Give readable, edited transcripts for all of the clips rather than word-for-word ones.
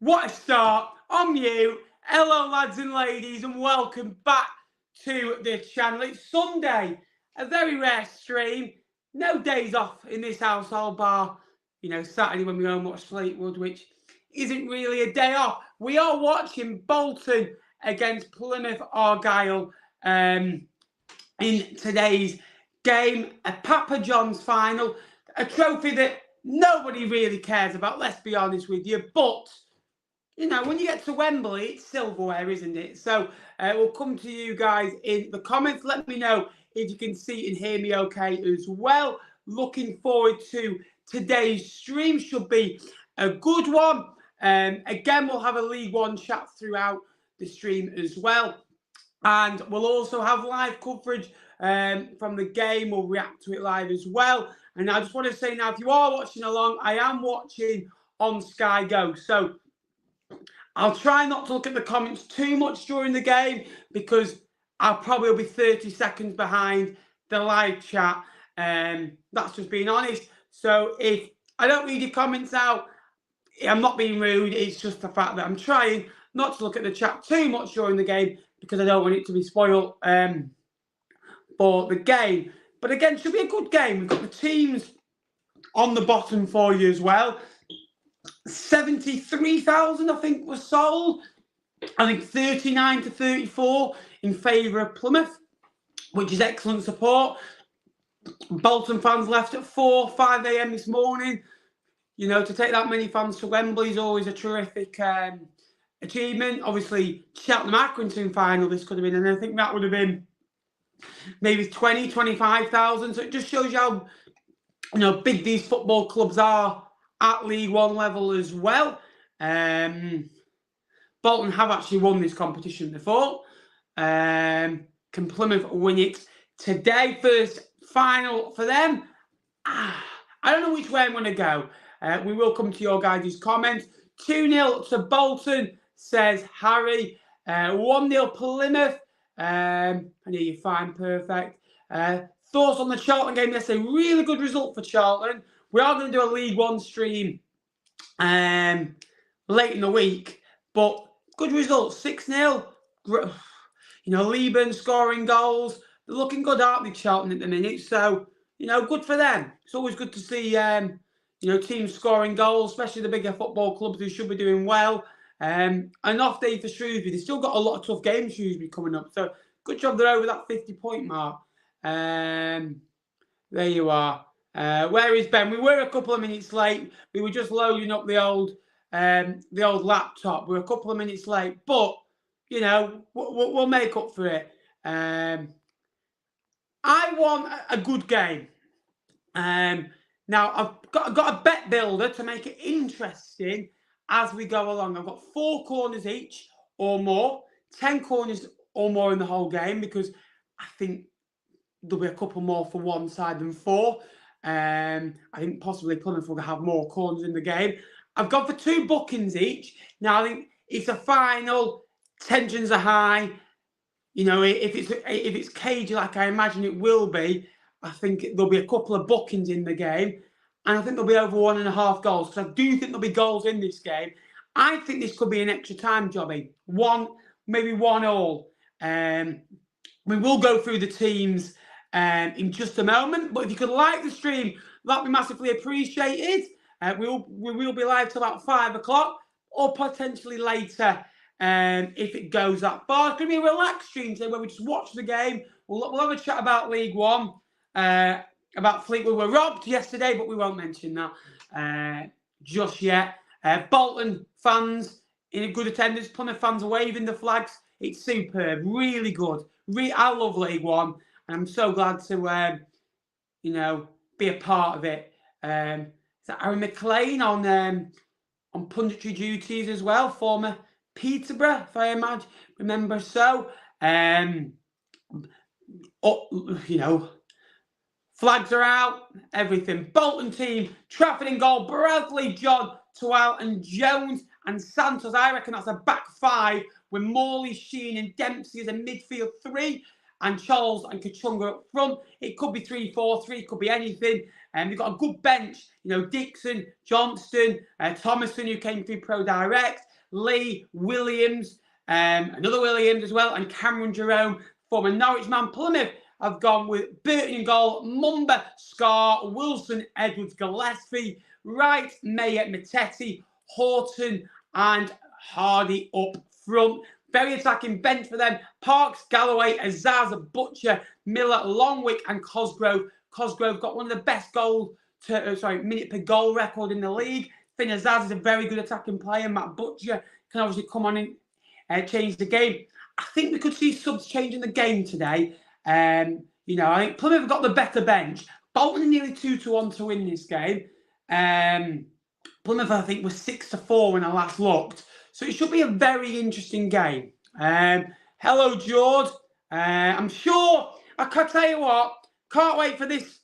What a start. I'm mute. Hello, lads and ladies, and welcome back to the channel. It's Sunday, a very rare stream. No days off in this household bar. Saturday when we go and watch Fleetwood, which isn't really a day off. We are watching Bolton against Plymouth Argyle in today's game. A Papa John's final, a trophy that nobody really cares about, let's be honest with you, but when you get to Wembley, it's silverware, isn't it? So we'll come to you guys in the comments. Let me know if you can see and hear me okay as well. Looking forward to today's stream. Should be a good one. Again, we'll have a League One chat throughout the stream as well. And we'll also have live coverage from the game. We'll react to it live as well. And I just want to say now, if you are watching along, I am watching on Sky Go. So I'll try not to look at the comments too much during the game because I'll probably be 30 seconds behind the live chat. That's just being honest. So if I don't read your comments out, I'm not being rude. It's just the fact that I'm trying not to look at the chat too much during the game because I don't want it to be spoiled for the game. But again, it should be a good game. We've got the teams on the bottom for you as well. 73,000, I think, was sold. I think 39 to 34 in favour of Plymouth, which is excellent support. Bolton fans left at 5 a.m. this morning. To take that many fans to Wembley is always a terrific achievement. Obviously, Cheltenham Accrington final this could have been, and I think that would have been maybe 20, 25,000. So it just shows you how big these football clubs are at League One level as well. Bolton have actually won this competition before. Can Plymouth win it today? First final for them. I don't know which way I'm going to go. We will come to your guys' comments. 2-0 to Bolton, says Harry. 1-0 Plymouth. I hear you fine, perfect. Thoughts on the Charlton game yesterday? Really good result for Charlton. We are going to do a League One stream late in the week, but good result, 6-0. Lieben scoring goals. They're looking good, aren't they, Charlton, at the minute? So, good for them. It's always good to see, teams scoring goals, especially the bigger football clubs who should be doing well. An off day for Shrewsbury. They've still got a lot of tough games, Shrewsbury, coming up. So, good job they're over that 50-point mark. There you are. Where is Ben? We were a couple of minutes late. We were just loading up the old laptop. We were a couple of minutes late, but we'll make up for it. I want a good game. Now I've got a bet builder to make it interesting as we go along. I've got 4 corners each or more, 10 corners or more in the whole game because I think there'll be a couple more for one side than 4. I think possibly Plymouth will have more corners in the game. I've gone for 2 bookings each. Now I think it's a final. Tensions are high. If it's cagey like I imagine it will be, I think there'll be a couple of bookings in the game, and I think there'll be over 1.5 goals. Because I do think there'll be goals in this game. I think this could be an extra time jobby. Maybe 1-1. We will go through the teams in just a moment. But if you could like the stream, that'd be massively appreciated. We will be live till about 5 o'clock or potentially later if it goes that far. It's going to be a relaxed stream today where we just watch the game. We'll have a chat about League One, about Fleetwood. We were robbed yesterday, but we won't mention that just yet. Bolton fans in a good attendance. Plymouth fans are waving the flags. It's superb. Really good. I love League One. And I'm so glad to, be a part of it. Is that Aaron McLean on punditry duties as well? Former Peterborough, if I remember so. Flags are out, everything. Bolton team, Trafford in goal, Bradley, John, Tual and Jones and Santos. I reckon that's a back 5 with Morley, Sheen and Dempsey as a midfield 3 and Charles and Kachunga up front. It could be 3-4-3, could be anything. And they've got a good bench. You know, Dixon, Johnston, Thomason, who came through Pro Direct, Lee, Williams, another Williams as well, and Cameron Jerome, former Norwich man. Plymouth have gone with Burton in goal, Mumba, Scar, Wilson, Edwards, Gillespie, Wright, Mayer, Mattetti, Horton, and Hardy up front. Very attacking bench for them. Parks, Galloway, Azaz, Butcher, Miller, Longwick, and Cosgrove. Cosgrove got one of the best minute per goal record in the league. Finn Azaz is a very good attacking player. Matt Butcher can obviously come on and change the game. I think we could see subs changing the game today. You know, I think Plymouth have got the better bench. Bolton are nearly 2-1 to win this game. Plymouth, I think, was 6-4 when I last looked. So it should be a very interesting game. Hello, George. I'm sure, I can tell you what, can't wait for this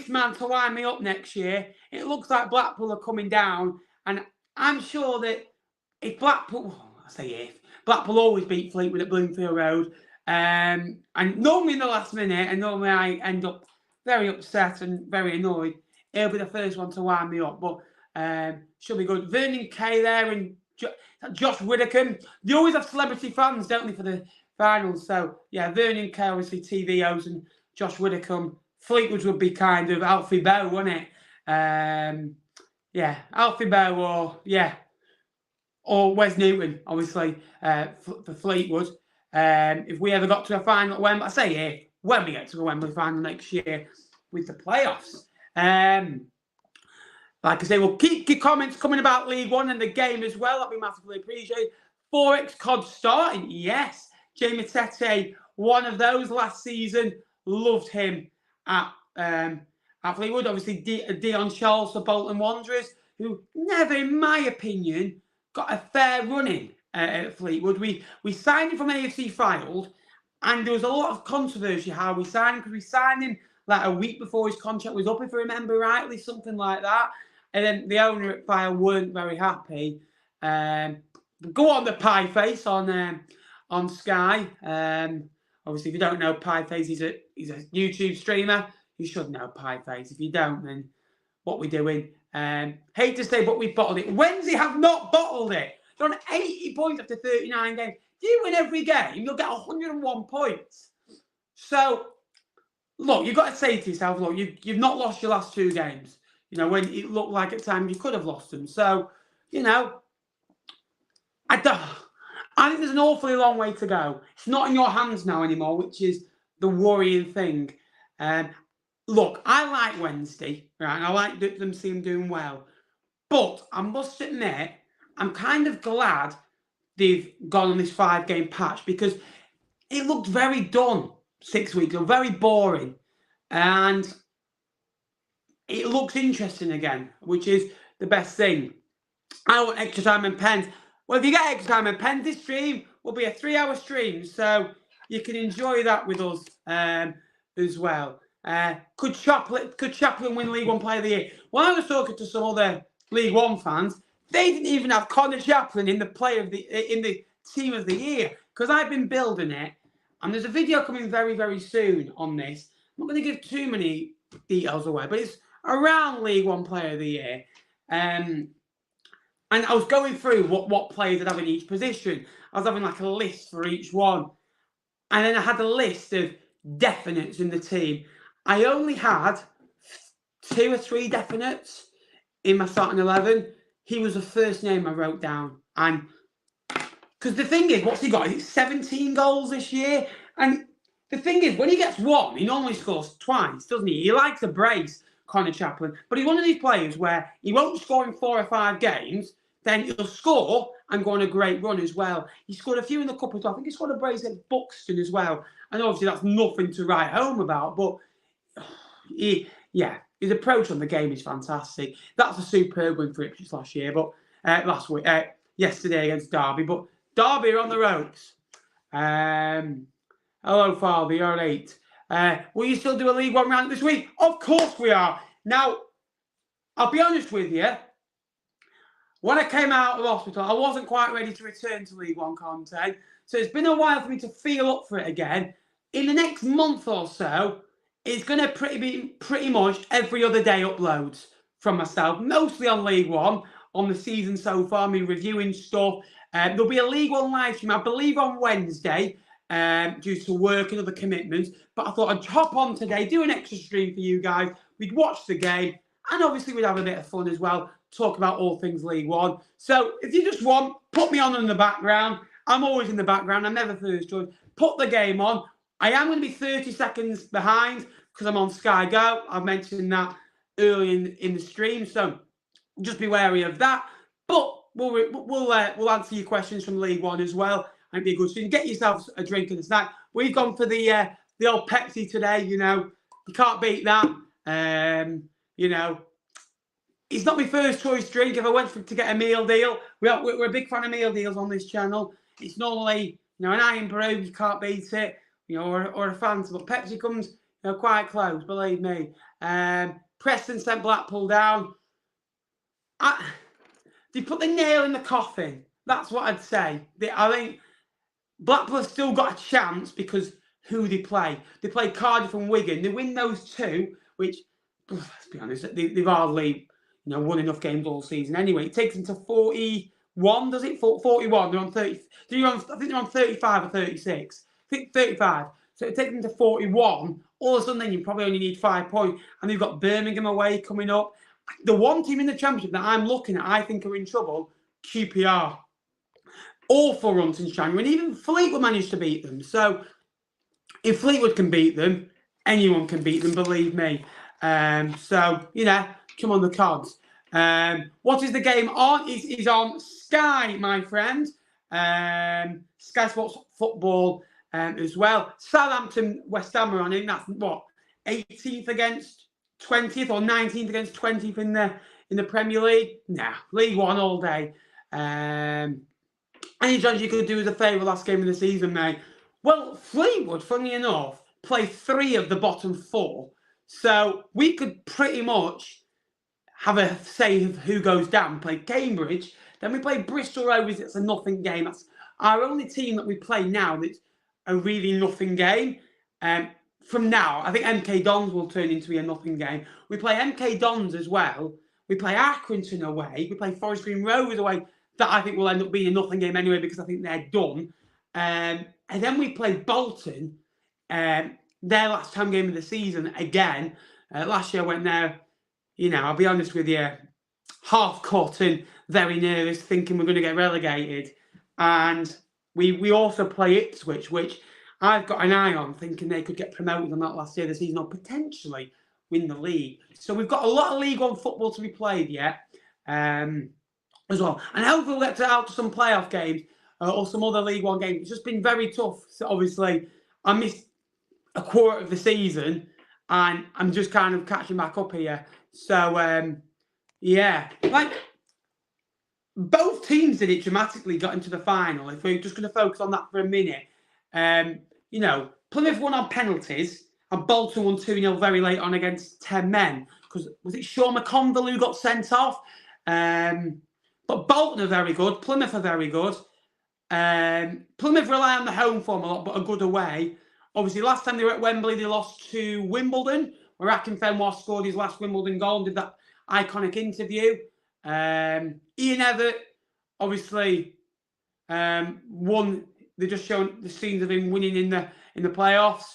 man to wind me up next year. It looks like Blackpool are coming down. And I'm sure that if Blackpool, Blackpool always beat Fleetwood at Bloomfield Road. And normally in the last minute, and normally I end up very upset and very annoyed, he'll be the first one to wind me up. But should be good. Vernon Kay there and Josh Widdicombe. They always have celebrity fans, don't they, for the finals? So, yeah, Vernon Kay, obviously, TVOs, and Josh Widdicombe. Fleetwood would be kind of Alfie Bow, wouldn't it? Yeah, Alfie Bow or Wes Newton, obviously, for Fleetwood. If we ever got to a final at Wembley, I say here, when we get to a Wembley final next year with the playoffs. Like I say, we'll keep your comments coming about League One and the game as well. That'd be massively appreciated. 4X COD starting, yes. Jamie Tete, one of those last season. Loved him at Fleetwood. Obviously, Dion Scholes for Bolton Wanderers, who never, in my opinion, got a fair run-in at Fleetwood. We signed him from AFC Filed, and there was a lot of controversy how we signed him, because we signed him like a week before his contract was up, if I remember rightly, something like that. And then the owner at File weren't very happy. Go on the Pie Face on Sky. Obviously, if you don't know Pie Face, he's a YouTube streamer. You should know Pie Face. If you don't, then what we're doing. Hate to say, but we bottled it. Wednesday have not bottled it. They're on 80 points after 39 games. If you win every game, you'll get 101 points. So, look, you've got to say to yourself, look, you've not lost your last 2 games. You know, when it looked like at times you could have lost them. So, you know, I think there's an awfully long way to go. It's not in your hands now anymore, which is the worrying thing. Look, I like Wednesday, right? And I like them seem doing well. But I must admit, I'm kind of glad they've gone on this 5-game patch, because it looked very done 6 weeks ago, very boring. And it looks interesting again, which is the best thing. I want extra time and pens. Well, if you get extra time and pens, this stream will be a 3-hour stream, so you can enjoy that with us as well. Could Chaplin win League One Player of the Year? When I was talking to some other League One fans, they didn't even have Connor Chaplin in the Team of the Year, because I've been building it, and there's a video coming very, very soon on this. I'm not going to give too many details away, but it's around League One Player of the Year. And I was going through what players I'd have in each position. I was having like a list for each one. And then I had a list of definites in the team. I only had 2 or 3 definites in my starting 11. He was the first name I wrote down. And because the thing is, what's he got? Is it 17 goals this year? And the thing is, when he gets one, he normally scores twice, doesn't he? He likes a brace, Connor Chaplin. But he's one of these players where he won't score in 4 or 5 games, then he'll score and go on a great run as well. He scored a few in the cup as well. I think he scored a brace at Buxton as well. And obviously that's nothing to write home about, but his approach on the game is fantastic. That's a superb win for Ipswich last year, but yesterday against Derby. But Derby are on the ropes. Hello, Father, you're 8. Will you still do a League One round this week? Of course we are. Now, I'll be honest with you. When I came out of hospital, I wasn't quite ready to return to League One content. So it's been a while for me to feel up for it again. In the next month or so, it's going to be pretty much every other day uploads from myself, mostly on League One, on the season so far, me reviewing stuff. There'll be a League One live stream, I believe, on Wednesday, due to work and other commitments. But I thought I'd hop on today, do an extra stream for you guys. We'd watch the game, and obviously we'd have a bit of fun as well, talk about all things League One. So if you just want, put me on in the background. I'm always in the background. I'm never first choice. Put the game on. I am going to be 30 seconds behind because I'm on Sky Go. I've mentioned that early in the stream, so just be wary of that. But we'll answer your questions from League One as well. Might be a good stream. Get yourself a drink and a snack. We've gone for the old Pepsi today. You know, you can't beat that. You know, it's not my first choice drink. If I went to get a meal deal, we're a big fan of meal deals on this channel. It's normally, you know, an Iron Brew. You can't beat it. You know, or a Fanta. But Pepsi comes, you know, quite close. Believe me. Preston sent Blackpool down. They put the nail in the coffin. That's what I'd say. I think Blackpool have still got a chance because who they play. They play Cardiff and Wigan. They win those two, which, let's be honest, they've hardly, you know, won enough games all season anyway. It takes them to 41, does it? 41. They're on 30. I think they're on 35 or 36. I think 35. So it takes them to 41. All of a sudden, then you probably only need 5 points. And they've got Birmingham away coming up. The one team in the Championship that I'm looking at, I think are in trouble, QPR. Awful run since January. And even Fleetwood managed to beat them. So if Fleetwood can beat them, anyone can beat them, believe me. So, you know, come on the cards. What is the game on? It's on Sky, my friend. Sky Sports Football as well. Southampton, West Ham are on. I think that's what, 18th against 20th or 19th against 20th in the Premier League. Nah, League One all day. Any chance you could do as a favour last game of the season, mate? Well, Fleetwood, funny enough, play 3 of the bottom 4. So we could pretty much have a say of who goes down. Play Cambridge, then we play Bristol Rovers. It's a nothing game. That's our only team that we play now that's a really nothing game. From now, I think MK Dons will turn into a nothing game. We play MK Dons as well. We play Accrington away. We play Forest Green Rovers away. That I think will end up being a nothing game anyway because I think they're done. And then we play Bolton, their last home game of the season again. Last year I went there, you know, I'll be honest with you, half cut and very nervous, thinking we're going to get relegated. And we also play Ipswich, which I've got an eye on, thinking they could get promoted on that last year of the season or potentially win the league. So we've got a lot of League One football to be played yet. As well, and hopefully we'll get out to some playoff games or some other League One games. It's just been very tough. So obviously, I missed a quarter of the season, and I'm just kind of catching back up here. So yeah, like both teams did it dramatically, got into the final. If we're just going to focus on that for a minute, you know, Plymouth won on penalties, and Bolton won 2-0 very late on against 10 men. Because was it Sean McConville who got sent off? But Bolton are very good. Plymouth are very good. Plymouth rely on the home form a lot, but are good away. Obviously, last time they were at Wembley, they lost to Wimbledon, where Akinfenwa scored his last Wimbledon goal and did that iconic interview. Ian Evatt, obviously, won. They're just showing the scenes of him winning in the playoffs.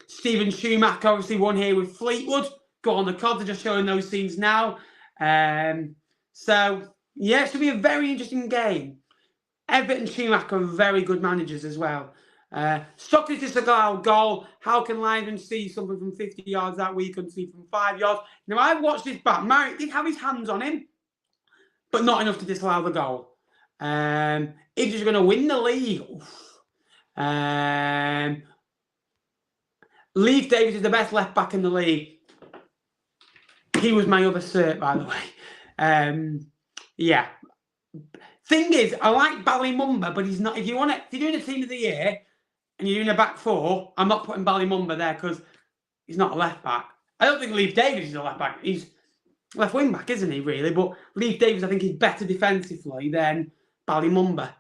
Stephen Schumacher obviously won here with Fleetwood. Got on the card. They're just showing those scenes now. So, yeah, it should be a very interesting game. Evatt and Schumacher are very good managers as well. Stockley's disallowed goal. How can Lyman see something from 50 yards that we couldn't see from 5 yards? Now, I've watched this back. Marriott did have his hands on him, but not enough to disallow the goal. If he's going to win the league, Leif Davis is the best left back in the league. He was my other cert, by the way. Yeah. Thing is, I like Ballymumba, but he's not. If you're doing a team of the year and you're doing a back 4, I'm not putting Ballymumba there because he's not a left back. I don't think Leif Davis is a left back. He's left wing back, isn't he? Really, but Leif Davis, I think, is better defensively than Ballymumba.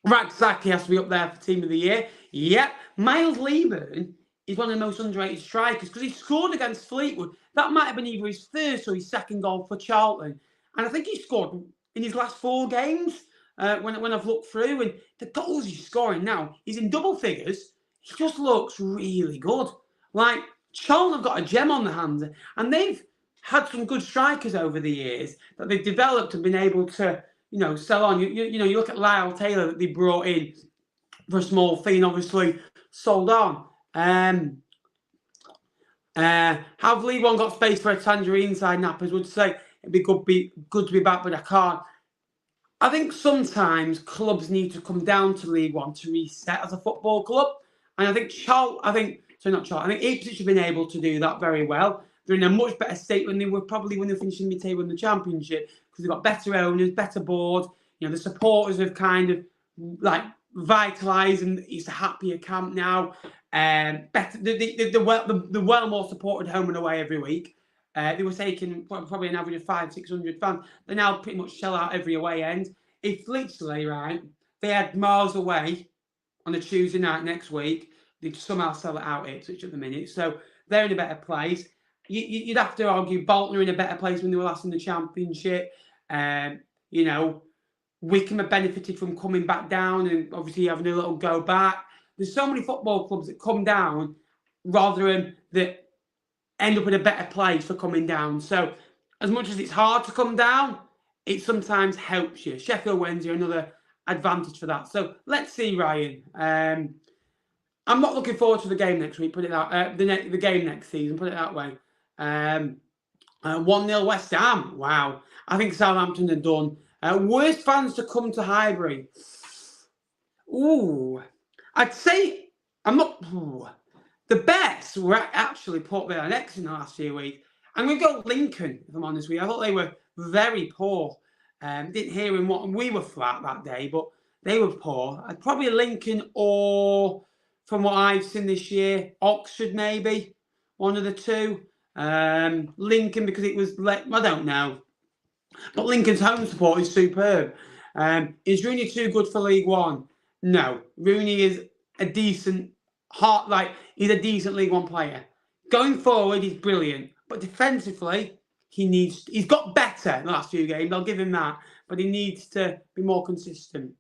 Ragzaki has to be up there for team of the year. Yep, Miles Lieburn he's one of the most underrated strikers because he scored against Fleetwood. That might have been either his first or his second goal for Charlton. And I think he scored in his last 4 games when I've looked through. And the goals he's scoring now, he's in double figures. He just looks really good. Like, Charlton have got a gem on the hands. And they've had some good strikers over the years that they've developed and been able to, sell on. You look at Lyle Taylor that they brought in for a small fee and obviously sold on. Have League One got space for a tangerine side? Nappers would say it'd be good to be back, but I can't. I think sometimes clubs need to come down to League One to reset as a football club, and I think Ipswich have been able to do that very well. They're in a much better state than they were probably when they were finishing mid-table in the Championship because they've got better owners, better board. The supporters have kind of like vitalised, and it's a happier camp now. Better, the well more supported home and away every week. They were taking probably an average of 500-600 fans. They now pretty much sell out every away end. If literally, right, they had Miles away on a Tuesday night next week, they'd somehow sell it out Ipswich at the minute. So they're in a better place. You'd have to argue Bolton are in a better place when they were last in the Championship. Wickham have benefited from coming back down and obviously having a little go back. There's so many football clubs that come down rather than that end up in a better place for coming down. So as much as it's hard to come down, it sometimes helps you. Sheffield Wednesday are another advantage for that. So let's see, Ryan. I'm not looking forward to the game next week. Put it that the game next season. Put it that way. 1-0 West Ham. Wow. I think Southampton are done. Worst fans to come to Highbury. Ooh. I'd say I'm not. The best were actually Port Vale and Exeter in the last few weeks. I'm going to go Lincoln, if I'm honest with you. I thought they were very poor. Didn't hear in what we were flat that day, but they were poor. I'd probably Lincoln or, from what I've seen this year, Oxford maybe. One of the two. Lincoln because it was, I don't know. But Lincoln's home support is superb. Is Rooney too good for League One? No. Rooney is a decent, he's a decent League One player. Going forward, he's brilliant. But defensively, he's got better in the last few games. I'll give him that. But he needs to be more consistent.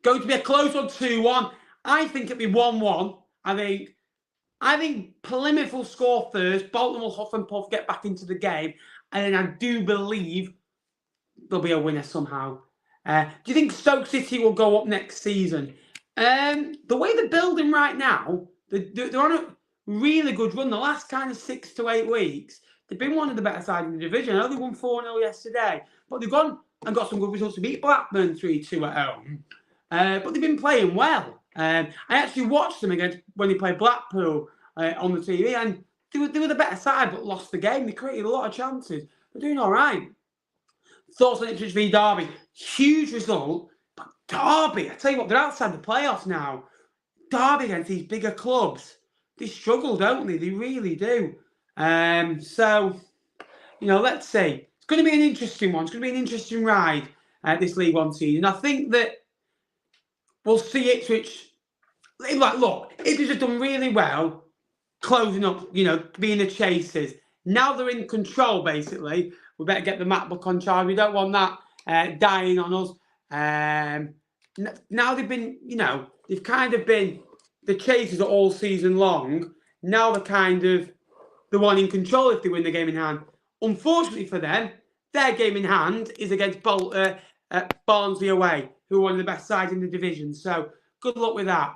Going to be a close one, 2-1. I think it'll be 1-1. I think Plymouth will score first. Bolton will huff and puff, get back into the game. And then I do believe there'll be a winner somehow. Do you think Stoke City will go up next season? The way they're building right now, they're on a really good run. The last kind of 6 to 8 weeks, they've been one of the better sides in the division. I know they won 4-0 yesterday, but they've gone and got some good results to beat Blackburn 3-2 at home. But they've been playing well. I actually watched them against when they played Blackpool on the TV, and they were the better side, but lost the game. They created a lot of chances. They're doing all right. Thoughts on Ipswich v Derby? Huge result, but Derby, I tell you what, they're outside the playoffs now. Derby against these bigger clubs, they struggle, don't they? They really do. So, let's see. It's going to be an interesting one. It's going to be an interesting ride this League One season. I think that we'll see Ipswich. Look, Ipswich have done really well, closing up, being the chasers. Now they're in control, basically. We better get the MacBook on charge. We don't want that dying on us. Now they've been, they've kind of been the chasers all season long. Now they're kind of the one in control if they win the game in hand. Unfortunately for them, their game in hand is against Barnsley away, who are one of the best sides in the division. So good luck with that.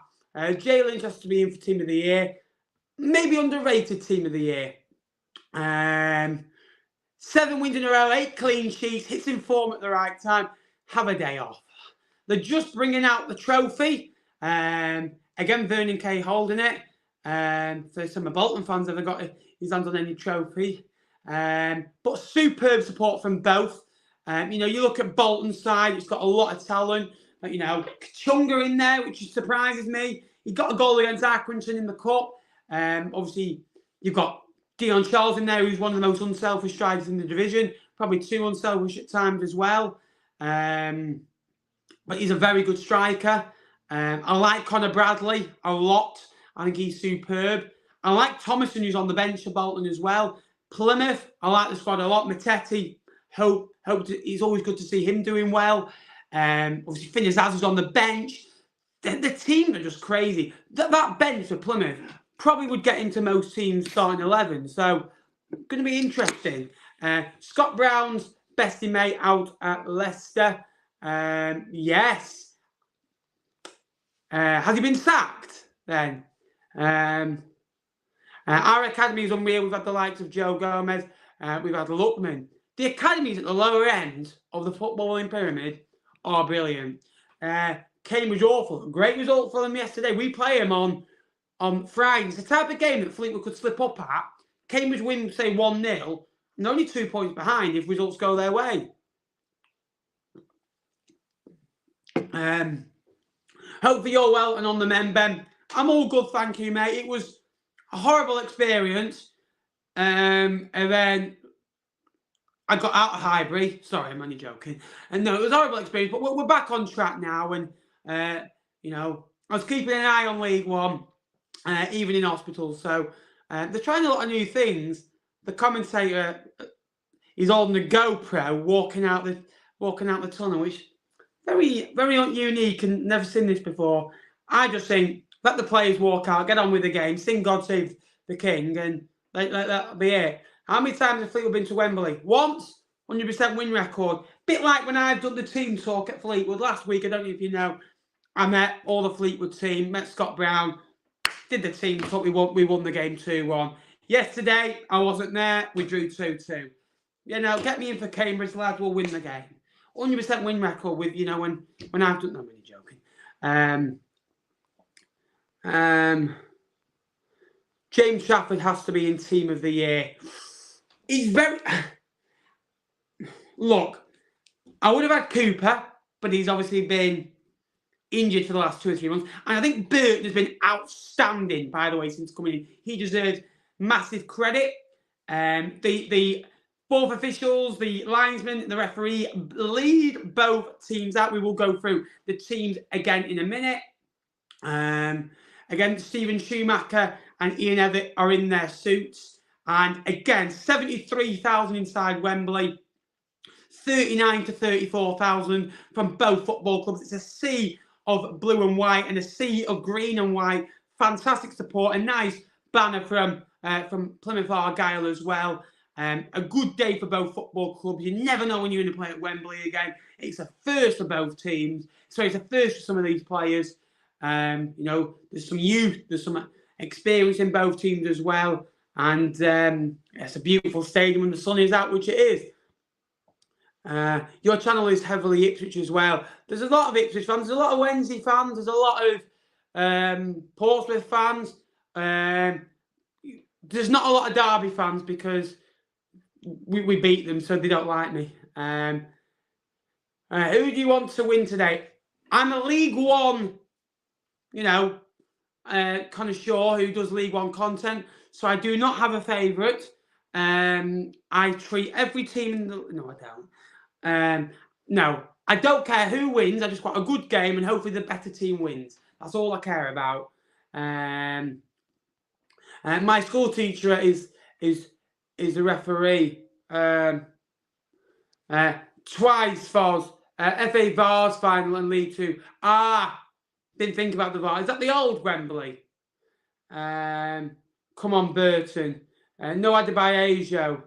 Jay Lynch has to be in for Team of the Year. Maybe underrated Team of the Year. 7 wins in a row, 8 clean sheets, hits in form at the right time. Have a day off. They're just bringing out the trophy. Again, Vernon Kay holding it. First time a Bolton fans ever got his hands on any trophy. But superb support from both. You look at Bolton's side, it's got a lot of talent. Kachunga in there, which surprises me. He got a goal against Accrington in the Cup. Obviously, you've got Dion Charles in there, who's one of the most unselfish strikers in the division. Probably too unselfish at times as well. But he's a very good striker. I like Connor Bradley a lot. I think he's superb. I like Thomason, who's on the bench for Bolton as well. Plymouth, I like the squad a lot. Matete, it's always good to see him doing well. Obviously, Finazaz is on the bench. The team are just crazy. That bench for Plymouth probably would get into most teams' starting 11. So, going to be interesting. Scott Brown's bestie mate out at Leicester. Yes. Has he been sacked then? Our academy is unreal. We've had the likes of Joe Gomez. We've had Luckman. The academies at the lower end of the footballing pyramid are brilliant. Cambridge awful. Great result for them yesterday. We play them on Friday. It's the type of game that Fleetwood could slip up at. Cambridge win, say, 1-0, and only 2 points behind if results go their way. Hopefully you're well and on the mend, Ben. I'm all good, thank you, mate. It was a horrible experience. And then I got out of Highbury. Sorry, I'm only joking. And no, it was a horrible experience, but we're back on track now. And, you know, I was keeping an eye on League One, even in hospital. So they're trying a lot of new things. The commentator is holding a GoPro walking out the tunnel, which very, very unique and never seen this before. I just think let the players walk out, get on with the game, sing God Save the King, and let that be it. How many times have Fleetwood been to Wembley? Once, 100% win record. Bit like when I've done the team talk at Fleetwood last week. I don't know if you know. I met all the Fleetwood team, met Scott Brown, did the team talk. We won the game 2-1. Yesterday, I wasn't there. We drew 2-2. You know, get me in for Cambridge, lads. We'll win the game. 100% win record with, you know, when I've done. No, I'm only joking. James Trafford has to be in Team of the Year. He's very... Look, I would have had Cooper, but he's obviously been injured for the last 2 or 3 months. And I think Burton has been outstanding, by the way, since coming in. He deserves massive credit. The fourth officials, the linesman, the referee lead both teams out. We will go through the teams again in a minute. Again, Stephen Schumacher and Ian Evatt are in their suits. And again, 73,000 inside Wembley, 39 to 34,000 from both football clubs. It's a sea of blue and white and a sea of green and white. Fantastic support. A nice banner from Plymouth Aryle as well. A good day for both football clubs. You never know when you're going to play at Wembley again. It's a first for both teams. So it's a first for some of these players. You know, there's some youth, there's some experience in both teams as well. And it's a beautiful stadium when the sun is out, which it is. Your channel is heavily Ipswich as well. There's a lot of Ipswich fans. There's a lot of Wednesday fans. There's a lot of Portsmouth fans. There's not a lot of Derby fans because we beat them, so they don't like me. Who do you want to win today? I'm a League One, you know, connoisseur who does League One content, so I do not have a favourite. I treat every team in the... No, I don't. No, I don't care who wins. I just want a good game and hopefully the better team wins. That's all I care about. My school teacher is the referee. Twice for FA Vars final and League Two. Didn't think about the VAR. Is that the old Wembley? Come on, Burton. No Adebayo.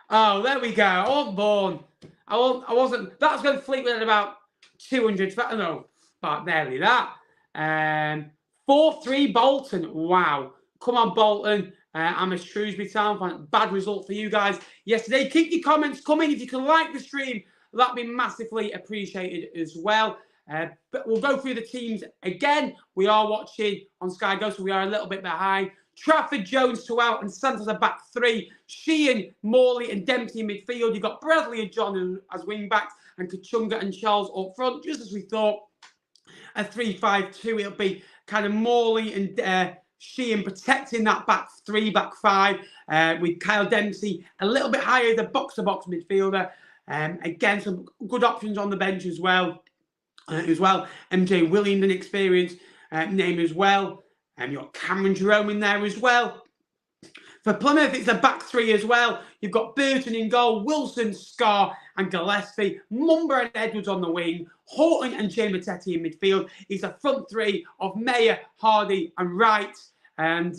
Oh, there we go. I wasn't born. I wasn't. That's when Fleetwood had about 200. No, about nearly that. 4-3 Bolton. Wow. Come on, Bolton. I'm a Shrewsbury Town fan. Bad result for you guys yesterday. Keep your comments coming. If you can like the stream, that'd be massively appreciated as well. But we'll go through the teams again. We are watching on Sky Go, so we are a little bit behind. Trafford, Jones to out, and Santos are back three. Sheehan, Morley, and Dempsey in midfield. You've got Bradley and John as wing backs, and Kachunga and Charles up front, just as we thought. A 3-5-2. It'll be kind of Morley and Sheehan protecting that back three, back five, with Kyle Dempsey a little bit higher, the box-to-box midfielder. Again, some good options on the bench as well. MJ Williams, an experienced name as well. And you've got Cameron Jerome in there as well. For Plymouth, it's a back three as well. You've got Bolton in goal, Wilson, Scar and Gillespie, Mumba and Edwards on the wing, Horton and Jay Matete in midfield. It's a front three of Mayer, Hardy and Wright. And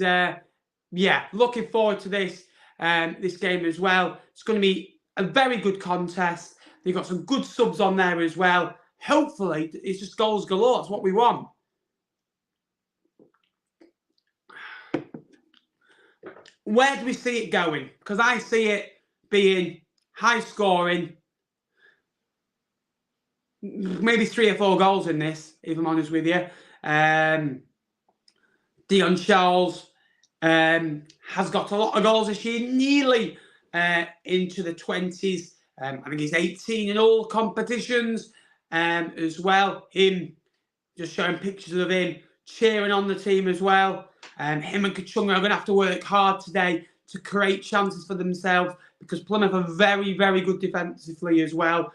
yeah, looking forward to this game as well. It's going to be a very good contest. They've got some good subs on there as well. Hopefully, it's just goals galore. That's what we want. Where do we see it going? Because I see it being high scoring. Maybe 3 or 4 goals in this, if I'm honest with you. Dion Charles has got a lot of goals this year, nearly into the 20s. I think he's 18 in all competitions as well. Him, just showing pictures of him cheering on the team as well. Him and Kachunga are going to have to work hard today to create chances for themselves because Plymouth are very, very good defensively as well.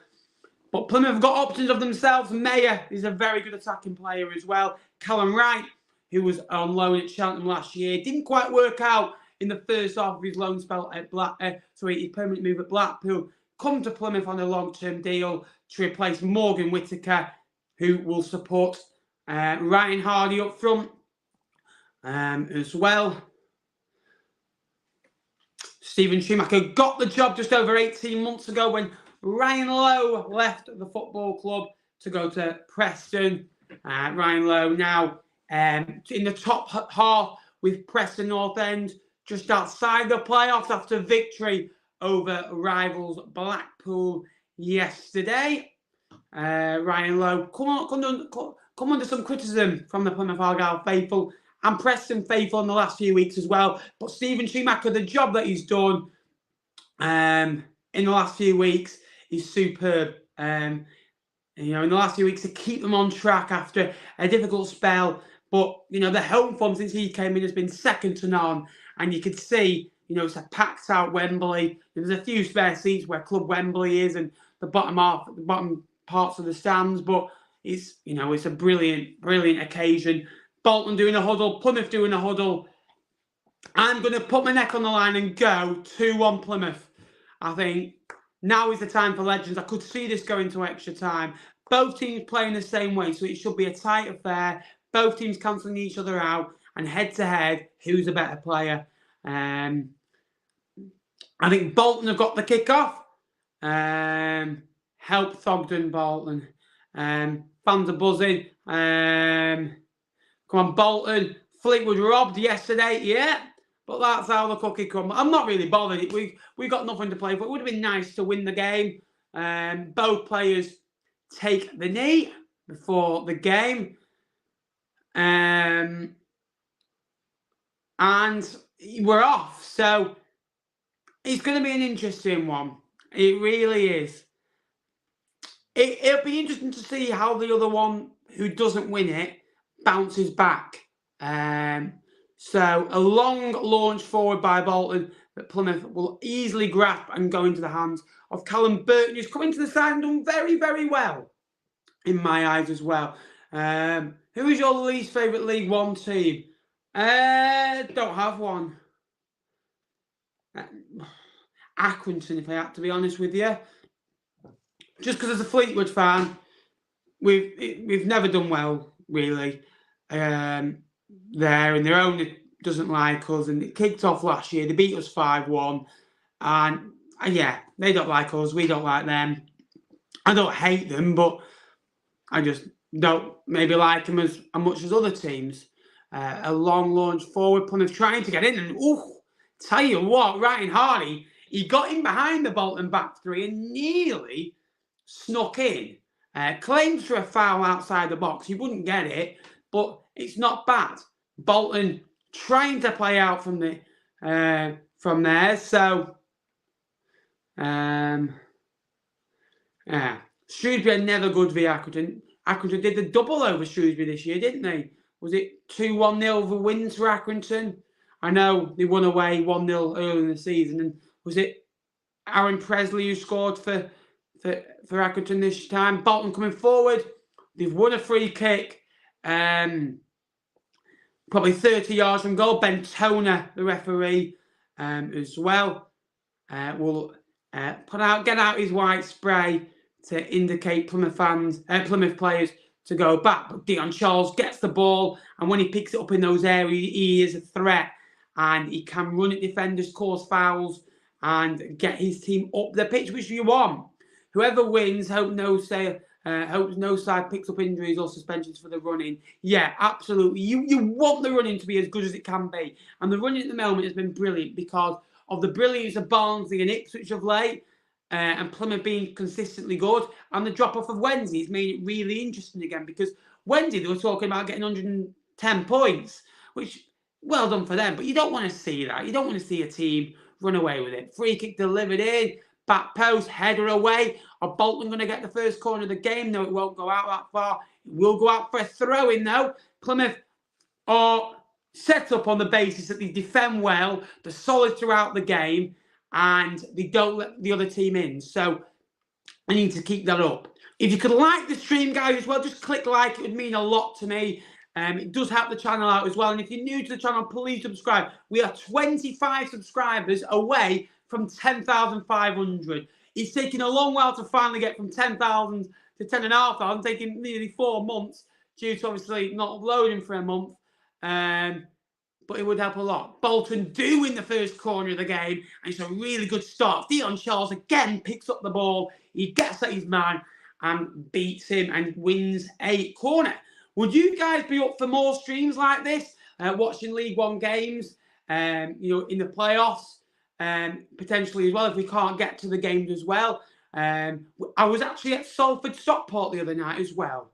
But Plymouth have got options of themselves. Mayer is a very good attacking player as well. Callum Wright, who was on loan at Cheltenham last year, didn't quite work out in the first half of his loan spell at his permanent move at Blackpool. Come to Plymouth on a long-term deal to replace Morgan Whittaker, who will support Ryan Hardy up front as well. Stephen Schumacher got the job just over 18 months ago when Ryan Lowe left the football club to go to Preston. Ryan Lowe now in the top half with Preston North End, just outside the playoffs after victory over rivals Blackpool yesterday. Ryan Lowe come under some criticism from the Plymouth Argyle faithful and Preston faithful in the last few weeks as well. But Stephen Schumacher, the job that he's done in the last few weeks is superb. In the last few weeks to keep them on track after a difficult spell. But, the home form since he came in has been second to none. And you could see, it's a packed out Wembley. There's a few spare seats where Club Wembley is and the bottom parts of the stands. But it's, it's a brilliant, brilliant occasion. Bolton doing a huddle, Plymouth doing a huddle. I'm going to put my neck on the line and go 2-1 Plymouth. I think now is the time for legends. I could see this going to extra time. Both teams playing the same way, so it should be a tight affair. Both teams cancelling each other out. And head-to-head, who's a better player? I think Bolton have got the kick-off. Help Thogden, Bolton. Fans are buzzing. Come on, Bolton. Fleetwood robbed yesterday, yeah. But that's how the cookie crumbles. I'm not really bothered. We got nothing to play for. It would have been nice to win the game. Both players take the knee before the game. And we're off. So it's going to be an interesting one. It really is. It'll be interesting to see how the other one who doesn't win it bounces back. So a long launch forward by Bolton that Plymouth will easily grasp and go into the hands of Callum Burton, who's come into the side and done very, very well in my eyes as well. Who is your least favourite League One team? Don't have one. Accrington, if I had to be honest with you. Just because as a Fleetwood fan, we've never done well, really. There, and their owner doesn't like us, and it kicked off last year. They beat us 5-1, and yeah, they don't like us, we don't like them. I don't hate them, but I just don't maybe like them as much as other teams. A long launch forward, Plymouth trying to get in, and tell you what, Ryan Hardy, he got in behind the Bolton back three and nearly snuck in. Claims for a foul outside the box. He wouldn't get it, but it's not bad. Bolton trying to play out from there. So, yeah. Shrewsbury are never good via Accrington. Accrington did the double over Shrewsbury this year, didn't they? Was it 2-1-0 over wins for Accrington? I know they won away 1-0 early in the season. And was it Aaron Presley who scored for Accrington this time? Bolton coming forward. They've won a free kick. probably 30 yards from goal. Ben Toner, the referee, as well, will get out his white spray to indicate Plymouth players to go back. But Dion Charles gets the ball, and when he picks it up in those areas, he is a threat, and he can run at defenders, cause fouls, and get his team up the pitch, which you want. Whoever wins, hopes no side picks up injuries or suspensions for the running. Yeah, absolutely. You want the running to be as good as it can be. And the running at the moment has been brilliant because of the brilliance of Barnsley and Ipswich of late, and Plymouth being consistently good, and the drop-off of Wednesday has made it really interesting again, because Wednesday they were talking about getting 110 points, which, well done for them, but you don't want to see that. You don't want to see a team run away with it. Free kick delivered in, back post, header away. Are Bolton going to get the first corner of the game? No, it won't go out that far. It will go out for a throw-in, though. Plymouth are set up on the basis that they defend well, they're solid throughout the game, and they don't let the other team in. So I need to keep that up. If you could like the stream, guys, as well, just click like. It would mean a lot to me. It does help the channel out as well. And if you're new to the channel, please subscribe. We are 25 subscribers away from 10,500. It's taken a long while to finally get from 10,000 to 10,500, taking nearly 4 months due to obviously not uploading for a month. But it would help a lot. Bolton do win the first corner of the game, and it's a really good start. Dion Charles again picks up the ball. He gets at his man and beats him and wins a corner. Would you guys be up for more streams like this? Watching League One games, in the playoffs, potentially as well, if we can't get to the games as well. I was actually at Salford Stockport the other night as well.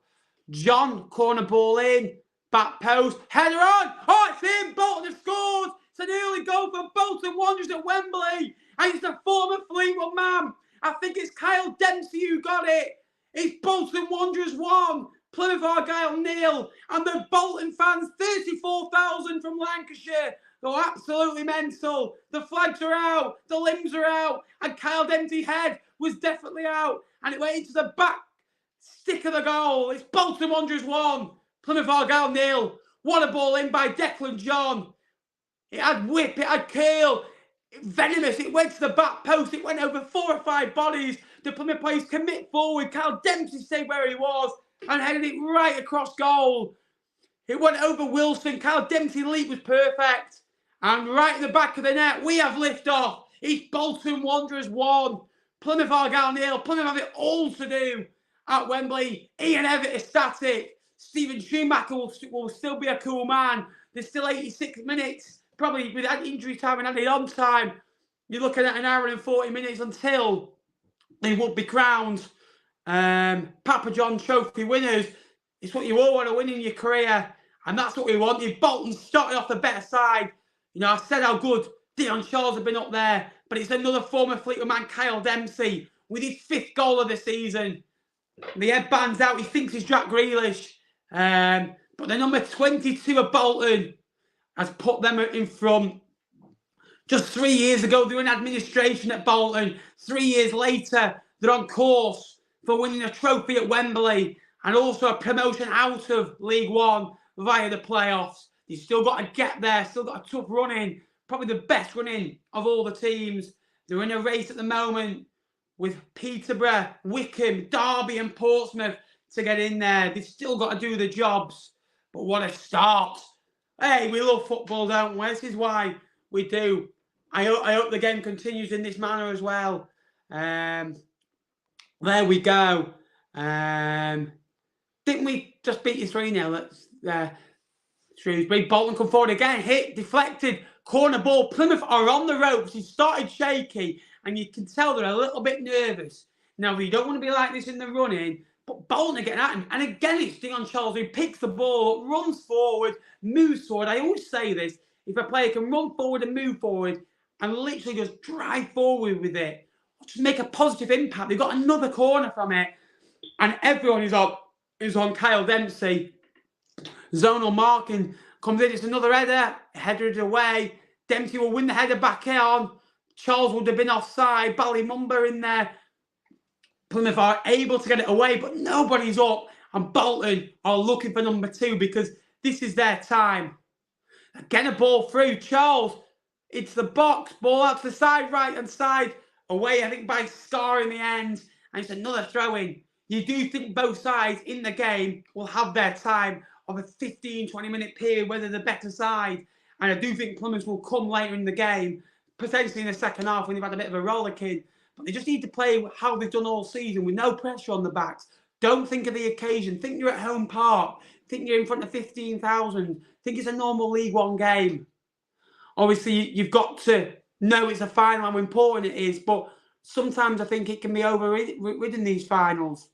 John, corner ball in, back post, header on. Oh, it's in. Bolton have scored. It's an early goal for Bolton Wanderers at Wembley. And it's the former Fleetwood man. I think it's Kyle Dempsey who got it. It's Bolton Wanderers 1, Plymouth Argyle 0. And the Bolton fans, 34,000 from Lancashire, go absolutely mental. The flags are out. The limbs are out. And Kyle Dempsey's head was definitely out. And it went into the back stick of the goal. It's Bolton Wanderers 1, Plymouth Argyle 0. What a ball in by Declan John. It had whip, it had curl, venomous. It went to the back post. It went over 4 or 5 bodies. The Plymouth players commit forward. Kyle Dempsey stayed where he was and headed it right across goal. It went over Wilson. Kyle Dempsey's leap was perfect. And right in the back of the net, we have lift-off. It's Bolton Wanderers 1, Plymouth Argyle 0. Plymouth have it all to do at Wembley. Ian Evatt ecstatic. Stephen Schumacher will still be a cool man. There's still 86 minutes, probably with injury time and added on time. You're looking at an hour and 40 minutes until they would be crowned Papa John Trophy winners. It's what you all want to win in your career, and that's what we wanted. Bolton started off the better side. I said how good Dion Charles had been up there, but it's another former Fleetwood man, Kyle Dempsey, with his 5th goal of the season. The headband's out. He thinks he's Jack Grealish. But the number 22 of Bolton has put them in front. Just 3 years ago, they were in administration at Bolton. 3 years later, they're on course for winning a trophy at Wembley and also a promotion out of League One via the playoffs. You've still got to get there, still got a tough run in, probably the best run in of all the teams. They're in a race at the moment with Peterborough, Wickham, Derby and Portsmouth to get in there. They've still got to do the jobs, but what a start. Hey, we love football, don't we? This is why we do. I hope the game continues in this manner as well. There we go. Didn't we just beat you 3-0 at Shrewsbury? Bolton come forward again, hit, deflected, corner ball. Plymouth are on the ropes. He started shaky, and you can tell they're a little bit nervous. Now, you don't want to be like this in the running, but Bolton are getting at him. And again, it's Dion Charles who picks the ball up, runs forward, moves forward. I always say this, if a player can run forward and move forward and literally just drive forward with it, just make a positive impact. They've got another corner from it, and everyone is on Kyle Dempsey. Zonal marking comes in. It's another header. Headed away. Dempsey will win the header back on. Charles would have been offside. Ballymumba in there. Plymouth are able to get it away, but nobody's up. And Bolton are looking for number 2 because this is their time. Again, a ball through. Charles, it's the box. Ball out to the side, right-hand side. Away, I think, by Scar in the end. And it's another throw-in. You do think both sides in the game will have their time of a 15, 20-minute period, whether the better side. And I do think Plymouth will come later in the game, potentially in the second half when they've had a bit of a rollicking. But they just need to play how they've done all season with no pressure on the backs. Don't think of the occasion. Think you're at home park. Think you're in front of 15,000. Think it's a normal League One game. Obviously, you've got to know it's a final and how important it is. But sometimes I think it can be overridden these finals.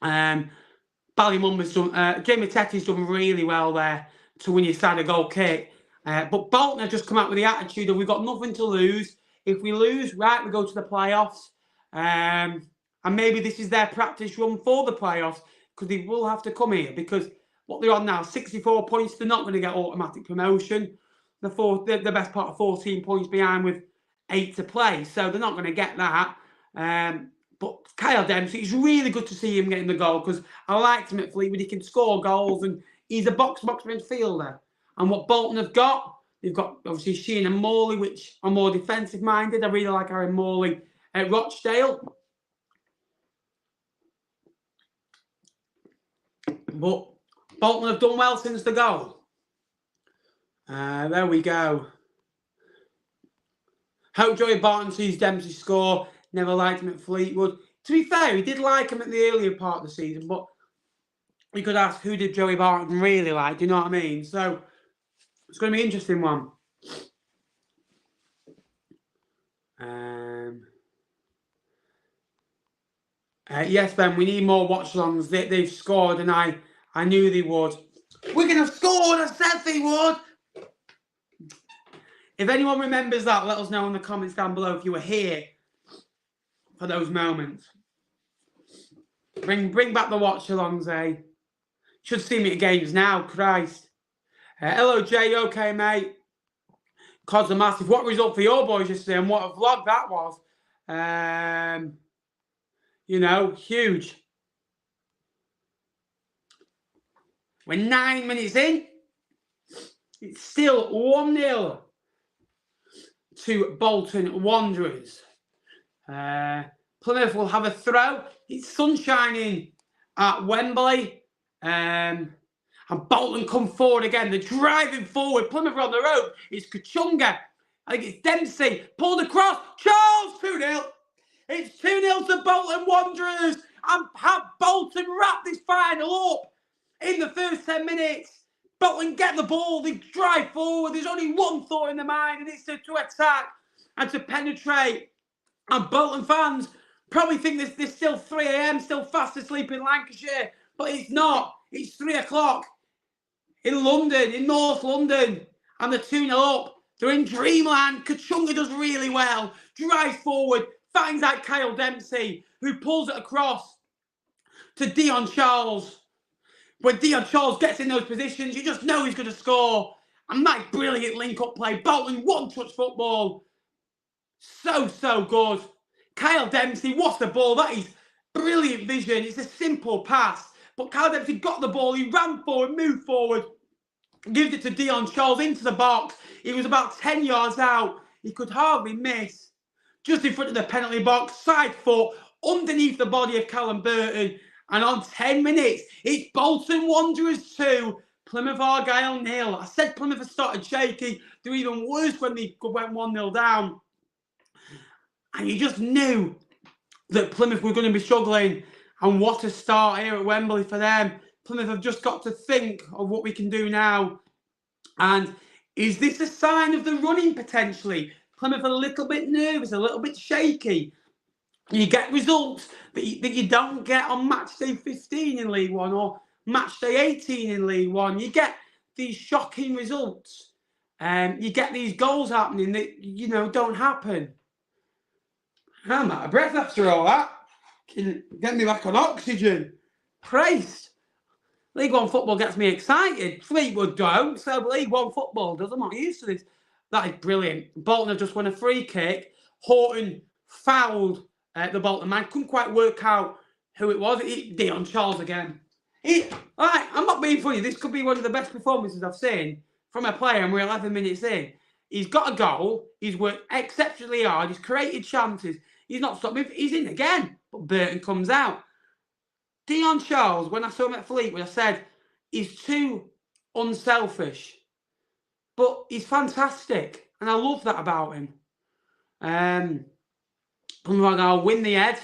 Ballymumba's done. Jamie Tetty's done really well there to win your side a goal kick. But Bolton have just come out with the attitude of we've got nothing to lose. If we lose, right, we go to the playoffs. And maybe this is their practice run for the playoffs because they will have to come here because what they're on now, 64 points, they're not going to get automatic promotion. The best part of 14 points behind with 8 to play. So they're not going to get that. But Kyle Dempsey, it's really good to see him getting the goal because I liked him at Fleetwood. He can score goals and he's a box-to-box midfielder. And what Bolton have got, they've got obviously Sheehan and Morley, which are more defensive-minded. I really like Aaron Morley at Rochdale. But Bolton have done well since the goal. There we go. Hope Joey Barton sees Dempsey score. Never liked him at Fleetwood. To be fair, he did like him at the earlier part of the season, but we could ask who did Joey Barton really like, do you know what I mean? So it's going to be an interesting one. Yes, Ben, we need more watch-alongs. They've scored, and I knew they would. Wigan have scored! I said they would! If anyone remembers that, let us know in the comments down below if you were here for those moments. Bring back the watch-alongs, eh? Should see me at games now, Christ. Hello, Jay. Okay, mate. Cos a massive. What result for your boys yesterday and what a vlog that was. You know, huge. We're 9 minutes in. It's still 1-0 to Bolton Wanderers. Plymouth will have a throw. It's sunshining at Wembley. And Bolton come forward again. They're driving forward. Plymouth are on the road. It's Kachunga. I think it's Dempsey. Pulled across. Charles, 2-0. It's 2-0 to Bolton Wanderers. And have Bolton wrap this final up in the first 10 minutes. Bolton get the ball. They drive forward. There's only one thought in their mind, and it's to attack and to penetrate. And Bolton fans probably think there's still 3 a.m., still fast asleep in Lancashire. But it's not. It's 3 o'clock in London, in North London. And they're 2-0 up. They're in dreamland. Kachunga does really well. Drives forward. Finds out Kyle Dempsey, who pulls it across to Dion Charles. When Dion Charles gets in those positions, you just know he's going to score. And that brilliant link-up play. Bolton one-touch football. So good. Kyle Dempsey, what's the ball? That is brilliant vision. It's a simple pass. But Kyle Dempsey got the ball. He ran forward, moved forward. Gives it to Dion Charles into the box. He was about 10 yards out. He could hardly miss. Just in front of the penalty box. Side foot. Underneath the body of Callum Burton. And on 10 minutes, it's Bolton Wanderers 2. Plymouth Argyle 0. I said Plymouth had started shaky. They're even worse when they went 1-0 down. And you just knew that Plymouth were going to be struggling. And what a start here at Wembley for them. Plymouth have just got to think of what we can do now. And is this a sign of the running potentially? Plymouth a little bit nervous, a little bit shaky. You get results that you don't get on match day 15 in League One or match day 18 in League One. You get these shocking results. You get these goals happening that, you know, don't happen. I'm out of breath after all that. Can get me back on oxygen. Christ. League One football gets me excited. Fleetwood don't, so League One football does. I'm not used to this. That is brilliant. Bolton have just won a free kick. Horton fouled the Bolton man. Couldn't quite work out who it was. Dion Charles again. I'm not being funny. This could be one of the best performances I've seen from a player, and we're 11 minutes in. He's got a goal. He's worked exceptionally hard. He's created chances. He's not stopped. He's in again. But Burton comes out. Dion Charles, when I saw him at Fleetwood, I said, he's too unselfish. But he's fantastic. And I love that about him. Plymouth I'll win the head.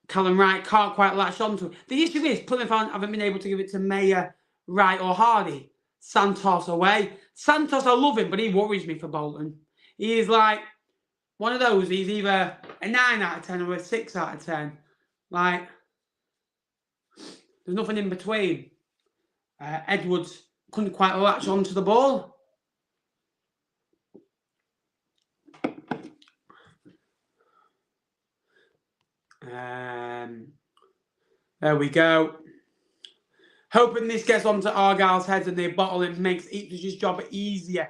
Callum Wright can't quite latch onto it. The issue is Plymouth haven't been able to give it to Mayer, Wright or Hardy. Santos away. Santos, I love him, but he worries me for Bolton. He is like one of those. He's either a 9 out of 10 or a 6 out of 10. Like, there's nothing in between. Edwards couldn't quite latch onto the ball. There we go. Hoping this gets onto Argyle's heads and they bottle it, makes Ipswich's job easier.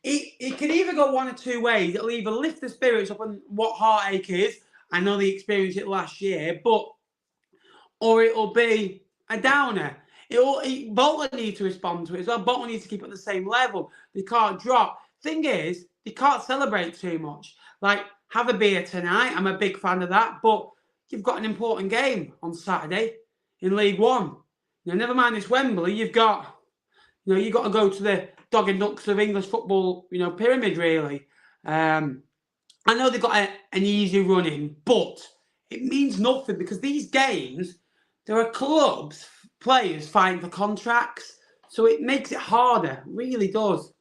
It can either go one or two ways. It'll either lift the spirits up on what heartache is. I know they experienced it last year, or it'll be a downer. Bolton need to respond to it as well. Bolton needs to keep at the same level. They can't drop. Thing is, they can't celebrate too much. Like, have a beer tonight. I'm a big fan of that. But you've got an important game on Saturday in League One. Now, never mind this Wembley. You've got to go to the dog and ducks of English football, pyramid, really. I know they've got an easy run in, but it means nothing because these games, there are clubs, players fighting for contracts. So it makes it harder. It really does.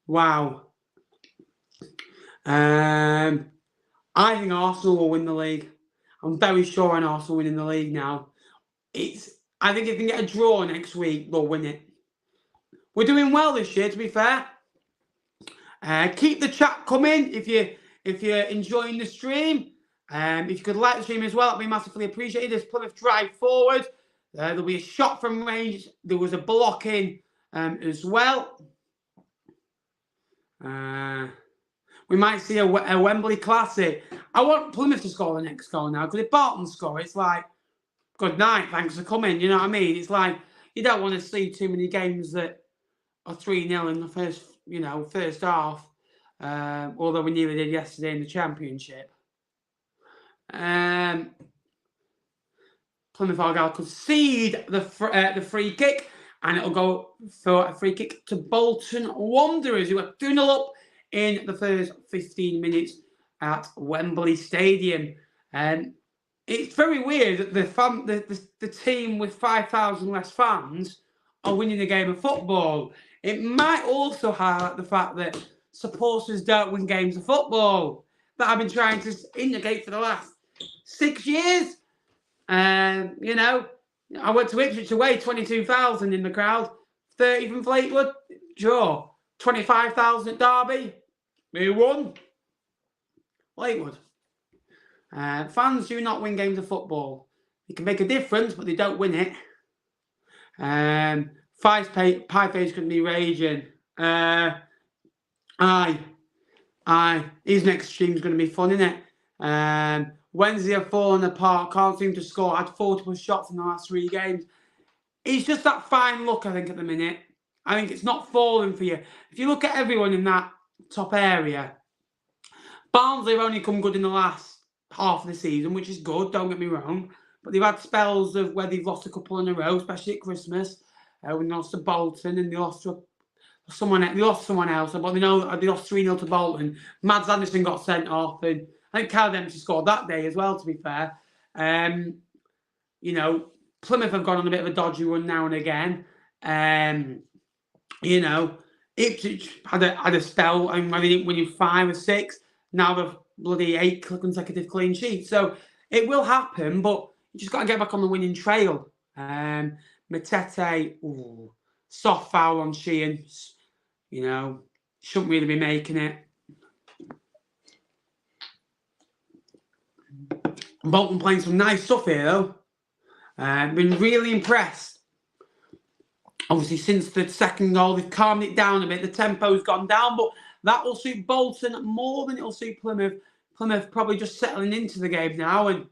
Wow. I think Arsenal will win the league. I'm very sure on Arsenal winning the league now. I think if they can get a draw next week, they'll win it. We're doing well this year, to be fair. Keep the chat coming if you're enjoying the stream. If you could like the stream as well, that'd be massively appreciated. As Plymouth drive forward, there'll be a shot from range. There was a blocking as well. We might see a Wembley Classic. I want Plymouth to score the next goal now, because if Bolton score, it's like, good night, thanks for coming. You know what I mean? It's like, you don't want to see too many games that are 3-0 in the first half. Although we nearly did yesterday in the Championship. Plymouth Argyle concede the free kick, and it'll go for a free kick to Bolton Wanderers, who are 2-0 up in the first 15 minutes at Wembley Stadium. It's very weird that the team with 5,000 less fans are winning a game of football. It might also highlight the fact that supporters don't win games of football that I've been trying to indicate for the last 6 years. I went to Ipswich away, 22,000 in the crowd, 30 from Fleetwood, draw, 25,000 at Derby. Who won? Fleetwood. Fans do not win games of football. They can make a difference, but they don't win it. Pie face couldn't be raging. His next stream's going to be fun, isn't it? Wednesday have fallen apart. Can't seem to score. Had 40+ shots in the last 3 games. It's just that fine look, I think, at the minute. I think it's not falling for you. If you look at everyone in that top area, Barnsley have only come good in the last half of the season, which is good, don't get me wrong. But they've had spells of where they've lost a couple in a row, especially at Christmas. When they lost to Bolton and they lost to someone else. But they know they lost 3-0 to Bolton. Mads Anderson got sent off, and I think Kyle Dempsey scored that day as well, to be fair. Plymouth have gone on a bit of a dodgy run now and again. Ipswich had a spell, and they didn't win 5 or 6. Now they've bloody 8 consecutive clean sheets. So it will happen, but you just got to get back on the winning trail. Matete, soft foul on Sheehan. Shouldn't really be making it. Bolton playing some nice stuff here, though. Been really impressed. Obviously, since the second goal, they've calmed it down a bit. The tempo's gone down, but that will suit Bolton more than it'll suit Plymouth. Plymouth probably just settling into the game now, and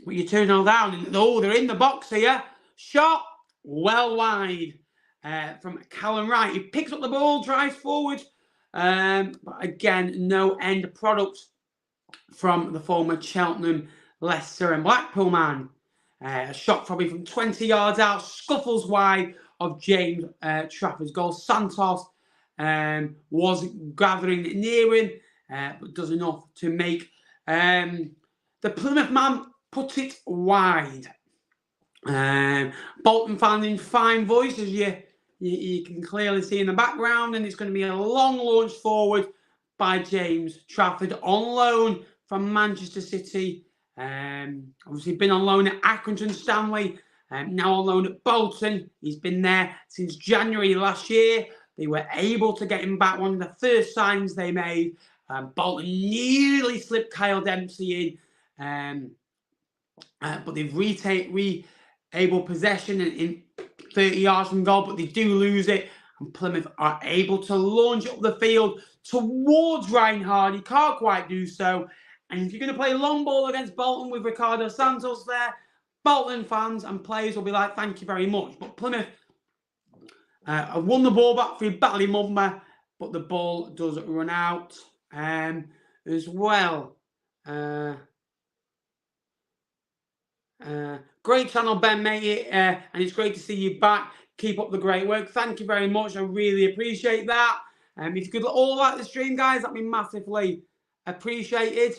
you're 2-0 down. And, they're in the box here. Shot well wide. from Callum Wright. He picks up the ball, drives forward. But again, no end product from the former Cheltenham, Leicester and Blackpool man. A shot probably from 20 yards out, scuffles wide of James Trafford's goal. Santos was gathering near him, but does enough to make the Plymouth man put it wide. Bolton fans in fine voice, as you can clearly see in the background, and it's going to be a long launch forward by James Trafford on loan from Manchester City. Obviously been on loan at Accrington Stanley, now on loan at Bolton. He's been there since January last year. They were able to get him back, one of the first signs they made. Bolton nearly slipped Kyle Dempsey in, but they've able possession in 30 yards from goal, but they do lose it. And Plymouth are able to launch up the field towards Reinhard. He can't quite do so. And if you're going to play long ball against Bolton with Ricardo Santos there, Bolton fans and players will be like, thank you very much. But Plymouth have won the ball back through Ballymumba, but the ball does run out as well. Great channel, Ben, mate, and it's great to see you back. Keep up the great work. Thank you very much. I really appreciate that. If you could all like the stream, guys, that'd be massively appreciated.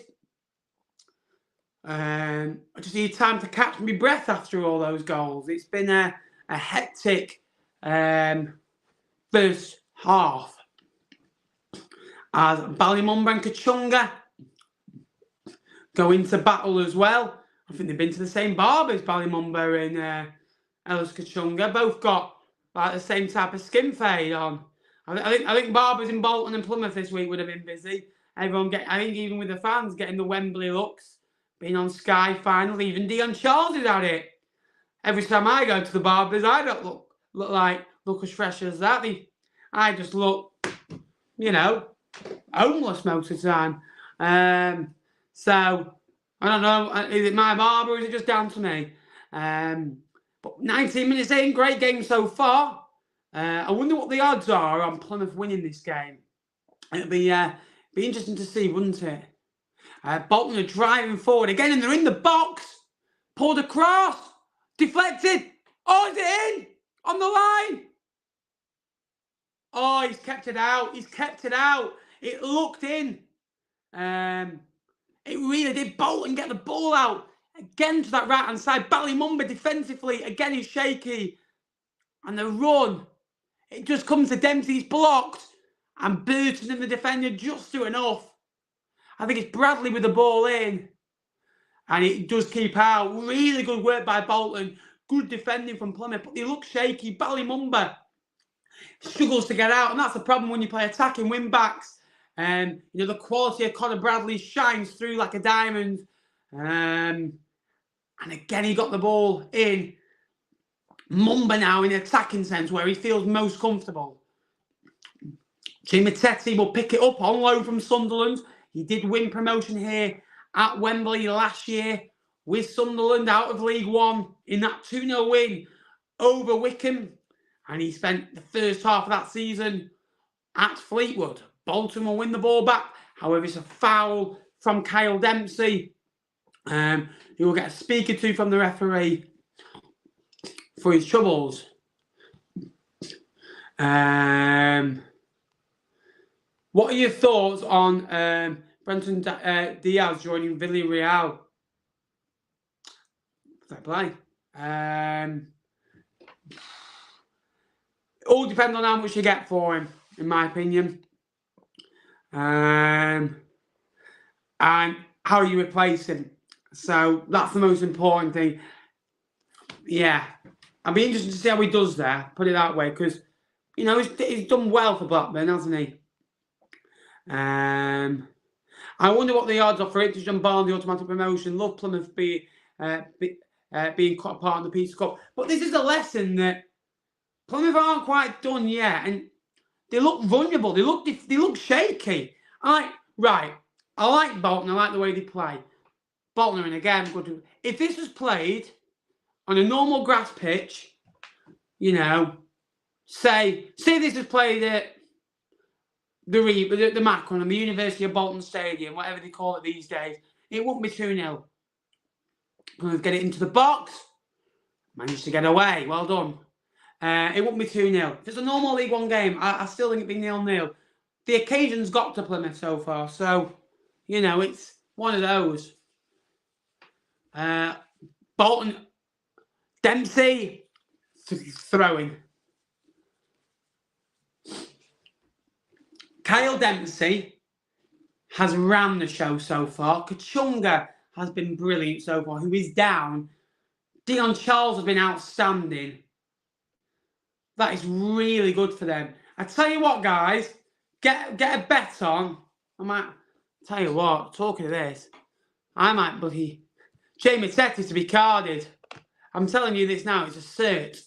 I just need time to catch my breath after all those goals. It's been a hectic first half. As Ballymumba and Kachunga go into battle as well. I think they've been to the same barbers, Ballymumba and Ellis Kachunga. Both got like the same type of skin fade on. I think barbers in Bolton and Plymouth this week would have been busy. I think even with the fans getting the Wembley looks, being on Sky finally, even Dion Charles has had it. Every time I go to the barbers, I don't look as fresh as that. I just look, homeless most of the time. So I don't know, is it my barber or is it just down to me? But 19 minutes in, great game so far. I wonder what the odds are on Plymouth winning this game. It'll be interesting to see, wouldn't it? Bolton are driving forward again, and they're in the box. Pulled across, deflected. Oh, is it in? On the line. Oh, he's kept it out. He's kept it out. It looked in. It really did. Bolton get the ball out. Again to that right-hand side. Ballymumba defensively. Again, he's shaky. And the run. It just comes to Dempsey's blocked. And Burton and the defender just do enough. I think it's Bradley with the ball in. And it does keep out. Really good work by Bolton. Good defending from Plymouth. But they look shaky. Ballymumba struggles to get out. And that's the problem when you play attacking wing-backs. The quality of Conor Bradley shines through like a diamond. And again, he got the ball in. Mumba now in the attacking sense where he feels most comfortable. Chimetetti will pick it up on loan from Sunderland. He did win promotion here at Wembley last year with Sunderland out of League One in that 2-0 win over Wycombe. And he spent the first half of that season at Fleetwood. Bolton will win the ball back. However, it's a foul from Kyle Dempsey. He will get a speaker to from the referee for his troubles. What are your thoughts on Brenton Diaz joining Villarreal? Fair play. It all depends on how much you get for him, in my opinion. And how you replace him. So that's the most important thing. Yeah. I'll be interested to see how he does there, put it that way, because, he's done well for Blackburn, hasn't he? I wonder what the odds are for it to jump on the automatic promotion. Love Plymouth being part of the Peace Cup. But this is a lesson that Plymouth aren't quite done yet. And they look vulnerable. They look shaky. I like Bolton. I like the way they play. Bolton are in again. Good. If this was played on a normal grass pitch, say this was played at the Macron and the University of Bolton Stadium, whatever they call it these days, it wouldn't be 2-0. Plymouth get it into the box. Managed to get away. Well done. It wouldn't be 2-0. If it's a normal League One game, I still think it'd be 0-0. The occasion's got to Plymouth so far, so, you know, it's one of those. Bolton, Dempsey, throwing. Kyle Dempsey has ran the show so far. Kachunga has been brilliant so far, who is down. Dion Charles has been outstanding. That is really good for them. I tell you what, guys, get a bet on. I might tell you what, talking of this, I might bloody Jamie Tettis to be carded. I'm telling you this now, it's a cert.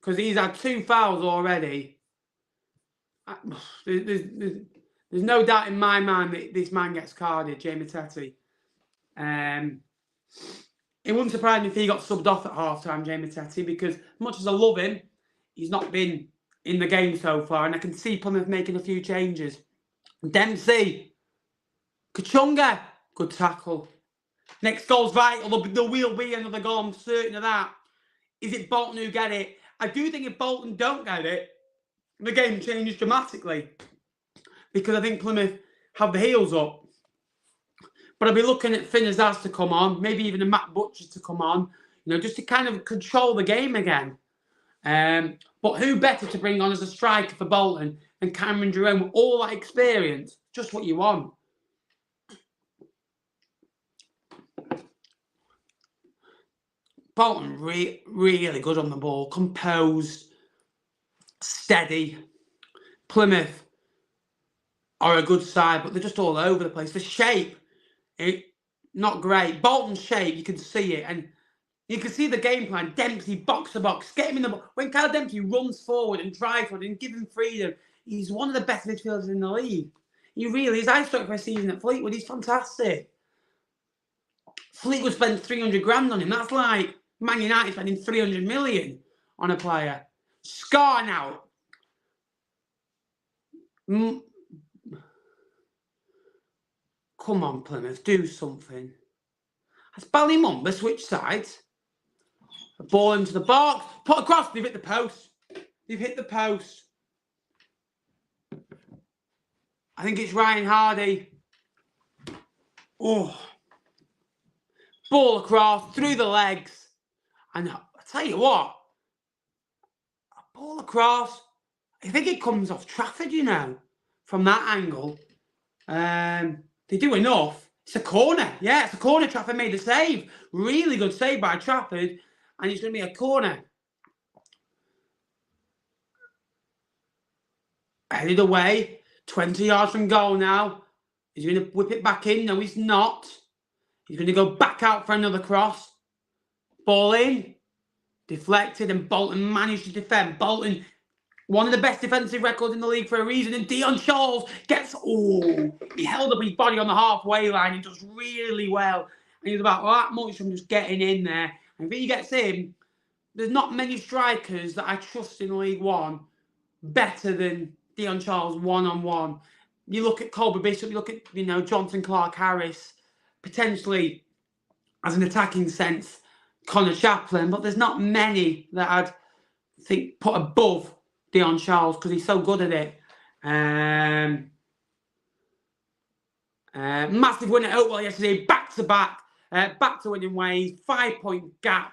Because he's had 2 fouls already. There's no doubt in my mind that this man gets carded, Jamie Tetty. It wouldn't surprise me if he got subbed off at half-time, Jamie Tetty, because much as I love him, he's not been in the game so far, and I can see Plymouth making a few changes. Dempsey, Kachunga, good tackle. Next goal's vital. There will be another goal, I'm certain of that. Is it Bolton who get it? I do think if Bolton don't get it, the game changes dramatically. Because I think Plymouth have the heels up. But I'll be looking at Finn Azaz to come on, maybe even a Matt Butcher to come on, you know, just to kind of control the game again. But who better to bring on as a striker for Bolton than Cameron Jerome with all that experience? Just what you want. Bolton really good on the ball, composed, steady. Plymouth are a good side, but they're just all over the place. The shape, not great. Bolton's shape, you can see it, and you can see the game plan. Dempsey, box to box, get him in the box. When Kyle Dempsey runs forward and drives forward and gives him freedom, he's one of the best midfielders in the league. He really is. I stuck for a season at Fleetwood. He's fantastic. Fleetwood spent 300 grand on him. That's like Man United spending 300 million on a player. Scar now. Come on, Plymouth, do something. Has Ballymumba switched sides? A ball into the box. Put across. They've hit the post. They've hit the post. I think it's Ryan Hardy. Oh. Ball across, through the legs. And I tell you what, a ball across, I think it comes off Trafford, you know, from that angle. They do enough. It's a corner. Yeah, it's a corner. Trafford made a save. Really good save by Trafford. And it's going to be a corner. Headed away. 20 yards from goal now. He's going to whip it back in. No, he's not. He's going to go back out for another cross. Ball in. Deflected, and Bolton managed to defend. Bolton, one of the best defensive records in the league for a reason. And Dion Charles gets... Oh, he held up his body on the halfway line. He does really well. And he's about that much from just getting in there. And if he gets in, there's not many strikers that I trust in League One better than Dion Charles one-on-one. You look at Colby Bishop, you look at, you know, Jonathan Clark-Harris, potentially, as an attacking sense, Connor Chaplin, but there's not many that I'd think put above Dion Charles because he's so good at it. Massive win at Oakwell yesterday, back-to-back, back to winning ways, 5-point gap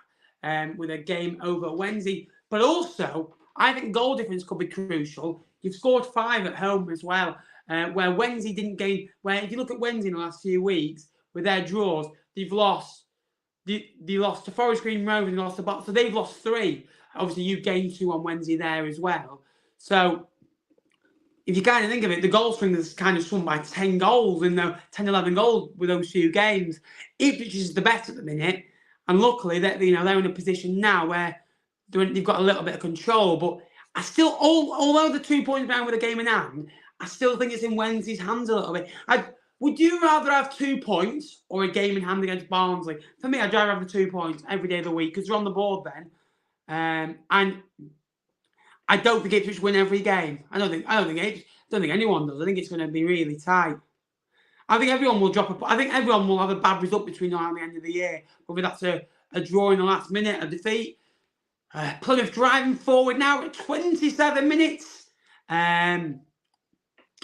with a game over Wednesday. But also, I think goal difference could be crucial. You've scored 5 at home as well, where Wednesday didn't gain. Where if you look at Wednesday in the last few weeks, with their draws, they've lost. They lost to Forest Green Rovers and lost to Bolton. So they've lost 3. Obviously, you gained 2 on Wednesday there as well. So if you kind of think of it, the goal string is kind of swung by 10 goals in the 10, 11 goals with those 2 games. Ipswich is the best at the minute, and luckily that they're in a position now where they've got a little bit of control. But I still, although the 2 points down with a game in hand, I still think it's in Wednesday's hands a little bit. Would you rather have 2 points or a game in hand against Barnsley? For me, I'd rather have the 2 points every day of the week because you're on the board then. And I don't think Ipswich win every game. I don't think anyone does. I think it's going to be really tight. I think everyone will I think everyone will have a bad result between now and the end of the year. Whether that's a draw in the last minute, a defeat. Plymouth driving forward now at 27 minutes in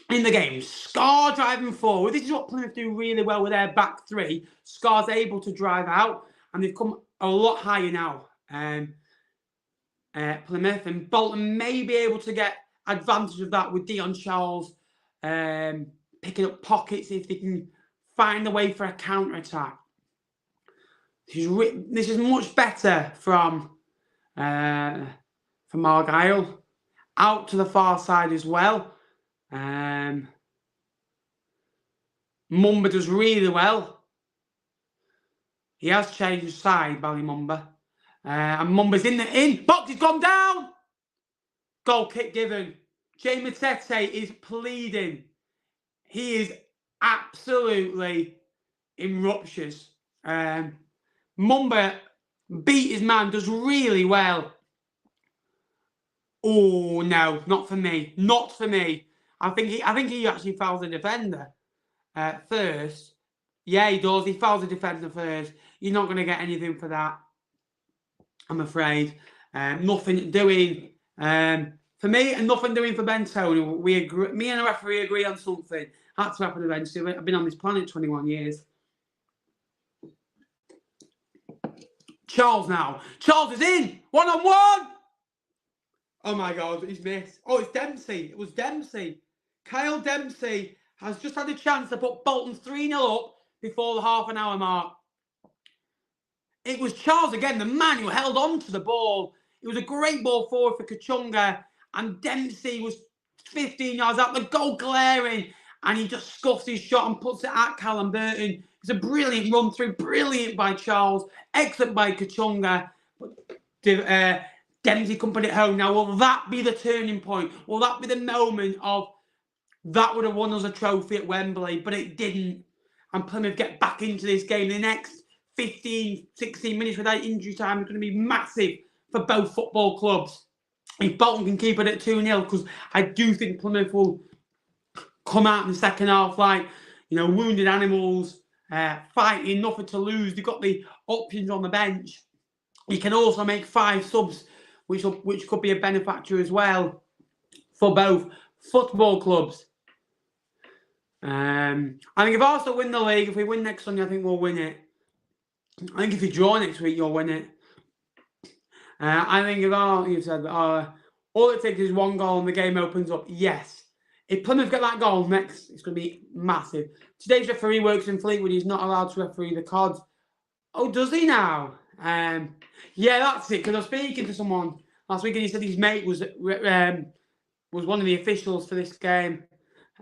the game. Scar driving forward. This is what Plymouth do really well with their back three. Scar's able to drive out, and they've come a lot higher now. Plymouth and Bolton may be able to get advantage of that with Dion Charles picking up pockets if they can find a way for a counter-attack. This is much better from Aryle. Out to the far side as well. Mumba does really well. He has changed side, Mumba. And Mumba's in. Box has gone down. Goal kick given. Jay Matete is pleading. He is absolutely in ruptures. Mumba beat his man, does really well. Oh no, not for me. Not for me. I think he actually fouls the defender first. Yeah, he does. He fouls the defender first. You're not going to get anything for that, I'm afraid. Nothing doing for me, and nothing doing for Bentone. We agree. Me and the referee agree on something. Had to happen eventually. I've been on this planet 21 years. Charles now. Charles is in. 1-on-1. Oh my God, he's missed. Oh, it's Dempsey. It was Dempsey. Kyle Dempsey has just had a chance to put Bolton 3-0 up before the half-an-hour mark. It was Charles again, the man who held on to the ball. It was a great ball forward for Kachunga, and Dempsey was 15 yards out, the goal glaring, and he just scuffs his shot and puts it at Callum Burton. It's a brilliant run through, brilliant by Charles, excellent by Kachunga. Dempsey couldn't put it home. Now, will that be the turning point? Will that be the moment of that would have won us a trophy at Wembley, but it didn't. And Plymouth get back into this game. The next 15, 16 minutes without injury time is going to be massive for both football clubs. If Bolton can keep it at 2-0, because I do think Plymouth will come out in the second half like, wounded animals, fighting, nothing to lose. They've got the options on the bench. You can also make 5 subs, which could be a benefactor as well for both football clubs. I think if Arsenal win the league, if we win next Sunday, I think we'll win it. I think if you draw next week, you'll win it. I think if you said all it takes is 1 goal and the game opens up. Yes. If Plymouth get that goal next, it's going to be massive. Today's referee works in Fleetwood. He's not allowed to referee the cards. Oh, does he now? Yeah, that's it. Because I was speaking to someone last week and he said his mate was one of the officials for this game.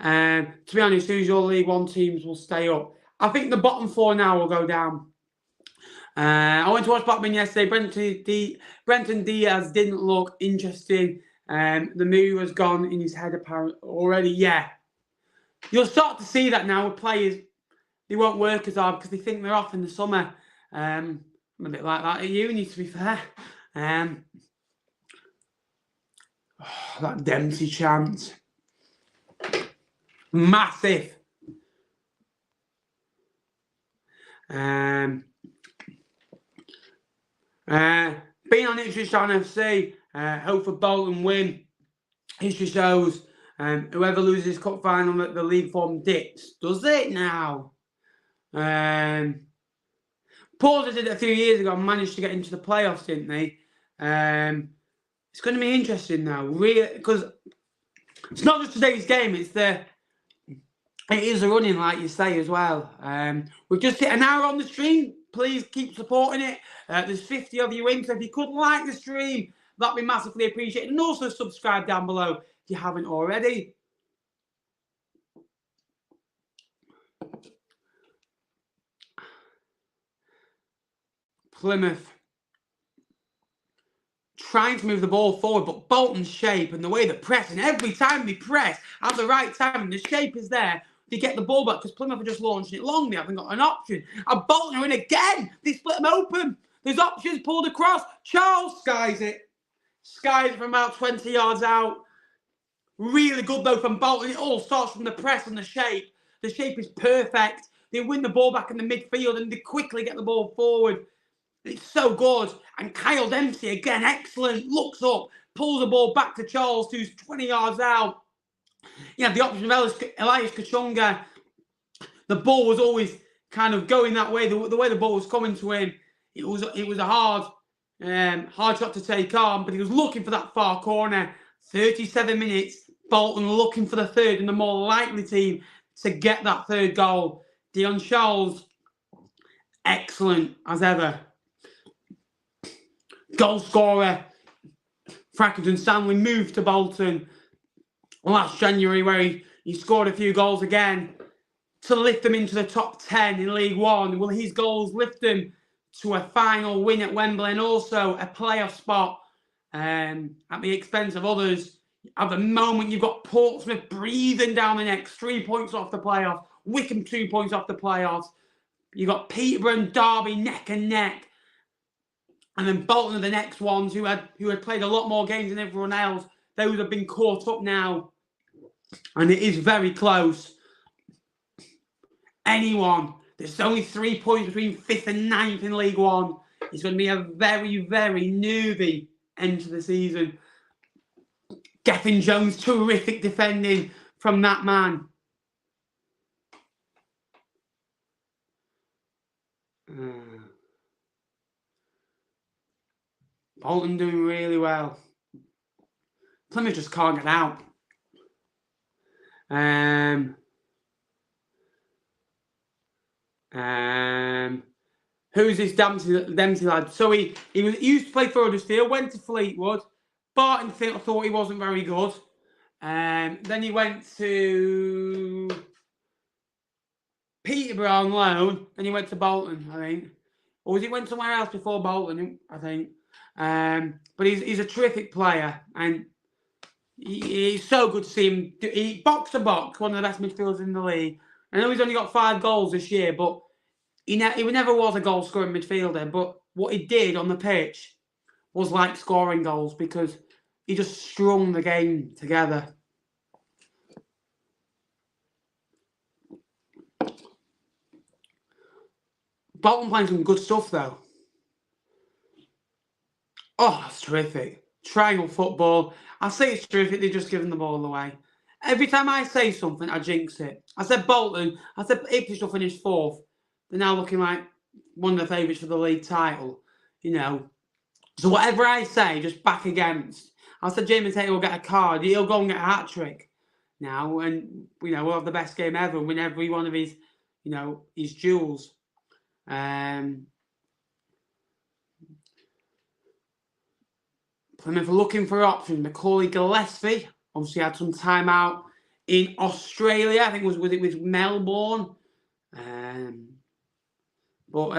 To be honest, who's your League One teams will stay up? I think the bottom 4 now will go down. I went to watch Blackburn yesterday. Brenton Diaz didn't look interesting. The move has gone in his head apparently already. Yeah. You'll start to see that now with players. They won't work as hard because they think they're off in the summer. I'm a bit like that at uni, to be fair. That Dempsey chance. Massive. Being on Ipswich Town FC, hope for Bolton win. History shows whoever loses cup final at the league form dips. Does it now? Porter did it a few years ago and managed to get into the playoffs, didn't they? It's going to be interesting now, really, because it's not just today's game, it is a running, like you say, as well. We've just hit an hour on the stream. Please keep supporting it. There's 50 of you in, so if you could like the stream, that'd be massively appreciated. And also subscribe down below if you haven't already. Plymouth trying to move the ball forward, but Bolton's shape and the way they press, and every time they press at the right time, and the shape is there, they get the ball back because Plymouth are just launching it long. They haven't got an option. And Bolton are in again. They split them open. There's options pulled across. Charles skies it. skies it from about 20 yards out. Really good though from Bolton. It all starts from the press and the shape. The shape is perfect. They win the ball back in the midfield and they quickly get the ball forward. It's so good. And Kyle Dempsey, again, excellent. Looks up, pulls the ball back to Charles, who's 20 yards out. You have the option of Elias Kachunga. The ball was always kind of going that way. The way the ball was coming to him, it was a hard shot to take on, but he was looking for that far corner. 37 minutes, Bolton looking for the third and the more likely team to get that third goal. Dion Charles, excellent as ever. Goal scorer, Frackington Stanley moved to Bolton last January where he scored a few goals again to lift them into the top 10 in League One. Will his goals lift them to a final win at Wembley and also a playoff spot at the expense of others? At the moment, you've got Portsmouth breathing down the neck, 3 points off the playoff. Wickham 2 points off the playoffs. You've got Peterborough and Derby neck and neck. And then Bolton are the next ones who had played a lot more games than everyone else. Those have been caught up now. And it is very close. There's only 3 points between 5th and 9th in League One. It's going to be a very, very nervy end to the season. Gethin Jones, terrific defending from that man. Bolton doing really well. Plymouth just can't get out. Who's this Dempsey lad? So he used to play for Huddersfield, went to Fleetwood. Barton thought he wasn't very good. Then he went to Peterborough on loan. Then he went to Bolton, I think. Or was he went somewhere else before Bolton, I think. But he's a terrific player. And he's so good to see him. He box to box, one of the best midfielders in the league. I know he's only got 5 goals this year, but he never was a goal-scoring midfielder. But what he did on the pitch was like scoring goals because he just strung the game together. Bolton playing some good stuff, though. Oh, that's terrific. Triangle football. I say it's terrific, they're just giving the ball away. Every time I say something, I jinx it. I said Bolton. I said Ipswich will finish 4th. They're now looking like one of the favourites for the league title. You know. So whatever I say, just back against. I said James Tate will get a card. He'll go and get a hat-trick now. And, we'll have the best game ever. Win every one of his, his duels. Plymouth are looking for options. Macaulay Gillespie obviously had some time out in Australia. I think it was with Melbourne. But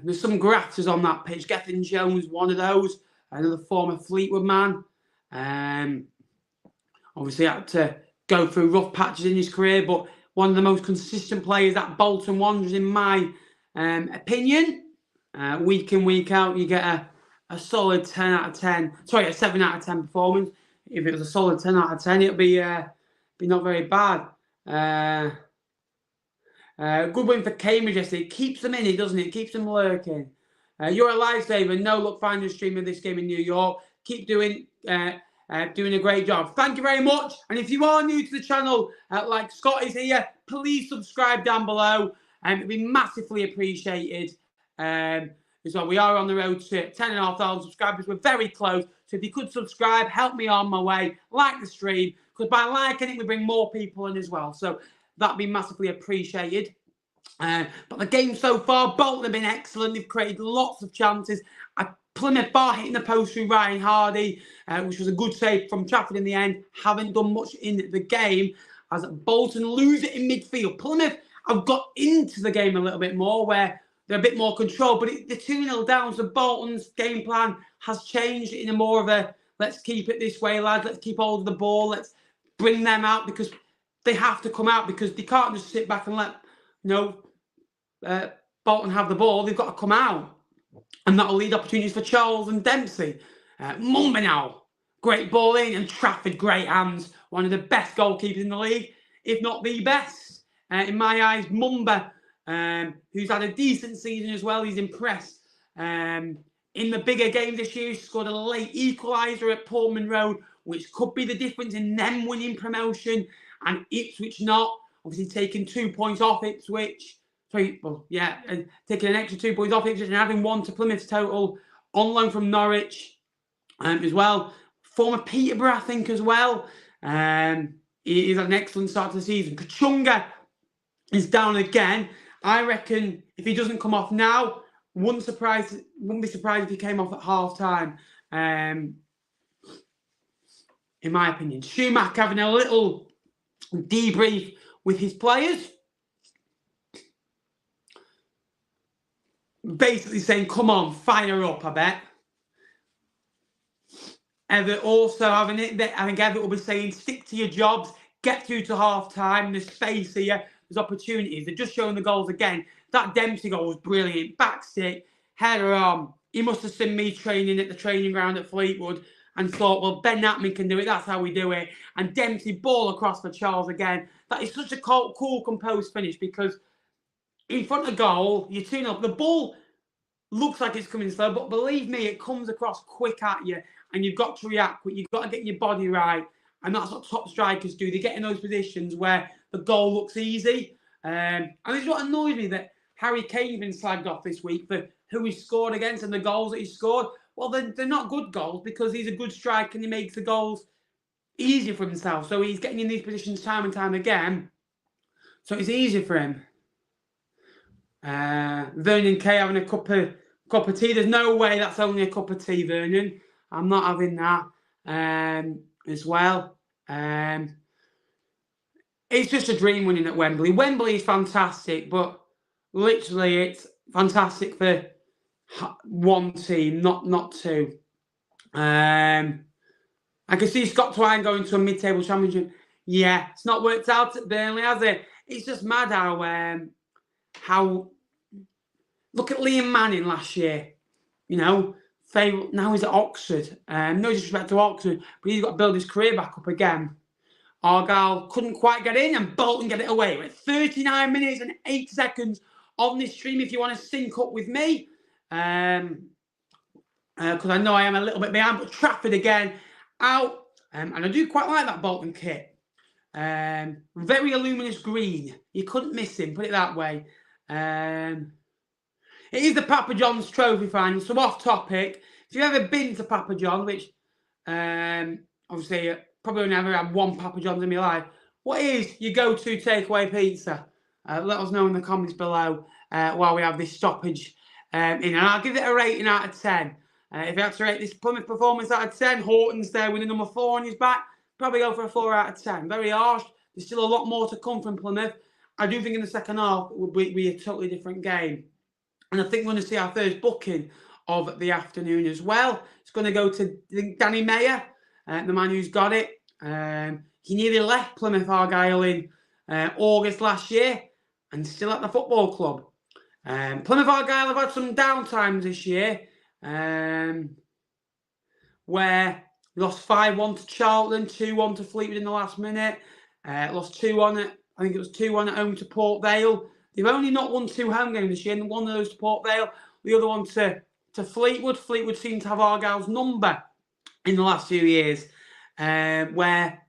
there's some grafters on that pitch. Gethin Jones, one of those. Another former Fleetwood man. Obviously had to go through rough patches in his career, but one of the most consistent players at Bolton Wanderers, in my opinion. Week in, week out, you get a solid 10 out of 10. Sorry, a 7 out of 10 performance. If it was a solid 10 out of 10, it'd be not very bad. Good win for Cambridge yesterday. It keeps them in it, doesn't it? It keeps them lurking. You're a lifesaver. No luck finding a stream of this game in New York. Keep doing a great job. Thank you very much. And if you are new to the channel, like Scott is here, please subscribe down below. It'd be massively appreciated. So we are on the road to 10,500 subscribers. We're very close. So if you could subscribe, help me on my way. Like the stream, because by liking it, we bring more people in as well. So that'd be massively appreciated. But the game so far, Bolton have been excellent. They've created lots of chances. Plymouth bar hitting the post through Ryan Hardy, which was a good save from Trafford in the end. Haven't done much in the game as Bolton lose it in midfield. Plymouth have got into the game a little bit more, where they're a bit more controlled. But the 2-0 down, so Bolton's game plan has changed in a more of a, let's keep it this way, lads. Let's keep hold of the ball. Let's bring them out, because they have to come out, because they can't just sit back and let, Bolton have the ball. They've got to come out. And that'll lead opportunities for Charles and Dempsey. Mumba now. great ball in, and Trafford, great hands. One of the best goalkeepers in the league, if not the best. In my eyes, Mumba, who's had a decent season as well. He's impressed. In the bigger games this year, he scored a late equaliser at Portman Road, which could be the difference in them winning promotion and Ipswich not. Obviously taking 2 points off Ipswich. And taking an extra 2 points off Ipswich and having 1 to Plymouth total on loan from Norwich as well. Former Peterborough, I think, as well. He's had an excellent start to the season. Kachunga is down again. I reckon if he doesn't come off now, wouldn't be surprised if he came off at half time. In my opinion, Schumacher having a little debrief with his players, basically saying, "Come on, fire up!" I bet. Everett also having it. I think Everett will be saying, "Stick to your jobs, get through to half time. There's space here. There's opportunities." They're just showing the goals again. That Dempsey goal was brilliant. Back stick, header on. He must have seen me training at the training ground at Fleetwood and thought, well, Ben Atman can do it. That's how we do it. And Dempsey ball across for Charles again. That is such a cool, composed finish because in front of goal, you're 2-0. The ball looks like it's coming slow, but believe me, it comes across quick at you and you've got to react quick. You've got to get your body right. And that's what top strikers do. They get in those positions where the goal looks easy. And this is what annoys me, that Harry Kane's been slagged off this week for who he scored against and the goals that he scored. Well, they're not good goals because he's a good striker and he makes the goals easier for himself. So he's getting in these positions time and time again. So it's easier for him. Vernon Kay having a cup of tea. There's no way that's only a cup of tea, Vernon. I'm not having that as well. It's just a dream winning at Wembley. Wembley is fantastic, but literally it's fantastic for one team, not two. I can see Scott Twine going to a mid-table championship. Yeah, it's not worked out at Burnley, has it? It's just mad how look at Liam Manning last year. You know, now he's at Oxford. No disrespect to Oxford, but he's got to build his career back up again. Argyle couldn't quite get in and Bolton get it away with 39 minutes and 8 seconds on this stream if you want to sync up with me. Because I know I am a little bit behind, but Trafford again out. And I do quite like that Bolton kit. Very luminous green. You couldn't miss him, put it that way. It is the Papa John's Trophy final, so off topic. If you've ever been to Papa John, which obviously probably never had one Papa John's in my life, what is your go-to takeaway pizza? Let us know in the comments below while we have this stoppage and I'll give it a rating out of 10. If I had to rate this Plymouth performance out of 10, Horton's there winning number 4 on his back, probably go for a 4 out of 10. Very harsh. There's still a lot more to come from Plymouth. I do think in the second half it will be a totally different game. And I think we're going to see our first booking of the afternoon as well. It's going to go to Danny Mayer, the man who's got it. He nearly left Plymouth Argyle in August last year and still at the football club. Plymouth Argyle have had some downtimes this year where they lost 5-1 to Charlton, 2-1 to Fleetwood in the last minute, lost 2-1 at, I think it was 2-1 at home to Port Vale. They've only not won 2 home games this year, and one of those to Port Vale, the other one to Fleetwood. Fleetwood seemed to have Argyle's number in the last few years, where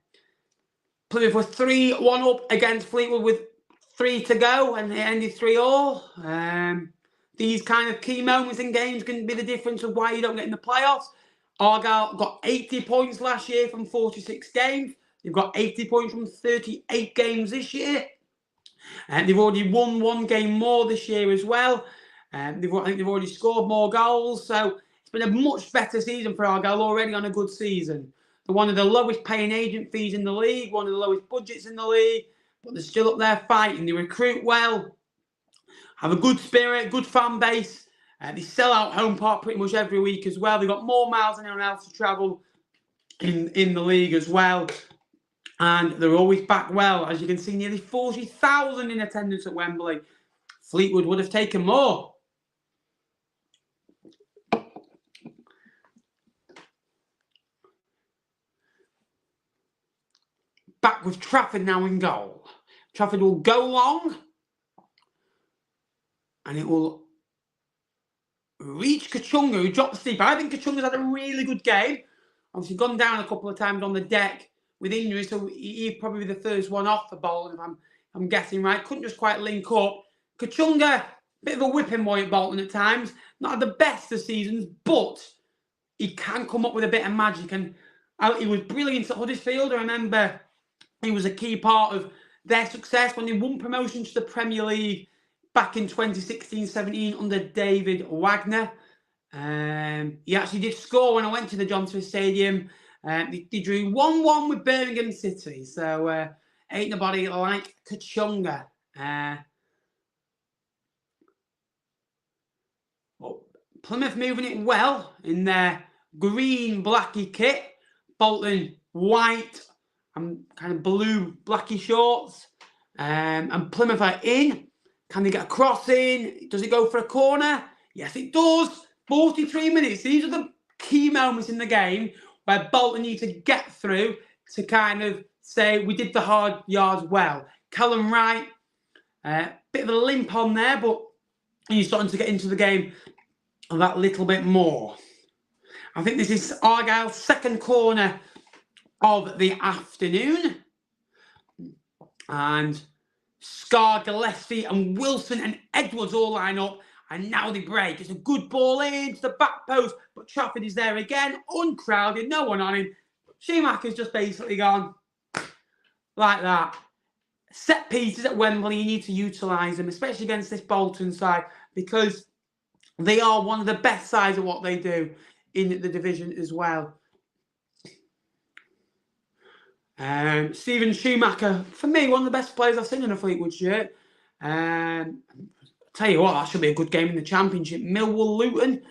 Plymouth were 3-1 up against Fleetwood with 3 to go, and it ended 3-all. These kind of key moments in games can be the difference of why you don't get in the playoffs. Argyle got 80 points last year from 46 games. They've got 80 points from 38 games this year. They've already won 1 game more this year as well. I think they've already scored more goals. So it's been a much better season for Argyle, already on a good season. They're one of the lowest paying agent fees in the league, one of the lowest budgets in the league, but they're still up there fighting. They recruit well, have a good spirit, good fan base. They sell out Home Park pretty much every week as well. They've got more miles than anyone else to travel in the league as well. And they're always back well. As you can see, nearly 40,000 in attendance at Wembley. Fleetwood would have taken more. back with Trafford now in goal. Trafford will go long. And it will reach Kachunga, who drops deep. I think Kachunga's had a really good game. Obviously gone down a couple of times on the deck with injury, so he'd probably be the first one off for Bolton, if I'm guessing right. Couldn't just quite link up. Kachunga, bit of a whipping boy at Bolton at times. Not had the best of seasons, but he can come up with a bit of magic. And he was brilliant at Huddersfield. I remember he was a key part of their success when they won promotion to the Premier League back in 2016-17 under David Wagner. He actually did score when I went to the John Smith Stadium. They drew 1-1 with Birmingham City. So ain't nobody like Kachunga. Plymouth moving it well in their green blacky kit. Bolton white and kind of blue blacky shorts. And Plymouth are in. Can they get a cross in? Does it go for a corner? Yes, it does. 43 minutes. These are the key moments in the game where Bolton need to get through to kind of say, we did the hard yards well. Callum Wright, bit of a limp on there, but he's starting to get into the game that little bit more. I think this is Argyle's second corner of the afternoon. And Scar, Gillespie and Wilson and Edwards all line up. And now they break. It's a good ball into the back post. But Trafford is there again. Uncrowded. No one on him. Schumacher's just basically gone like that. Set pieces at Wembley, you need to utilise them, especially against this Bolton side, because they are one of the best sides of what they do in the division as well. Steven Schumacher, for me, one of the best players I've seen in a Fleetwood shirt. Tell you what, that should be a good game in the Championship. Millwall-Luton,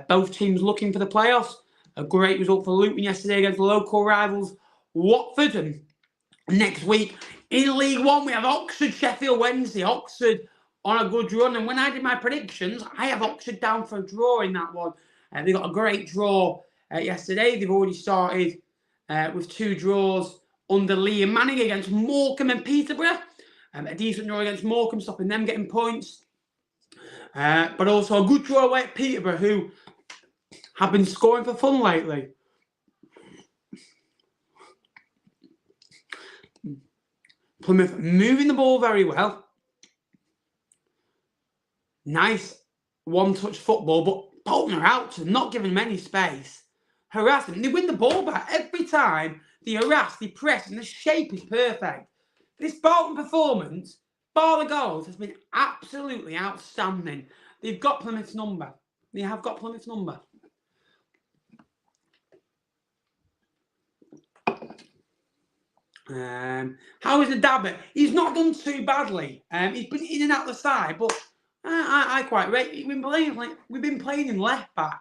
both teams looking for the playoffs. A great result for Luton yesterday against local rivals Watford. And next week in League One, we have Oxford-Sheffield Wednesday. Oxford on a good run. And when I did my predictions, I have Oxford down for a draw in that one. They got a great draw yesterday. They've already started with 2 draws under Liam Manning against Morecambe and Peterborough. A decent draw against Morecambe, stopping them getting points. But also a good draw away at Peterborough, who have been scoring for fun lately. Plymouth moving the ball very well. Nice one-touch football, but Bolton are out to not giving them any space. Harass them. They win the ball back every time. They harass, they press, and the shape is perfect. This Bolton performance, bar the goals, has been absolutely outstanding. They've got Plymouth's number. They have got Plymouth's number. How is the Dabber? He's not done too badly. He's been in and out the side, but I quite rate. We've been playing him left back.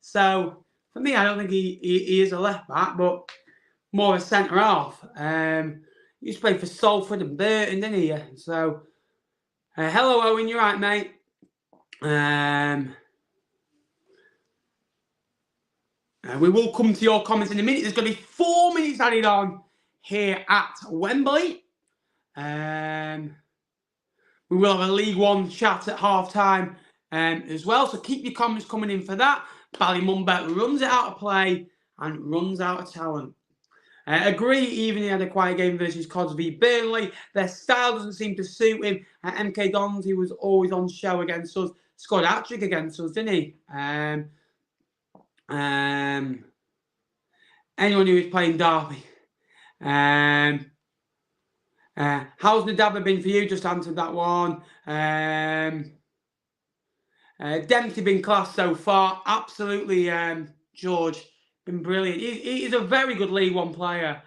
So for me, I don't think he is a left back, but more a centre half. He used to play for Salford and Burton, didn't he? So hello, Owen. You're right, mate. We will come to your comments in a minute. There's going to be 4 minutes added on here at Wembley. We will have a League One chat at half-time as well. So keep your comments coming in for that. Ballymumba runs it out of play and runs out of talent. Agree, even he had a quiet game versus Cosby Burnley. Their style doesn't seem to suit him. MK Dons, he was always on show against us. Scored a hat-trick against us, didn't he? Anyone who is playing Derby. How's Nadaba been for you? Just answered that one. Dempsey been class so far. Absolutely, George. Been brilliant. He's a very good League One player.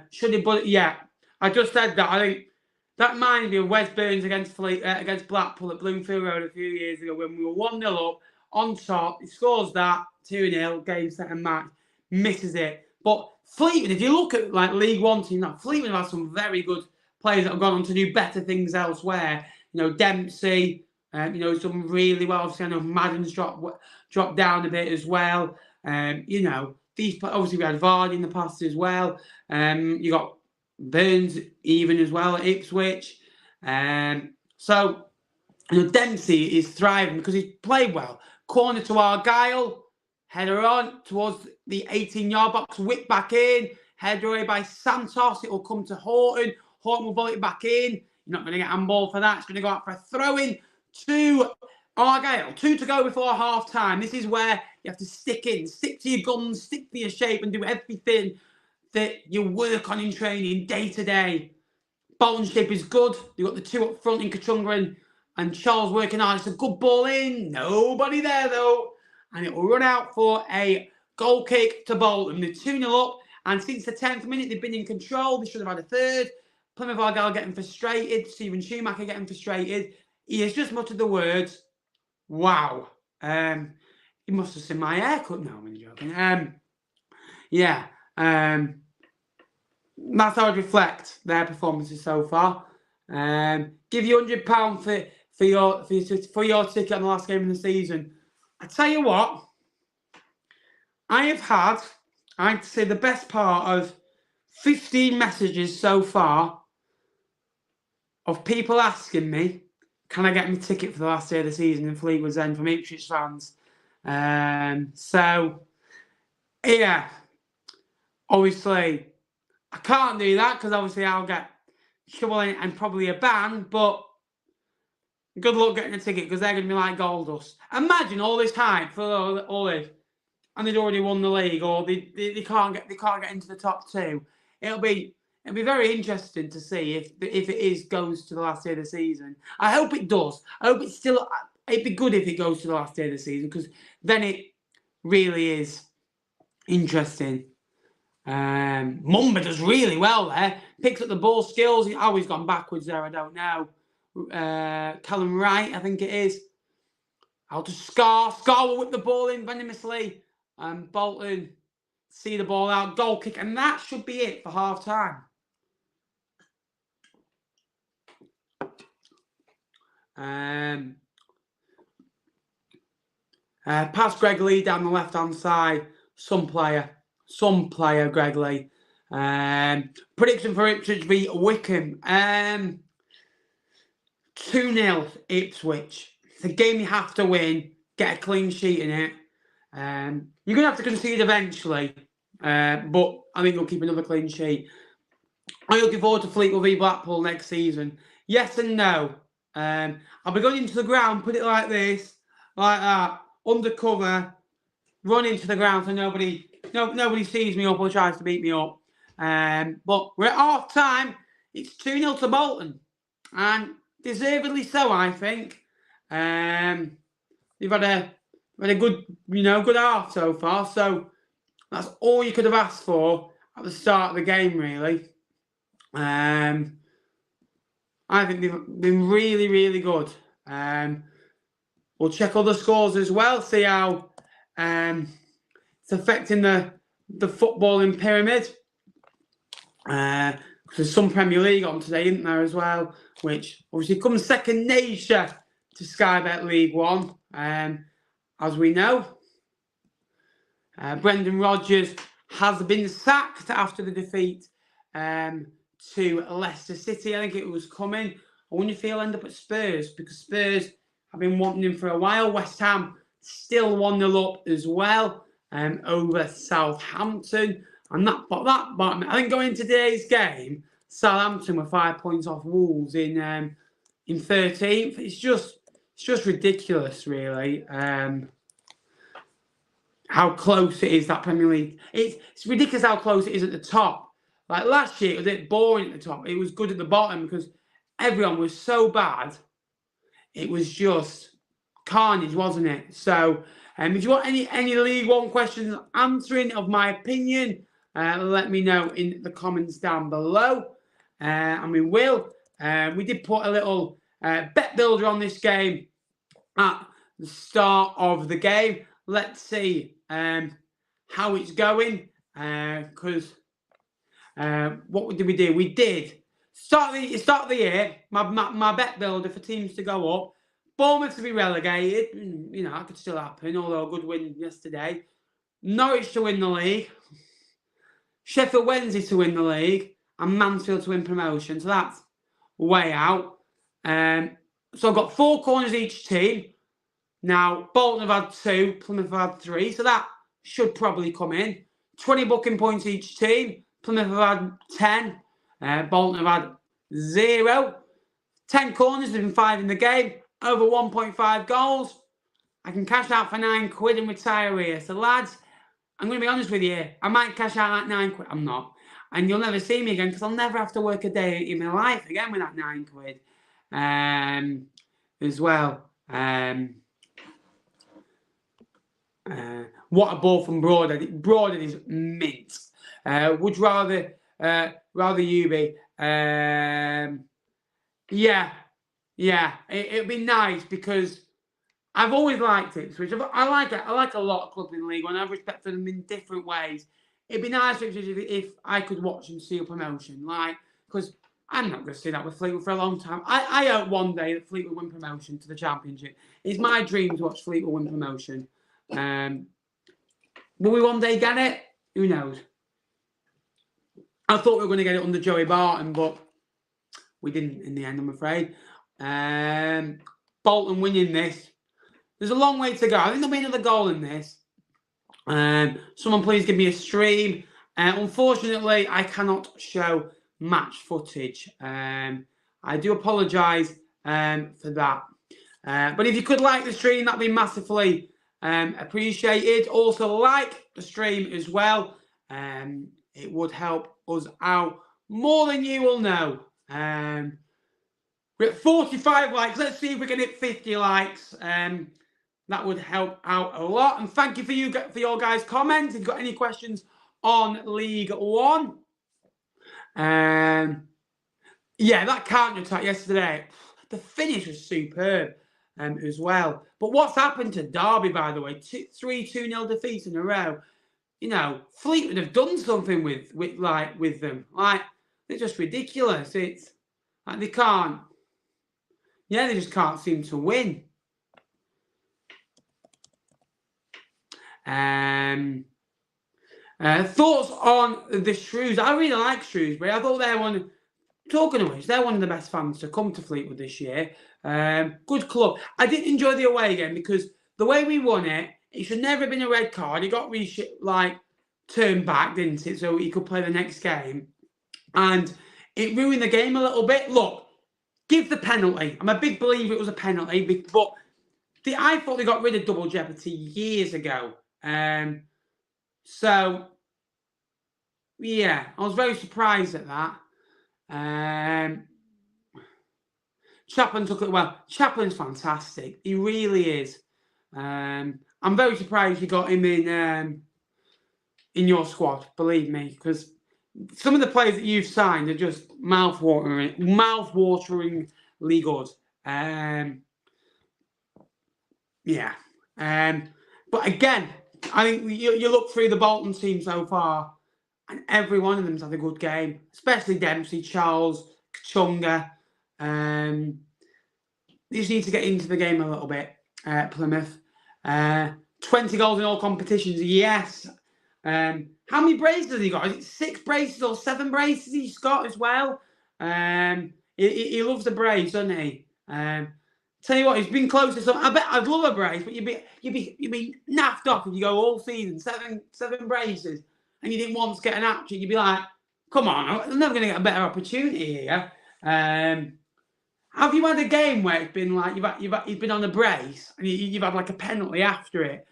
Should he? But yeah, I just said that. I think that reminded me of Wes Burns against Blackpool at Bloomfield Road a few years ago when we were 1-0 up on top. He scores that 2-0 game, set and match, misses it. But Fleetwood, if you look at like League One team, now Fleetwood have some very good players that have gone on to do better things elsewhere. You know, Dempsey, he's done really well. Obviously, I know Madden's dropped down a bit as well. These obviously we had Vardy in the past as well. You got Burns even as well at Ipswich. So Dempsey is thriving because he's played well. Corner to Aryle, header on towards the 18-yard box, whip back in, header away by Santos. It will come to Horton. Horton will volley it back in. You're not going to get handball for that. It's going to go out for a throw-in to Aryle. 2 to go before half-time. This is where you have to stick to your guns, stick to your shape, and do everything that you work on in training day to day. Bolton shape is good. You've got the 2 up front in Kachunga and Charles working hard. It's a good ball in. Nobody there, though. And it will run out for a goal kick to Bolton. They're 2-0 up. And since the 10th minute, they've been in control. They should have had a third. Plymouth Argyle getting frustrated. Stephen Schumacher getting frustrated. He has just muttered the words, wow. He must have seen my haircut. No, I'm only joking. That's how I'd reflect their performances so far. Give you £100 for your ticket on the last game of the season. I tell you what, I have had, I'd say, the best part of 15 messages so far of people asking me, can I get my ticket for the last day of the season in Fleetwood's End from Ipswich fans? So, yeah, obviously, I can't do that because obviously I'll get trouble and probably a ban, but good luck getting a ticket because they're going to be like gold dust. Imagine all this hype for all this, and they'd already won the league, or they can't get into the top 2. It'll be very interesting to see if it goes to the last day of the season. I hope it does. I hope it'd be good if it goes to the last day of the season because then it really is interesting. Mumba does really well there. Picks up the ball skills. He's always gone backwards there. I don't know. Callum Wright, I think it is. Out to Scar. Scar will whip the ball in venomously. Bolton see the ball out. Goal kick. And that should be it for half time. Pass Greg Lee down the left-hand side. Some player, Greg Lee. Prediction for Ipswich v Wickham. 2-0 Ipswich. It's a game you have to win. Get a clean sheet in it. You're going to have to concede eventually. But I think we'll keep another clean sheet. Are you looking forward to Fleetwood v Blackpool next season? Yes and no. I'll be going into the ground, put it like this, like that, undercover, run into the ground so nobody sees me up or tries to beat me up. But we're at half time. It's 2-0 to Bolton, and deservedly so, I think. They've had a good, good half so far. So that's all you could have asked for at the start of the game, really. I think they've been really, really good. We'll check other scores as well, see how it's affecting the footballing pyramid. Because there's some Premier League on today, isn't there, as well, which obviously comes second nature to Sky Bet League One, as we know. Brendan Rodgers has been sacked after the defeat to Leicester City. I think it was coming. I wonder if he'll end up at Spurs, because Spurs have been wanting him for a while. West Ham still 1-0 up as well over Southampton. And that bottom, I think going into today's game, Southampton were 5 points off Wolves in 13th. It's just ridiculous, really. How close it is, that Premier League. It's ridiculous how close it is at the top. Like last year, it was a bit boring at the top. It was good at the bottom because everyone was so bad. It was just carnage, wasn't it? So, if you want any League One questions answering of my opinion, let me know in the comments down below. And we will. We did put a little bet builder on this game at the start of the game. Let's see how it's going. Because what did we do? We did start the year. My bet builder for teams to go up. Bournemouth to be relegated. That could still happen, although a good win yesterday. Norwich to win the league. Sheffield Wednesday to win the league. and Mansfield to win promotion. So that's way out. So I've got 4 corners each team. Now, Bolton have had 2, Plymouth have had 3. So that should probably come in. 20 booking points each team. Plymouth have had 10. Bolton have had 0. 10 corners, there's been 5 in the game. Over 1.5 goals. I can cash out for £9 and retire here. So, lads, I'm going to be honest with you. I might cash out that £9. I'm not. And you'll never see me again because I'll never have to work a day in my life again with that £9 as well. What a ball from Broadhead. Broadhead is mint. Would rather you be. Yeah. It'd be nice because I've always liked it. I like it. I like a lot of clubs in the league and I've respected them in different ways. It'd be nice if I could watch them seal promotion, because I'm not going to see that with Fleetwood for a long time. I hope one day that Fleetwood win promotion to the Championship. It's my dream to watch Fleetwood win promotion. Will we one day get it? Who knows? I thought we were going to get it under Joey Barton, but we didn't in the end, I'm afraid. Bolton winning this. There's a long way to go. I think there'll be another goal in this. Someone please give me a stream. Unfortunately, I cannot show match footage. I do apologise for that. But if you could like the stream, that'd be massively appreciated. Also, like the stream as well. It would help us out more than you will know. We're at 45 likes. Let's see if we can hit 50 likes. That would help out a lot. And thank you for your guys' comments. If you've got any questions on League One. Yeah, that counter-attack yesterday, the finish was superb as well. But what's happened to Derby, by the way? 3 2-0 defeats in a row. You know, Fleetwood have done something with them. They're just ridiculous. It's like they can't. Yeah, they just can't seem to win. Thoughts on the Shrews? I really like Shrewsbury. I thought they're one. Talking of which, they're one of the best fans to come to Fleetwood this year. Good club. I didn't enjoy the away game because the way we won it, it should never have been a red card. It got turned back, didn't it? So he could play the next game, and it ruined the game a little bit. Look, give the penalty. I'm a big believer it was a penalty, but I thought they got rid of double jeopardy years ago. So, yeah, I was very surprised at that. Chaplin took it well. Chaplin's fantastic. He really is. I'm very surprised you got him in your squad, believe me, because some of the players that you've signed are just mouth-wateringly good. Yeah. But again, I think you look through the Bolton team so far, and every one of them's had a good game, especially Dempsey, Charles, Kachunga. They just need to get into the game a little bit, Plymouth. 20 goals in all competitions, yes. How many braces has he got? Is it 6 braces or 7 braces he's got as well? He loves the brace, doesn't he? Tell you what, he's been close to some. I bet I'd love a brace, but you'd be naffed off if you go all season 7 braces and you didn't once get an action. You'd be like, come on, I'm never going to get a better opportunity here. Have you had a game where it's been like you've been on a brace and you've had like a penalty after it,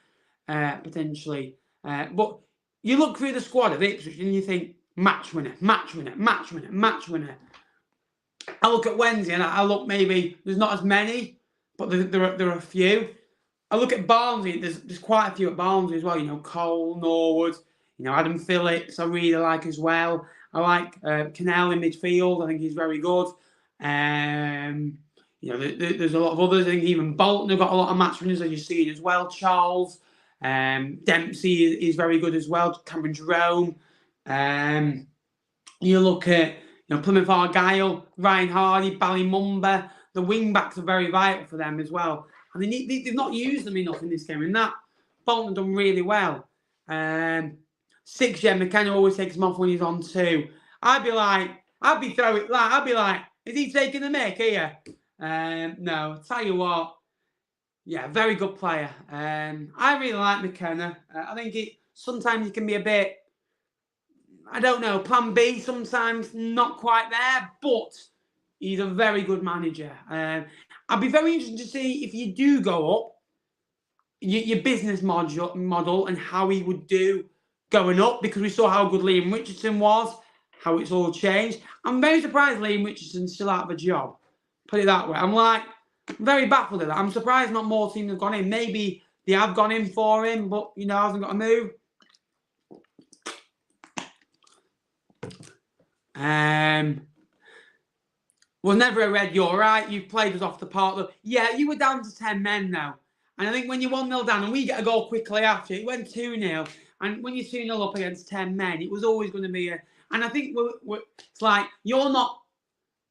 potentially? But you look through the squad of Ipswich and you think match winner, match winner, match winner, match winner. I look at Wednesday and I look, maybe there's not as many, but there are a few. I look at Barnsley. There's quite a few at Barnsley as well. You know, Cole, Norwood. You know, Adam Phillips. I really like as well. I like Cannell in midfield. I think he's very good. You know, there's a lot of others. I think even Bolton have got a lot of match winners, as you've seen as well. Charles, Dempsey is very good as well. Cameron Jerome. You look at Plymouth Argyle, Ryan Hardy, Ballymumba. The wing backs are very vital for them as well. And they've not used them enough in this game. And that Bolton done really well. 6 McKenna always takes him off when he's on 2. I'd be throwing, I'd be like, is he taking the mick here? No, tell you what, yeah, very good player. I really like McKenna. I think sometimes he can be a bit, I don't know, plan B sometimes not quite there, but he's a very good manager. I'd be very interested to see if you do go up, your business model and how he would do going up, because we saw how good Liam Richardson was, how it's all changed. I'm very surprised Liam Richardson's still out of a job. Put it that way. I'm very baffled at that. I'm surprised not more teams have gone in. Maybe they have gone in for him, but, hasn't got a move. Was never a red, you're right. You've played us off the park, though. Yeah, you were down to 10 men now. And I think when you're 1-0 down and we get a goal quickly after, it went 2-0. And when you're 2-0 up against 10 men, it was always going to be And I think it's like, you're not...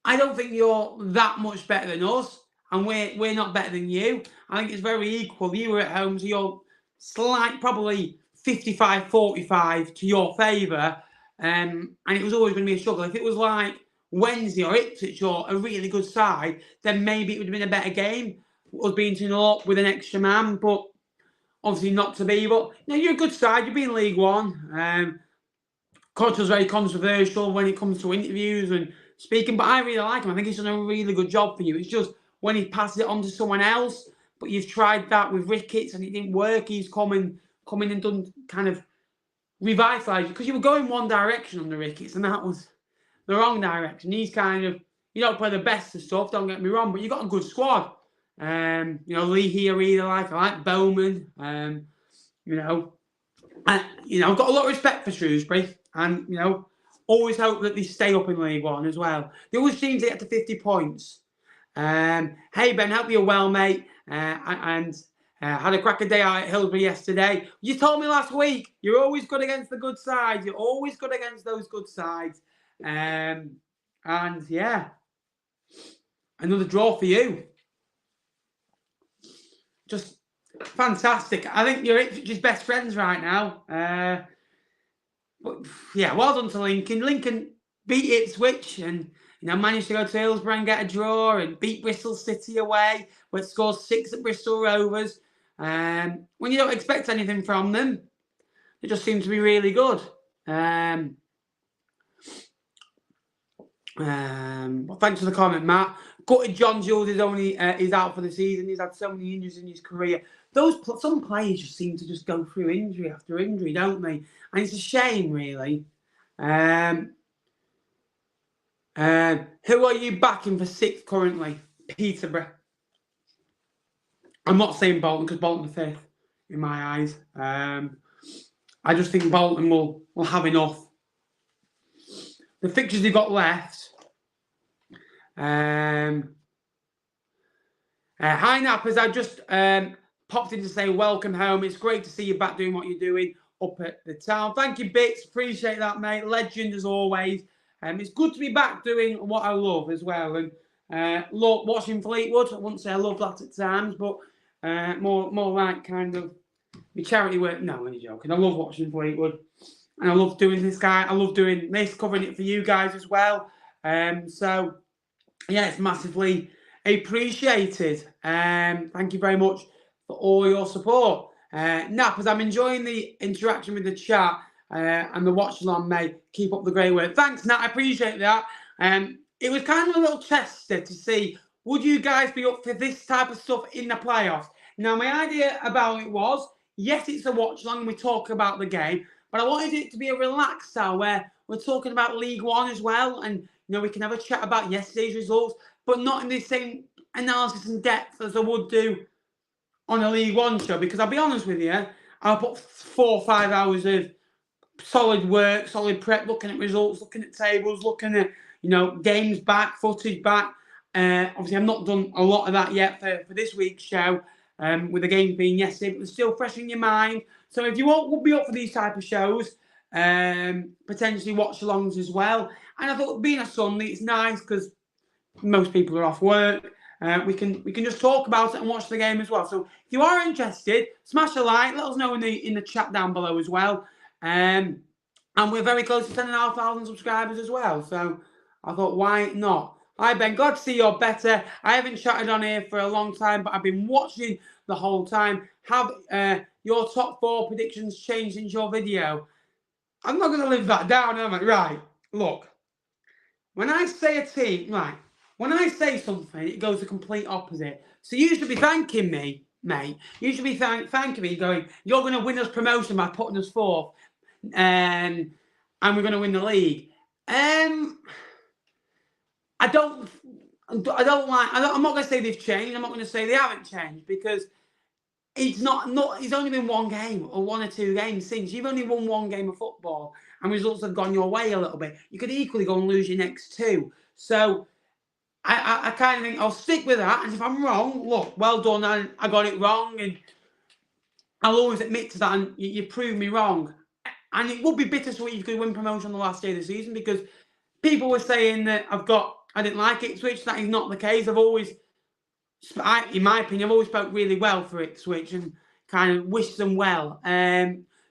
I don't think you're that much better than us. And we're not better than you. I think it's very equal. You were at home, so you're probably 55-45 to your favour. And it was always going to be a struggle. If it was like Wednesday or Ipswich or a really good side, then maybe it would have been a better game. Us being 2-0 up with an extra man, but obviously not to be. But you're a good side. You've been in League One. Cotter's very controversial when it comes to interviews and speaking, but I really like him. I think he's done a really good job for you. It's just when he passes it on to someone else, but you've tried that with Ricketts and it didn't work. He's come in and done kind of revitalised you, because you were going one direction under Ricketts and that was the wrong direction. He's kind of, you don't play the best of stuff, don't get me wrong, but you've got a good squad. Lee here, I like Bowman. I've got a lot of respect for Shrewsbury, and always hope that they stay up in League One as well. They always seem to get to 50 points. Hey Ben, hope you're well, mate. And had a cracker day out at Hillsbury yesterday. You told me last week you're always good against the good sides. You're always good against those good sides. And yeah, another draw for you. Just fantastic. I think you're Ipswich's best friends right now. But yeah, well done to Lincoln. Lincoln beat Ipswich and managed to go to Hillsborough and get a draw and beat Bristol City away, where it scores 6 at Bristol Rovers. When you don't expect anything from them, they just seem to be really good. Well, thanks for the comment, Matt. Gutted John Jules is out for the season. He's had so many injuries in his career. Some players just seem to just go through injury after injury, don't they? And it's a shame, really. Who are you backing for 6th currently? Peterborough. I'm not saying Bolton, because Bolton are 5th in my eyes. I just think Bolton will have enough. The fixtures they've got left. Hi Nappers, I just popped in to say welcome home. It's great to see you back doing what you're doing up at the town. Thank you, Bits. Appreciate that, mate. Legend as always. It's good to be back doing what I love as well. And love watching Fleetwood. I wouldn't say I love that at times, but more like kind of my charity work. No, I'm only joking. I love watching Fleetwood. And I love doing this guy. I love doing this, covering it for you guys as well. So, yeah, it's massively appreciated. Thank you very much for all your support. Nappers, I'm enjoying the interaction with the chat and the watch along, mate. Keep up the great work. Thanks, Nat. I appreciate that. It was kind of a little tester to see, would you guys be up for this type of stuff in the playoffs? Now, my idea about it was, yes, it's a watch along and we talk about the game, but I wanted it to be a relaxed style where we're talking about League One as well, and we can have a chat about yesterday's results, but not in the same analysis and depth as I would do on a League One show. Because I'll be honest with you, I'll put 4 or 5 hours of solid work, solid prep, looking at results, looking at tables, looking at games back, footage back. Obviously, I've not done a lot of that yet for this week's show, with the games being yesterday, but it's still fresh in your mind. So if you would be up for these type of shows, potentially watch-alongs as well. And I thought, being a Sunday, it's nice because most people are off work. We can just talk about it and watch the game as well. So if you are interested, smash a like. Let us know in the chat down below as well. And we're very close to 10,500 subscribers as well. So I thought, why not? Hi, Ben. Glad to see you're better. I haven't chatted on here for a long time, but I've been watching the whole time. Have your top 4 predictions changed since your video? I'm not going to live that down, am I? Right. Look. When I say a team, right, when I say something, it goes the complete opposite. So you should be thanking me, mate. You should be thanking me, going, you're going to win us promotion by putting us 4th, and we're going to win the league. I'm not going to say they've changed. I'm not going to say they haven't changed, because it's it's only been one game or 1 or 2 games since. You've only won 1 game of football and results have gone your way a little bit. You could equally go and lose your next 2. So I kind of think I'll stick with that. And if I'm wrong, look, well done. I got it wrong, and I'll always admit to that, and you proved me wrong. And it would be bittersweet if you could win promotion on the last day of the season, because people were saying that I didn't like Ipswich. That is not the case. In my opinion, I've always spoke really well for Ipswich and kind of wished them well.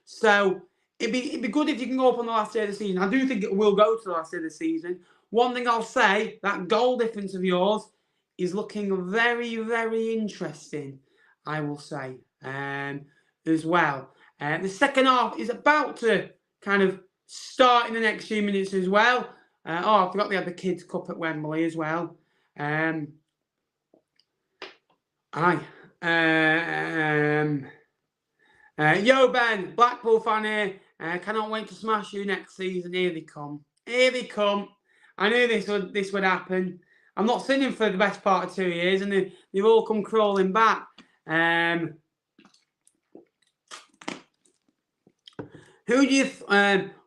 So it'd be good if you can go up on the last day of the season. I do think it will go to the last day of the season. One thing I'll say, that goal difference of yours is looking very, very interesting, I will say, as well. The second half is about to kind of start in the next few minutes as well. I forgot they had the Kids' Cup at Wembley as well. Yo, Ben, Blackpool fan here. Cannot wait to smash you next season. Here they come. Here they come. I knew this would happen. I'm not seeing them for the best part of 2 years, and they've all come crawling back.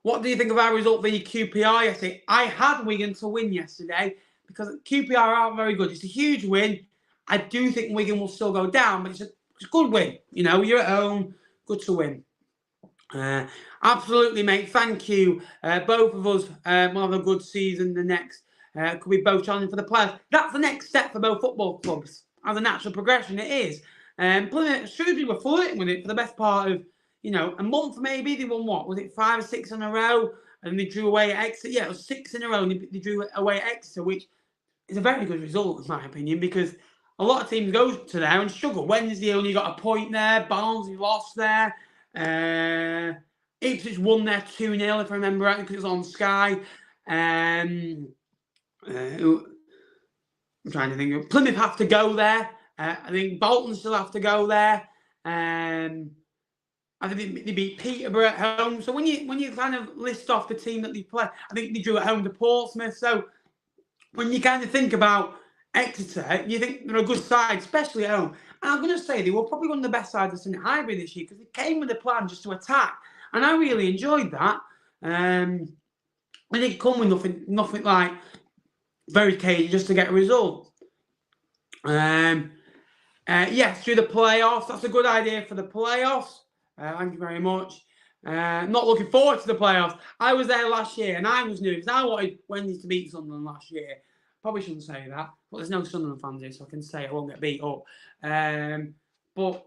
What do you think of our result via QPR yesterday? I had Wigan to win yesterday, because QPR aren't very good. It's a huge win. I do think Wigan will still go down, but it's a good win. You know, you're at home, good to win. Absolutely, mate. Thank you. Both of us will have a good season. The next could be both challenging for the players. That's the next step for both football clubs. As a natural progression, it is. Plymouth, Shrewsbury were flirting with it for the best part of, a month maybe. They won what? Was it 5 or 6 in a row? And they drew away at Exeter. Yeah, it was 6 in a row, and they drew away at Exeter, which is a very good result, in my opinion, because a lot of teams go to there and struggle. Wednesday only got a point there. Barnsley lost there. Ipswich won there 2-0, if I remember right, because it was on Sky. I'm trying to think. Plymouth have to go there. I think Bolton still have to go there. I think they beat Peterborough at home. So when you kind of list off the team that they play, I think they drew at home to Portsmouth. So when you kind of think about Exeter, you think they're a good side, especially at home. And I'm going to say they were probably one of the best sides of St Highbury this year, because they came with a plan just to attack. And I really enjoyed that. They didn't come with nothing like very cagey just to get a result. Yes, through the playoffs. That's a good idea for the playoffs. Thank you very much. Not looking forward to the playoffs. I was there last year and I was nervous. I wanted Wednesday to beat Sunderland last year. Probably shouldn't say that, but there's no Sunderland fans here, so I can say I won't get beat up. But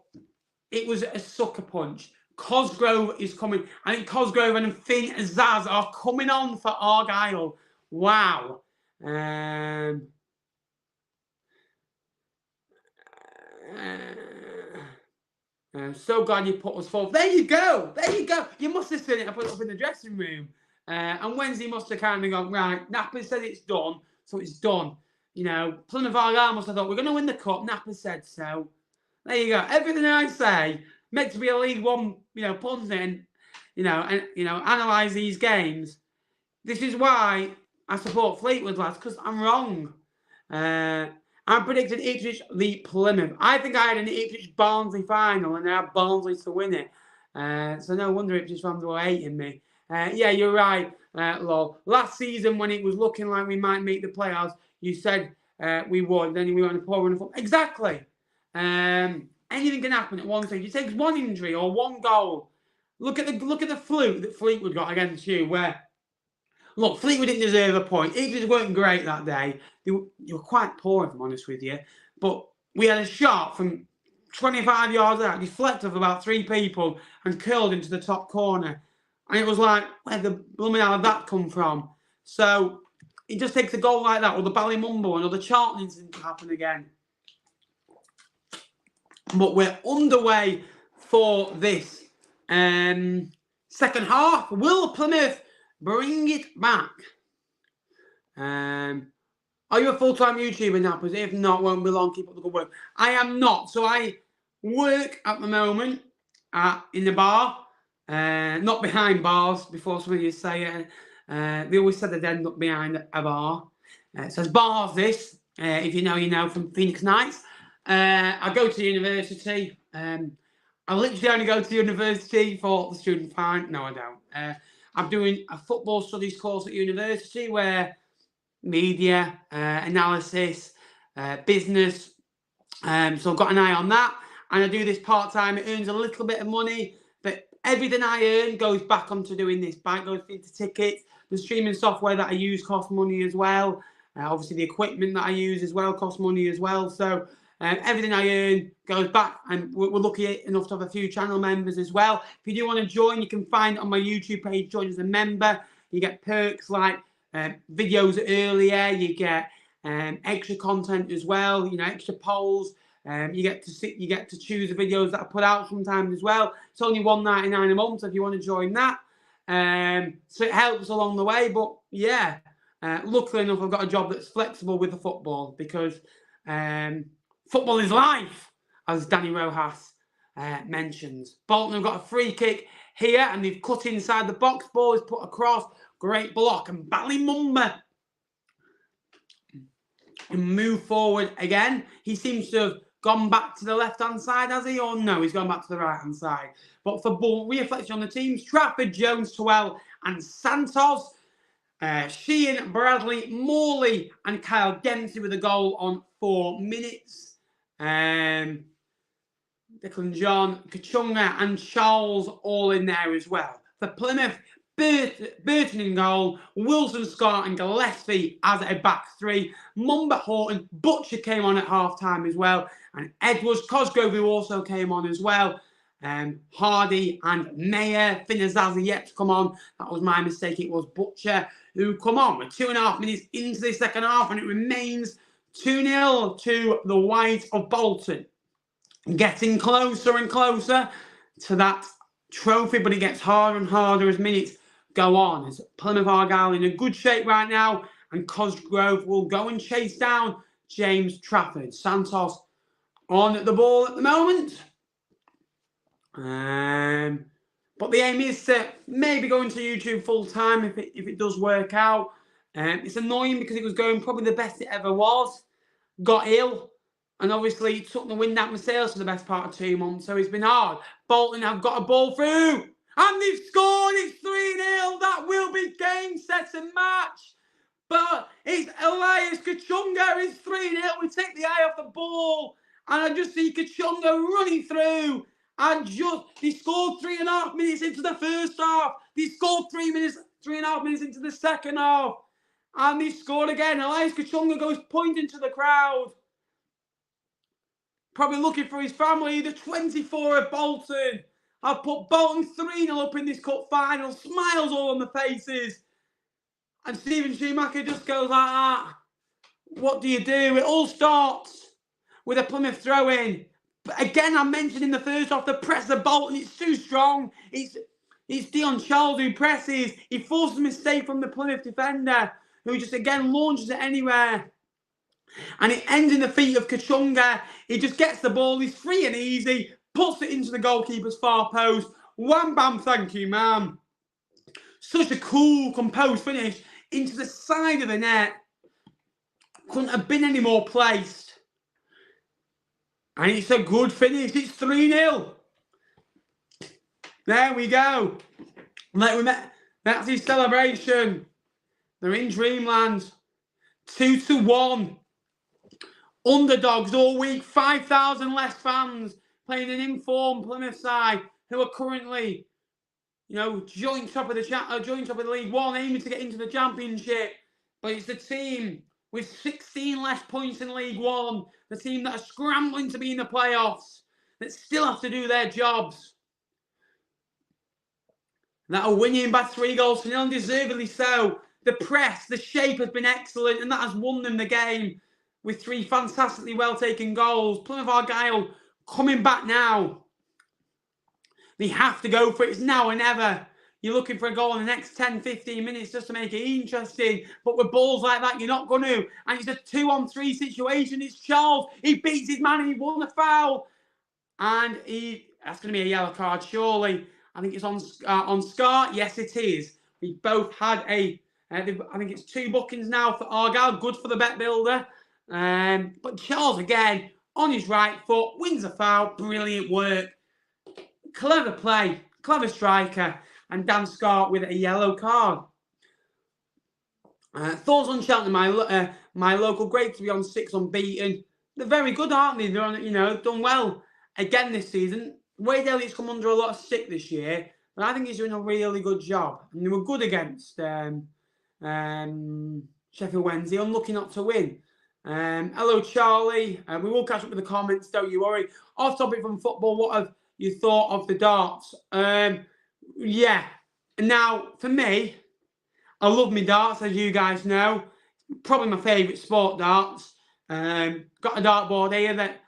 it was a sucker punch. Cosgrove is coming. I think Cosgrove and Finn Zaz are coming on for Aryle. Wow. I'm so glad you put us forward. There you go. There you go. You must have seen it. I put it up in the dressing room. And Wednesday must have kind of gone, right, Napper said it's done, so it's done. Plymouth Argyle must have thought, we're going to win the cup. Napper said so. There you go. Everything I say, meant to be a League One, pundit, and, analyse these games. This is why I support Fleetwood, lads, because I'm wrong. I predicted Ipswich beat Plymouth. I think I had an Ipswich-Barnsley final, and I had Barnsley to win it. So no wonder Ipswich fans were hating me. Yeah, you're right, Lol. Last season, when it was looking like we might make the playoffs, you said we would. Then we went on a poor run of football. Exactly. Anything can happen at one stage. It takes one injury or one goal. Look at the fluke that Fleetwood got against you, where... Look, Fleetwood didn't deserve a point. Ipswich weren't great that day. They were quite poor, if I'm honest with you. But we had a shot from 25 yards out, deflected of about 3 people, and curled into the top corner. And it was like, where the blooming hell did that come from? So it just takes a goal like that, or the Ballymumble one, or the Charlton incident to happen again. But we're underway for this second half. Will Plymouth bring it back? Are you a full-time YouTuber now? Because if not, won't be long. Keep up the good work. I am not. So I work at the moment in the bar. Not behind bars, before some of you say it. They always said they'd end up behind a bar. It says bars this, if you know, you know, from Phoenix Nights. I go to university. I literally only go to university for the student fine. No, I don't. I'm doing a football studies course at university where media, analysis, business. So I've got an eye on that. And I do this part-time. It earns a little bit of money. But everything I earn goes back onto doing this. Back goes into tickets. The streaming software that I use costs money as well. Obviously, the equipment that I use as well costs money as well. So everything I earn goes back. And we're lucky enough to have a few channel members as well. If you do want to join, you can find it on my YouTube page. Join as a member. You get perks like videos earlier. You get extra content as well. You know, extra polls. You get to choose the videos that I put out sometimes as well. It's only $1.99 a month if you want to join that. So it helps along the way. But yeah, luckily enough, I've got a job that's flexible with the football because football is life, as Danny Rojas mentions. Bolton have got a free kick here and they've cut inside the box. Ball is put across. Great block. And Ballymumble and move forward again. He seems to have gone back to the left-hand side, has he? Or no, he's gone back to the right-hand side. But for Bolton, reflection on the teams, Trafford, Jones, Twell and Santos. Sheehan, Bradley, Morley and Kyle Dempsey with a goal on 4 minutes. Declan John, Kachunga and Charles all in there as well. For Plymouth, Burton in goal, Wilson, Scott and Gillespie as a back three. Mumba, Horton, Butcher came on at half-time as well. And Edwards, Cosgrove, who also came on as well. Hardy and Mayer. Finazazi yet to come on. That was my mistake. It was Butcher who come on. We're 2.5 minutes into the second half and it remains 2-0 to the White of Bolton. Getting closer and closer to that trophy, but it gets harder and harder as minutes go on. As Plymouth Argyle in a good shape right now, and Cosgrove will go and chase down James Trafford. Santos on the ball at the moment. But the aim is to maybe go into YouTube full time if it does work out. It's annoying because it was going probably the best it ever was. Got ill. And obviously took the wind out of my sails for the best part of 2 months. So it's been hard. Bolton have got a ball through. And they've scored. It's 3-0. That will be game, set and match. But it's Elias Kachunga. It's 3-0. We take the eye off the ball. And I just see Kachunga running through. And they scored 3.5 minutes into the first half. They scored 3.5 minutes into the second half. And they scored again. Elias Kachunga goes pointing to the crowd. Probably looking for his family. The 24 of Bolton. I've put Bolton 3-0 up in this cup final. Smiles all on the faces. And Stephen Schumacher just goes like that. What do you do? It all starts with a Plymouth throw-in. But again, I mentioned in the first half, the press of Bolton, it's too strong. It's Dion Charles who presses. He forces a mistake from the Plymouth defender, who just again launches it anywhere. And it ends in the feet of Kachunga. He just gets the ball. He's free and easy. Puts it into the goalkeeper's far post. Wham bam, thank you, ma'am. Such a cool, composed finish into the side of the net. Couldn't have been any more placed. And it's a good finish. It's 3-0. There we go. That's his celebration. They're in dreamland. 2-1. Underdogs all week. 5,000 less fans playing an informed Plymouth side who are currently, joint top of the League One, aiming to get into the Championship. But it's the team with 16 less points in League One, the team that are scrambling to be in the playoffs, that still have to do their jobs. that are winning by 3-0, and deservedly so. The press, the shape has been excellent, and that has won them the game with 3 fantastically well-taken goals. Plymouth Argyle coming back now. They have to go for it. It's now or never. You're looking for a goal in the next 10, 15 minutes just to make it interesting. But with balls like that, you're not going to. And it's a 2-on-3 situation. It's Charles. He beats his man and he won the foul. And that's going to be a yellow card, surely. I think it's on Scar. Yes, it is. We both had I think it's 2 bookings now for Argyle. Good for the bet builder. But Charles, again, on his right foot, wins a foul. Brilliant work. Clever play. Clever striker. And Dan Scott with a yellow card. Thoughts on Cheltenham, my local, great to be on 6 unbeaten. They're very good, aren't they? They're on, done well again this season. Wade Elliott's come under a lot of stick this year, but I think he's doing a really good job. And they were good against Sheffield Wednesday, unlucky not to win. Hello, Charlie. We will catch up with the comments, don't you worry. Off topic from football, what have you thought of the darts? Yeah. Now, for me, I love my darts, as you guys know. Probably my favourite sport, darts. Got a dartboard here that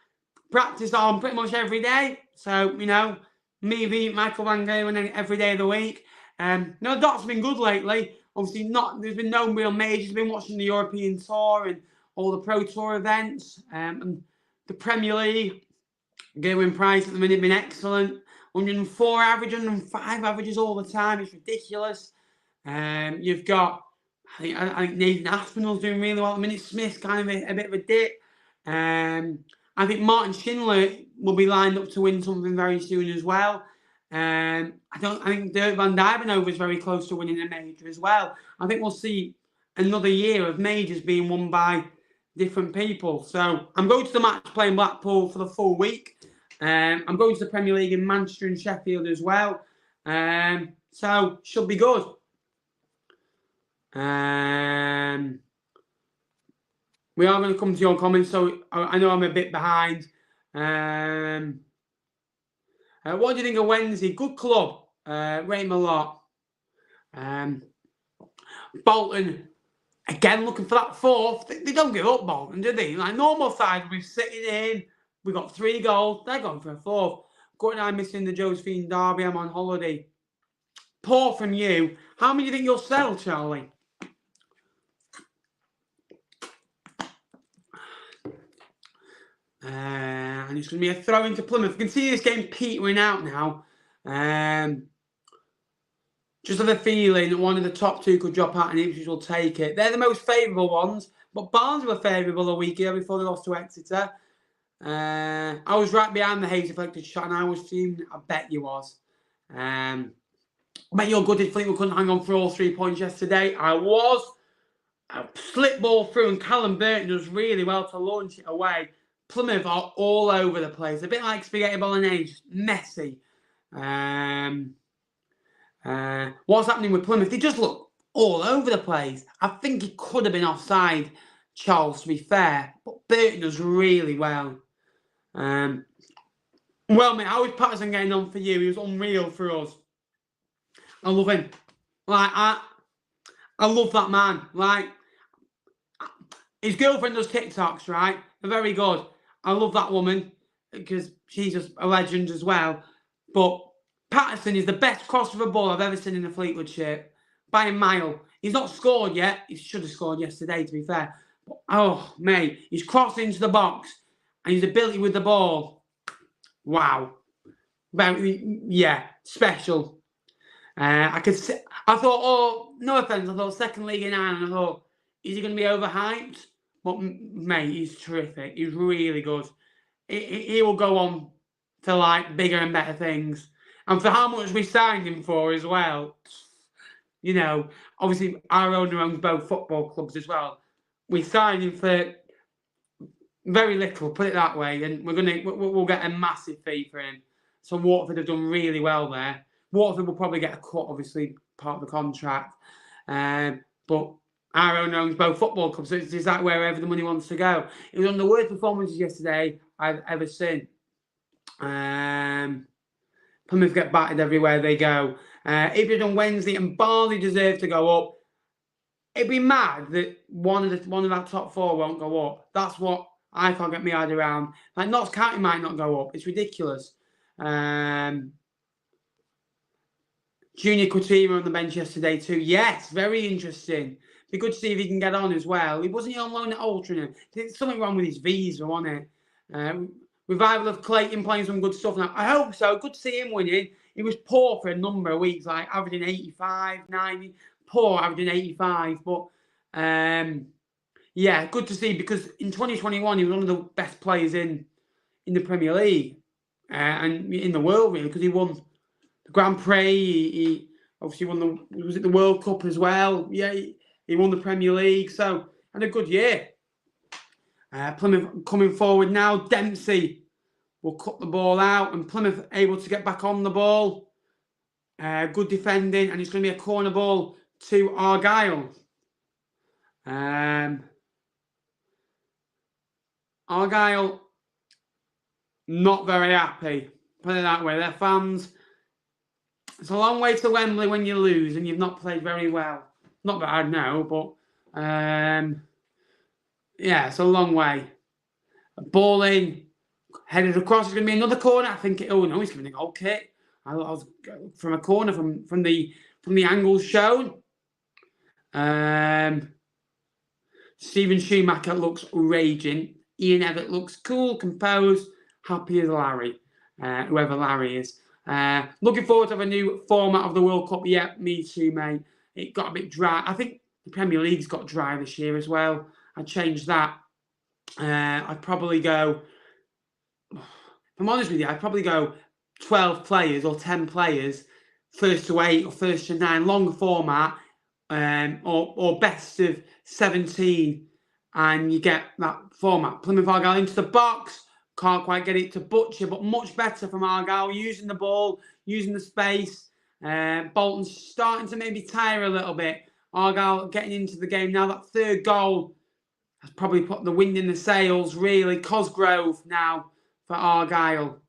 practice on pretty much every day. So, me beat Michael Van Galen every day of the week. The darts have been good lately. Obviously, there's been no real majors. I've been watching the European Tour and all the Pro Tour events. And the Premier League, Gerwin Price at the minute, been excellent. 104 average, 105 averages all the time. It's ridiculous. You've got, I think Nathan Aspinall's doing really well at the minute. Smith's kind of a bit of a dip. I think Martin Schindler will be lined up to win something very soon as well. I think Dirk van Dijvenhoven is very close to winning a major as well. I think we'll see another year of majors being won by different people. So I'm going to the match playing Blackpool for the full week. I'm going to the Premier League in Manchester and Sheffield as well. So should be good. We are going to come to your comments, so I know I'm a bit behind. What do you think of Wednesday? Good club. Rate them a lot. Bolton, again, looking for that 4th. They don't give up, Bolton, do they? Like normal side, we're sitting in. We got 3 goals. They're going for a 4th. Gordon and I missing the Josephine Derby. I'm on holiday. Poor from you. How many do you think you'll sell, Charlie? And it's going to be a throw into Plymouth. You can see this game petering out now. Just have a feeling that one of the top 2 could drop out and Ipswich will take it. They're the most favourable ones. But Barnes were favourable a week ago before they lost to Exeter. I was right behind the Hayes afflicted shot and I was fuming. I bet you was. I bet you're good if Fleetwood couldn't hang on for all 3 points yesterday. I was. I slipped ball through and Callum Burton does really well to launch it away. Plymouth are all over the place. A bit like spaghetti bolognese. Messy. What's happening with Plymouth? They just look all over the place. I think he could have been offside, Charles, to be fair. But Burton does really well. Well, mate, how is Patterson getting on for you? He was unreal for us. I love him. Like, I love that man. Like, his girlfriend does TikToks, right? They're very good. I love that woman because she's just a legend as well. But Patterson is the best crossover ball I've ever seen in a Fleetwood shirt by a mile. He's not scored yet. He should have scored yesterday, to be fair. But, oh, mate, he's crossed into the box and his ability with the ball. Wow. Yeah, special. I thought, oh, no offence, I thought second league in Ireland, I thought, is he going to be overhyped? But, mate, he's terrific. He's really good. He will go on to, like, bigger and better things. And for how much we signed him for as well, obviously our owner owns both football clubs as well. We signed him for very little, put it that way, and we'll get a massive fee for him. So Waterford have done really well there. Waterford will probably get a cut, obviously, part of the contract. But our owner owns both football clubs, so it's exactly wherever the money wants to go. It was one of the worst performances yesterday I've ever seen. Plymouth get battered everywhere they go. Ibrid on Wednesday, and Barley deserve to go up. It'd be mad that one of that top 4 won't go up. That's what I can't get my head around. Like, Notts County might not go up. It's ridiculous. Junior Coutinho on the bench yesterday too. Yes, very interesting. Be good to see if he can get on as well. He wasn't on loan at Altrincham. There's something wrong with his visa, wasn't it? Revival of Clayton playing some good stuff now. I hope so. Good to see him winning. He was poor for a number of weeks, like averaging 85, 90. Poor, averaging 85. But, yeah, good to see, because in 2021, he was one of the best players in the Premier League and in the world, really, because he won the Grand Prix. He obviously won the World Cup as well. Yeah, he won the Premier League. So, had a good year. Plymouth coming forward now. Dempsey will cut the ball out, and Plymouth able to get back on the ball. Good defending, and it's going to be a corner ball to Aryle. Aryle not very happy. Put it that way. Their fans. It's a long way to Wembley when you lose and you've not played very well. Not that I know, but yeah, it's a long way. Ball in, headed across. It's going to be another corner. I think. Oh no, he's giving a goal kick. I was from a corner from the angles shown. Stephen Schumacher looks raging. Ian Evatt looks cool, composed, happy as Larry, whoever Larry is. Looking forward to have a new format of the World Cup. Yeah, me too, mate. It got a bit dry. I think the Premier League's got dry this year as well. I'd change that. I'd probably go, if I'm honest with you, I'd probably go 12 players or 10 players, first to 8 or first to 9, long format, or best of 17, and you get that format. Plymouth Argyle into the box, can't quite get it to Butcher, but much better from Argyle, using the ball, using the space. Bolton starting to maybe tire a little bit. Argyle getting into the game now. That third goal has probably put the wind in the sails, really. Cosgrove now for Argyle,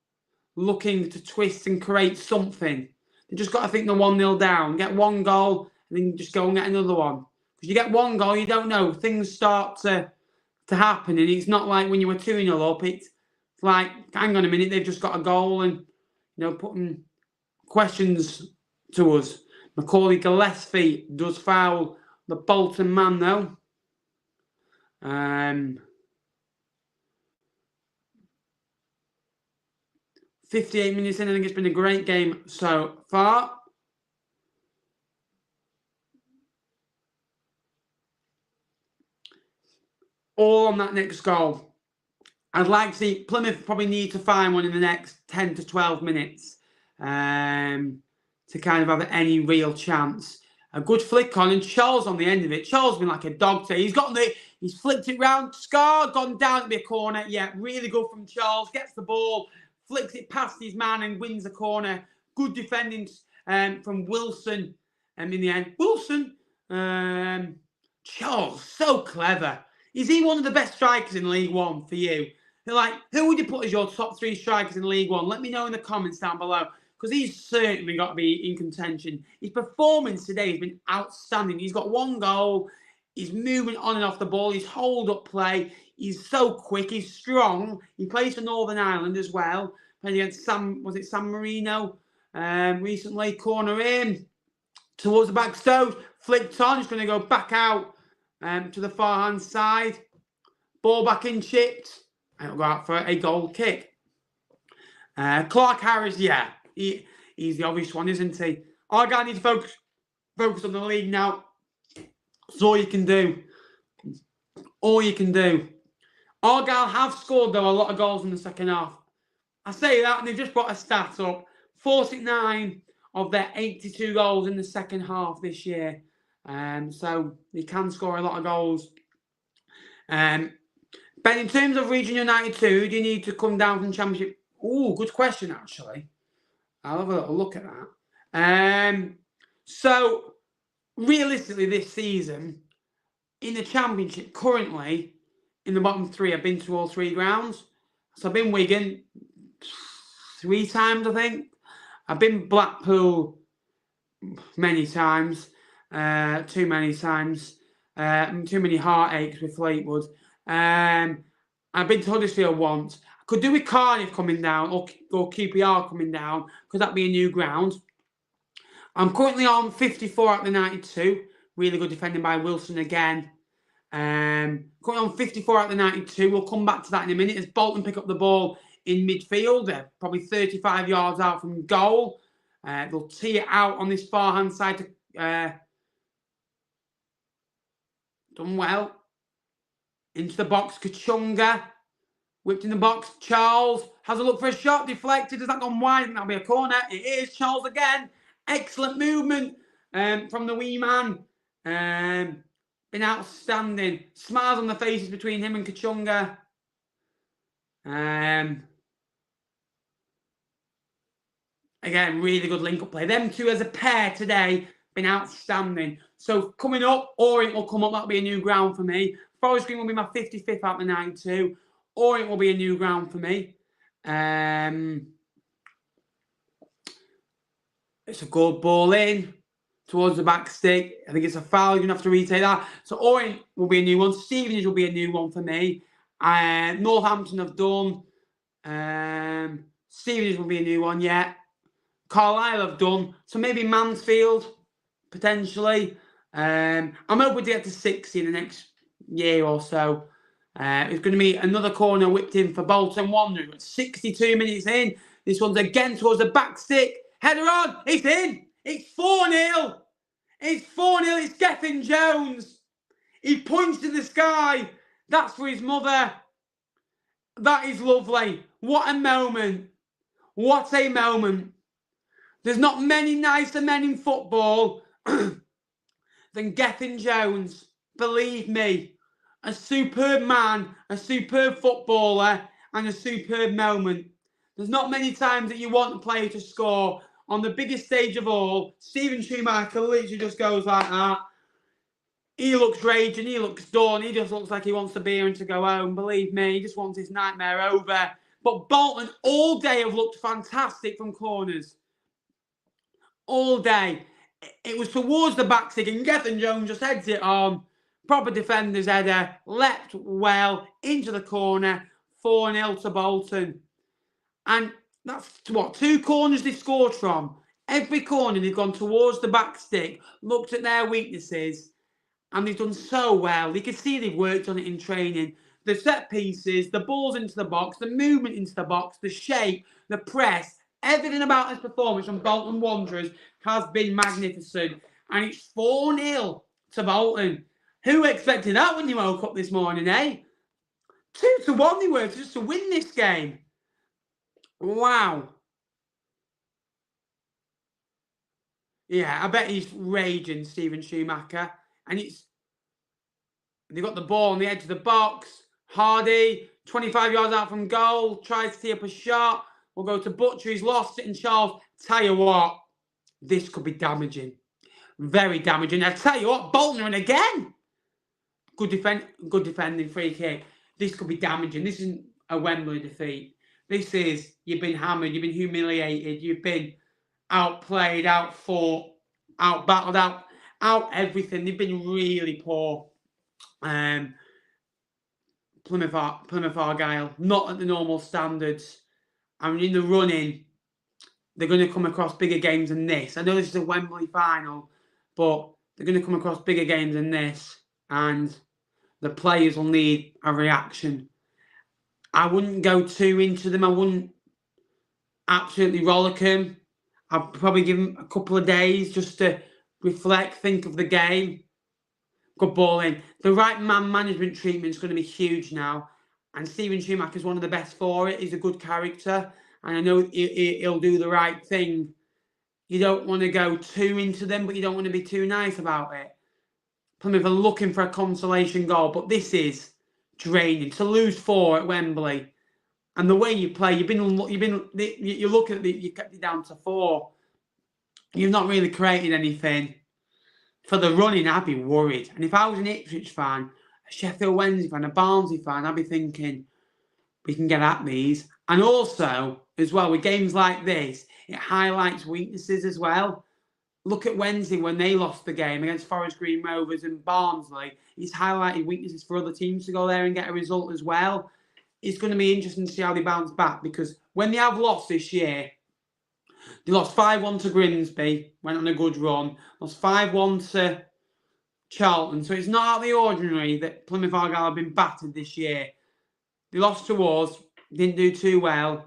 looking to twist and create something. They just got to think they're 1-0 down, get one goal, and then just go and get another one. Because you get one goal, you don't know. Things start to happen, and it's not like when you were 2-0 up. It's like, hang on a minute, they've just got a goal, and putting questions to us. Macaulay Gillespie does foul the Bolton man, though. 58 minutes in, I think it's been a great game so far. All on that next goal. I'd like to see Plymouth probably need to find one in the next 10 to 12 minutes to kind of have any real chance. A good flick on, and Charles on the end of it. Charles has been like a dog today. He's flicked it round, scarred, gone down to be a corner. Yeah, really good from Charles. Gets the ball, flicks it past his man and wins the corner. Good defending from Wilson in the end. Wilson, Charles, so clever. Is he one of the best strikers in League One for you? Like, who would you put as your top 3 strikers in League One? Let me know in the comments down below, because he's certainly got to be in contention. His performance today has been outstanding. He's got 1 goal. He's moving on and off the ball. His hold-up play. He's so quick. He's strong. He plays for Northern Ireland as well. Played against San Marino recently. Corner in towards the back stove. Flicked on. He's going to go back out to the far-hand side. Ball back in, chipped. And it'll go out for a goal kick. Clark Harris, yeah. He's the obvious one, isn't he? Argyle need to focus on the league now. That's all you can do. All you can do. Argyle have scored, though, a lot of goals in the second half. I say that, and they've just brought a stat up. 49 of their 82 goals in the second half this year. So they can score a lot of goals. Ben, in terms of Region United 2, who do you need to come down from the Championship? Oh, good question, actually. I'll have a little look at that. So, realistically, this season, in the Championship, currently, in the bottom 3, I've been to all 3 grounds. So, I've been Wigan 3 times, I think. I've been Blackpool many times. Too many times. Too many heartaches with Fleetwood. I've been to Huddersfield once. I could do with Cardiff coming down or QPR coming down because that'd be a new ground. I'm currently on 54 out of the 92. Really good defending by Wilson again. Currently on 54 out of the 92. We'll come back to that in a minute as Bolton pick up the ball in midfield. They're probably 35 yards out from goal. They'll tee it out on this far-hand side to... done well. Into the box, Kachunga. Whipped in the box, Charles has a look for a shot, deflected. Has that gone wide? I think that'll be a corner. It is. Charles again. Excellent movement from the wee man. Been outstanding. Smiles on the faces between him and Kachunga. Again, really good link-up play. Them two as a pair today, been outstanding. So coming up, Orient will come up. That'll be a new ground for me. Forest Green will be my 55th out of the 92. Orient will be a new ground for me. It's a good ball in towards the back stick. I think it's a foul. You're going to have to retake that. So Orient will be a new one. Stevenage will be a new one for me. Northampton have done. Stevenage will be a new one, yeah. Carlisle have done. So maybe Mansfield, potentially. I'm hoping to get to 60 in the next year or so. It's going to be another corner whipped in for Bolton Wanderers. 62 minutes in. This one's again towards the back stick. Header on. It's in. It's 4-0. It's 4-0. It's Gethin Jones. He points to the sky. That's for his mother. That is lovely. What a moment. What a moment. There's not many nicer men in football than Gethin Jones. Believe me. A superb man, a superb footballer, and a superb moment. There's not many times that you want a player to score on the biggest stage of all. Steven Schumacher literally just goes like that. He looks raging, he looks done, he just looks like he wants to be here and to go home. Believe me, he just wants his nightmare over. But Bolton all day have looked fantastic from corners. All day. It was towards the back stick and Gethin Jones just heads it on. Proper defender's header, leapt well into the corner, 4-0 to Bolton. And that's what, 2 corners they've scored from. Every corner they've gone towards the back stick, looked at their weaknesses, and they've done so well. You can see they've worked on it in training. The set pieces, the balls into the box, the movement into the box, the shape, the press, everything about this performance from Bolton Wanderers has been magnificent. And it's 4-0 to Bolton. Who expected that when you woke up this morning, eh? 2-1 they were just to win this game. Wow. Yeah, I bet he's raging, Steven Schumacher. And they've got the ball on the edge of the box. Hardy, 25 yards out from goal, tries to tee up a shot. We'll go to Butcher, he's lost it, and Charles. Tell you what, this could be damaging. Very damaging. I tell you what, Bolton are in again. Good defending free kick. This could be damaging. This isn't a Wembley defeat. This is, you've been hammered, you've been humiliated, you've been outplayed, outfought, outbattled, out everything. They've been really poor. Plymouth Argyle, not at the normal standards. I mean, in the running, they're going to come across bigger games than this. I know this is a Wembley final, but they're going to come across bigger games than this. And the players will need a reaction. I wouldn't go too into them. I wouldn't absolutely rollick them. I'd probably give them a couple of days just to reflect, think of the game. Good ball in. The right man management treatment is going to be huge now. And Steven Schumacher is one of the best for it. He's a good character. And I know he'll do the right thing. You don't want to go too into them, but you don't want to be too nice about it. Plymouth are looking for a consolation goal, but this is draining. To lose 4 at Wembley, and the way you play, you look at it, you kept it down to 4. You've not really created anything. For the running, I'd be worried. And if I was an Ipswich fan, a Sheffield Wednesday fan, a Barnsley fan, I'd be thinking, we can get at these. And also, as well, with games like this, it highlights weaknesses as well. look at Wednesday when they lost the game against Forest Green Rovers and Barnsley. He's highlighted weaknesses for other teams to go there and get a result as well. It's going to be interesting to see how they bounce back, because when they have lost this year, they lost 5-1 to Grimsby, went on a good run, lost 5-1 to Charlton. So it's not out of the ordinary that Plymouth Argyle have been battered this year. They lost to us, didn't do too well,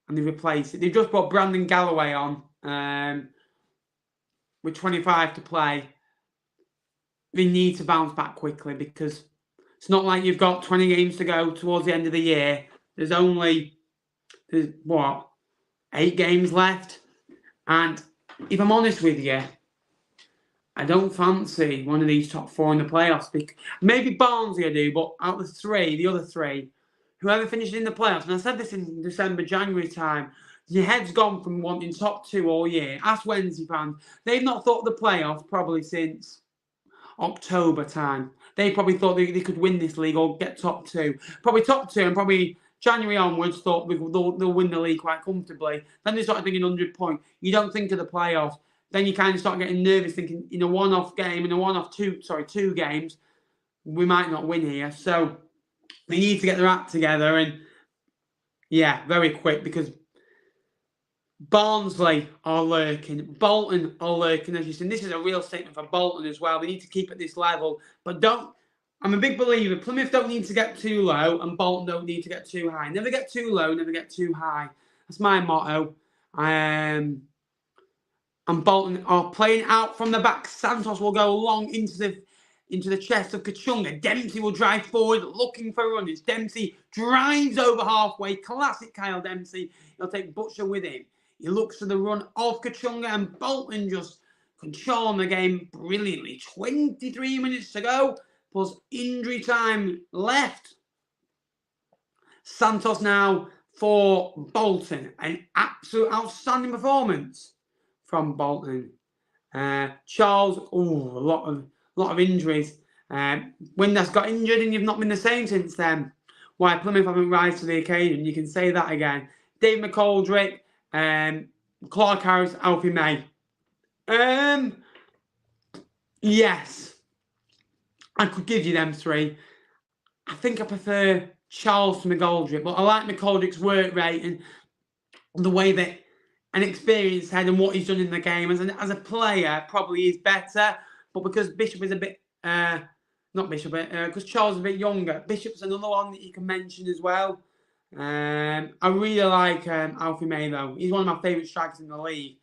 and they replaced it. They've just brought Brandon Galloway on with 25 to play. They need to bounce back quickly, because it's not like you've got 20 games to go towards the end of the year. There's 8 games left. And if I'm honest with you, I don't fancy one of these top 4 in the playoffs. Maybe Barnsley I do, but out of the other three, whoever finishes in the playoffs, and I said this in December, January time, your head's gone from wanting top 2 all year. Ask Wednesday fans. They've not thought of the playoffs probably since October time. They probably thought they could win this league or get top 2. Probably top 2, and probably January onwards thought they'll win the league quite comfortably. Then they started thinking 100 points. You don't think of the playoffs. Then you kind of start getting nervous, thinking in a one-off game, two games, we might not win here. So they need to get their act together, and very quick, because Barnsley are lurking, Bolton are lurking, as you said. This is a real statement for Bolton as well. They need to keep at this level, but I'm a big believer. Plymouth don't need to get too low, and Bolton don't need to get too high. Never get too low, never get too high. That's my motto. And Bolton are playing out from the back. Santos will go long into the chest of Kachunga. Dempsey will drive forward, looking for runners. Dempsey drives over halfway. Classic Kyle Dempsey. He'll take Butcher with him. He looks for the run of Kachunga, and Bolton just control the game brilliantly. 23 minutes to go, plus injury time left. Santos now for Bolton. An absolute outstanding performance from Bolton. Charles, a lot of injuries. Windass got injured, and you've not been the same since then. Why Plymouth haven't risen to the occasion, you can say that again. Dave McGoldrick, Clark Harris, Alfie May. Yes, I could give you them 3. I think I prefer Charles to McGoldrick, but I like McGoldrick's work rate and the way that an experienced head and what he's done in the game as a player probably is better. But because Bishop is a bit, because Charles is a bit younger, Bishop's another one that you can mention as well. I really like Alfie May though. He's one of my favourite strikers in the league.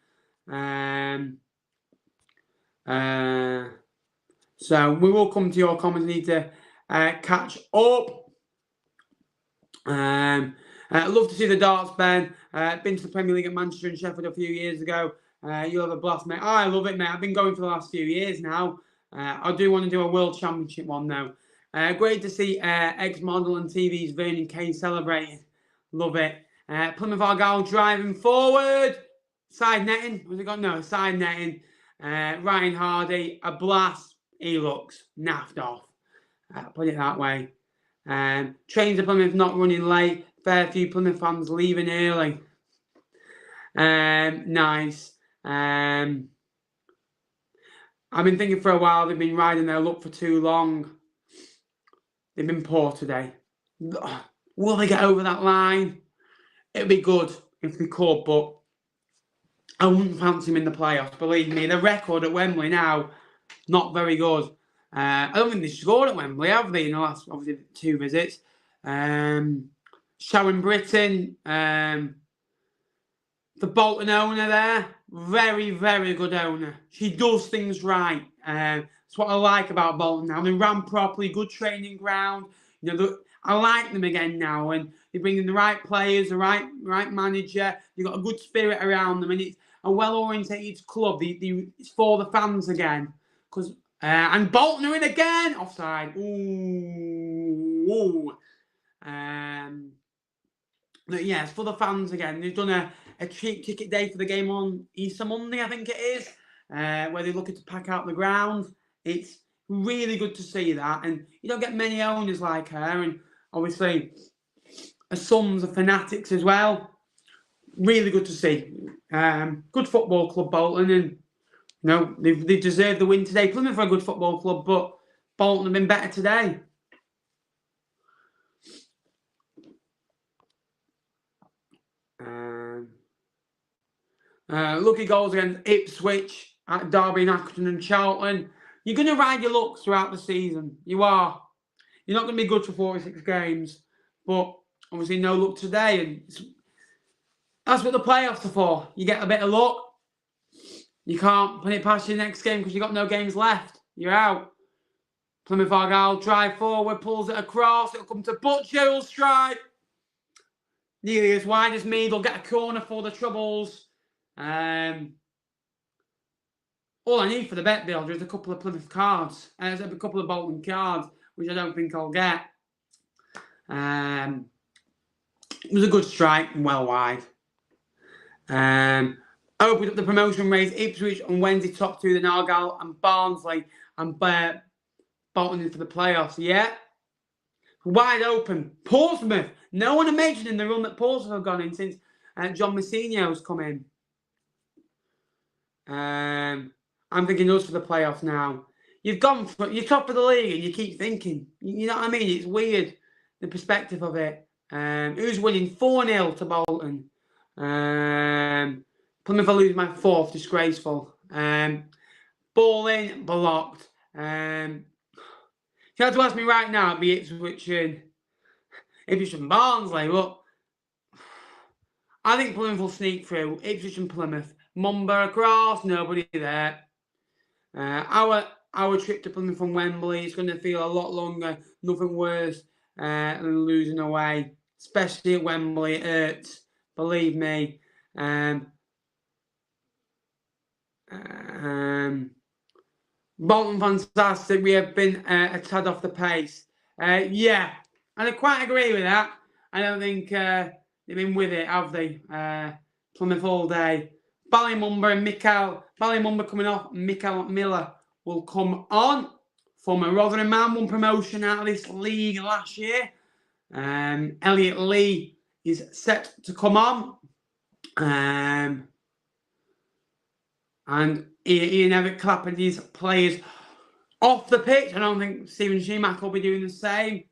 So we will come to your comments. Need to catch up. Love to see the darts, Ben. Been to the Premier League at Manchester and Sheffield a few years ago. You'll have a blast, mate. I love it, mate. I've been going for the last few years now. I do want to do a World Championship one though. Great to see ex-model and TV's Vernon Kane celebrating. Love it. Plymouth Argyle driving forward. Side netting. Was it got? No, side netting. Ryan Hardy, a blast. He looks naffed off. Put it that way. Trains of Plymouth not running late. Fair few Plymouth fans leaving early. Nice. I've been thinking for a while they've been riding their luck for too long. They've been poor today. Will they get over that line? It'd be good if they could, but I wouldn't fancy them in the playoffs. Believe me, the record at Wembley now, not very good. I don't think they scored at Wembley, have they, in the last, obviously, 2 visits. Sharon Britton, the Bolton owner there, very, very good owner. She does things right. That's what I like about Bolton now. They ran properly, good training ground. You know, I like them again now, and they bring in the right players, the right manager. They've got a good spirit around them, and it's a well-orientated club. It's for the fans again. And Bolton are in again. Offside. Ooh. But yeah, it's for the fans again. They've done a cheap ticket day for the game on Easter Monday, I think it is, where they're looking to pack out the ground. It's really good to see that. And you don't get many owners like her. And obviously, her sons are fanatics as well. Really good to see. Good football club, Bolton. And No, they deserve the win today. Plymouth are a good football club, but Bolton have been better today. Lucky goals against Ipswich, at Derby, Accrington and Charlton. You're going to ride your luck throughout the season. You are. You're not going to be good for 46 games. But obviously no luck today. And that's what the playoffs are for. You get a bit of luck. You can't put it past your next game because you've got no games left. You're out. Plymouth Argyle drive forward, pulls it across. It'll come to Butcher, who'll strike. Nearly as wide as me. They'll get a corner for the Troubles. All I need for the bet builder is a couple of Plymouth cards. A couple of Bolton cards, which I don't think I'll get. It was a good strike, well wide. Opened up the promotion race. Ipswich on Wednesday, top two, then Argyle and Barnsley, and Bolton into the playoffs. Yeah. Wide open. Portsmouth. No one had mentioned in the run that Portsmouth have gone in since John Messinio's come in. I'm thinking us for the playoffs now. You're top of the league and you keep thinking. You know what I mean? It's weird, the perspective of it. Who's winning? 4-0 to Bolton. Plymouth will lose my fourth. Disgraceful. Ball in, blocked. If you had to ask me right now, it'd be Ipswich and Barnsley. But I think Plymouth will sneak through. Ipswich and Plymouth. Mumba across, nobody there. Our trip to Plymouth from Wembley is going to feel a lot longer. Nothing worse than losing away, especially at Wembley. It hurts, believe me. Bolton fantastic. We have been a tad off the pace. Yeah, and I quite agree with that. I don't think they've been with it, have they? Plymouth all day. Ballymumba coming off. Mikel Miller will come on. Former Rotherham man, won promotion out of this league last year. Elliot Lee is set to come on. And Ian Everett clapping his players off the pitch. I don't think Stephen Schumacher will be doing the same.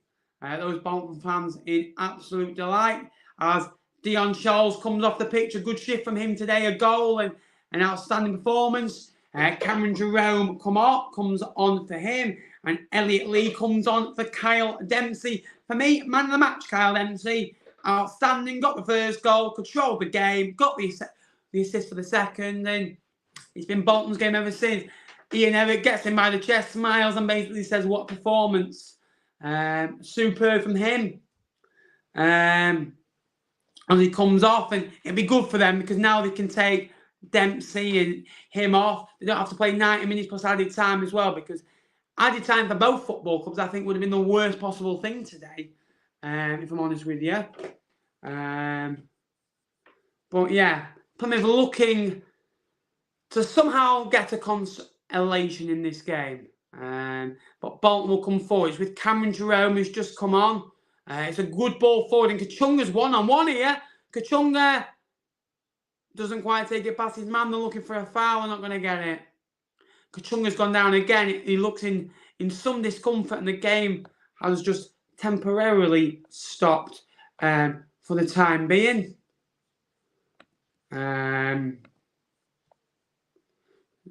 Those Bolton fans in absolute delight as Dion Scholes comes off the pitch. A good shift from him today, a goal and an outstanding performance. Cameron Jerome comes on for him, and Elliot Lee comes on for Kyle Dempsey. For me, man of the match, Kyle Dempsey. Outstanding, got the first goal, controlled the game, got the assist for the second, and it's been Bolton's game ever since. Ian Everett gets him by the chest, smiles, and basically says, what a performance. Superb from him. And he comes off, and it'll be good for them because now they can take Dempsey and him off. They don't have to play 90 minutes plus added time as well, because added time for both football clubs, I think, would have been the worst possible thing today, if I'm honest with you. But yeah, Plymouth looking to somehow get a consolation in this game. But Bolton will come forward. It's with Cameron Jerome, who's just come on. It's a good ball forward, and Kachunga's one-on-one here. Kachunga doesn't quite take it past his man. They're looking for a foul. They're not going to get it. Kachunga's gone down again. He looks in some discomfort, and the game has just temporarily stopped for the time being.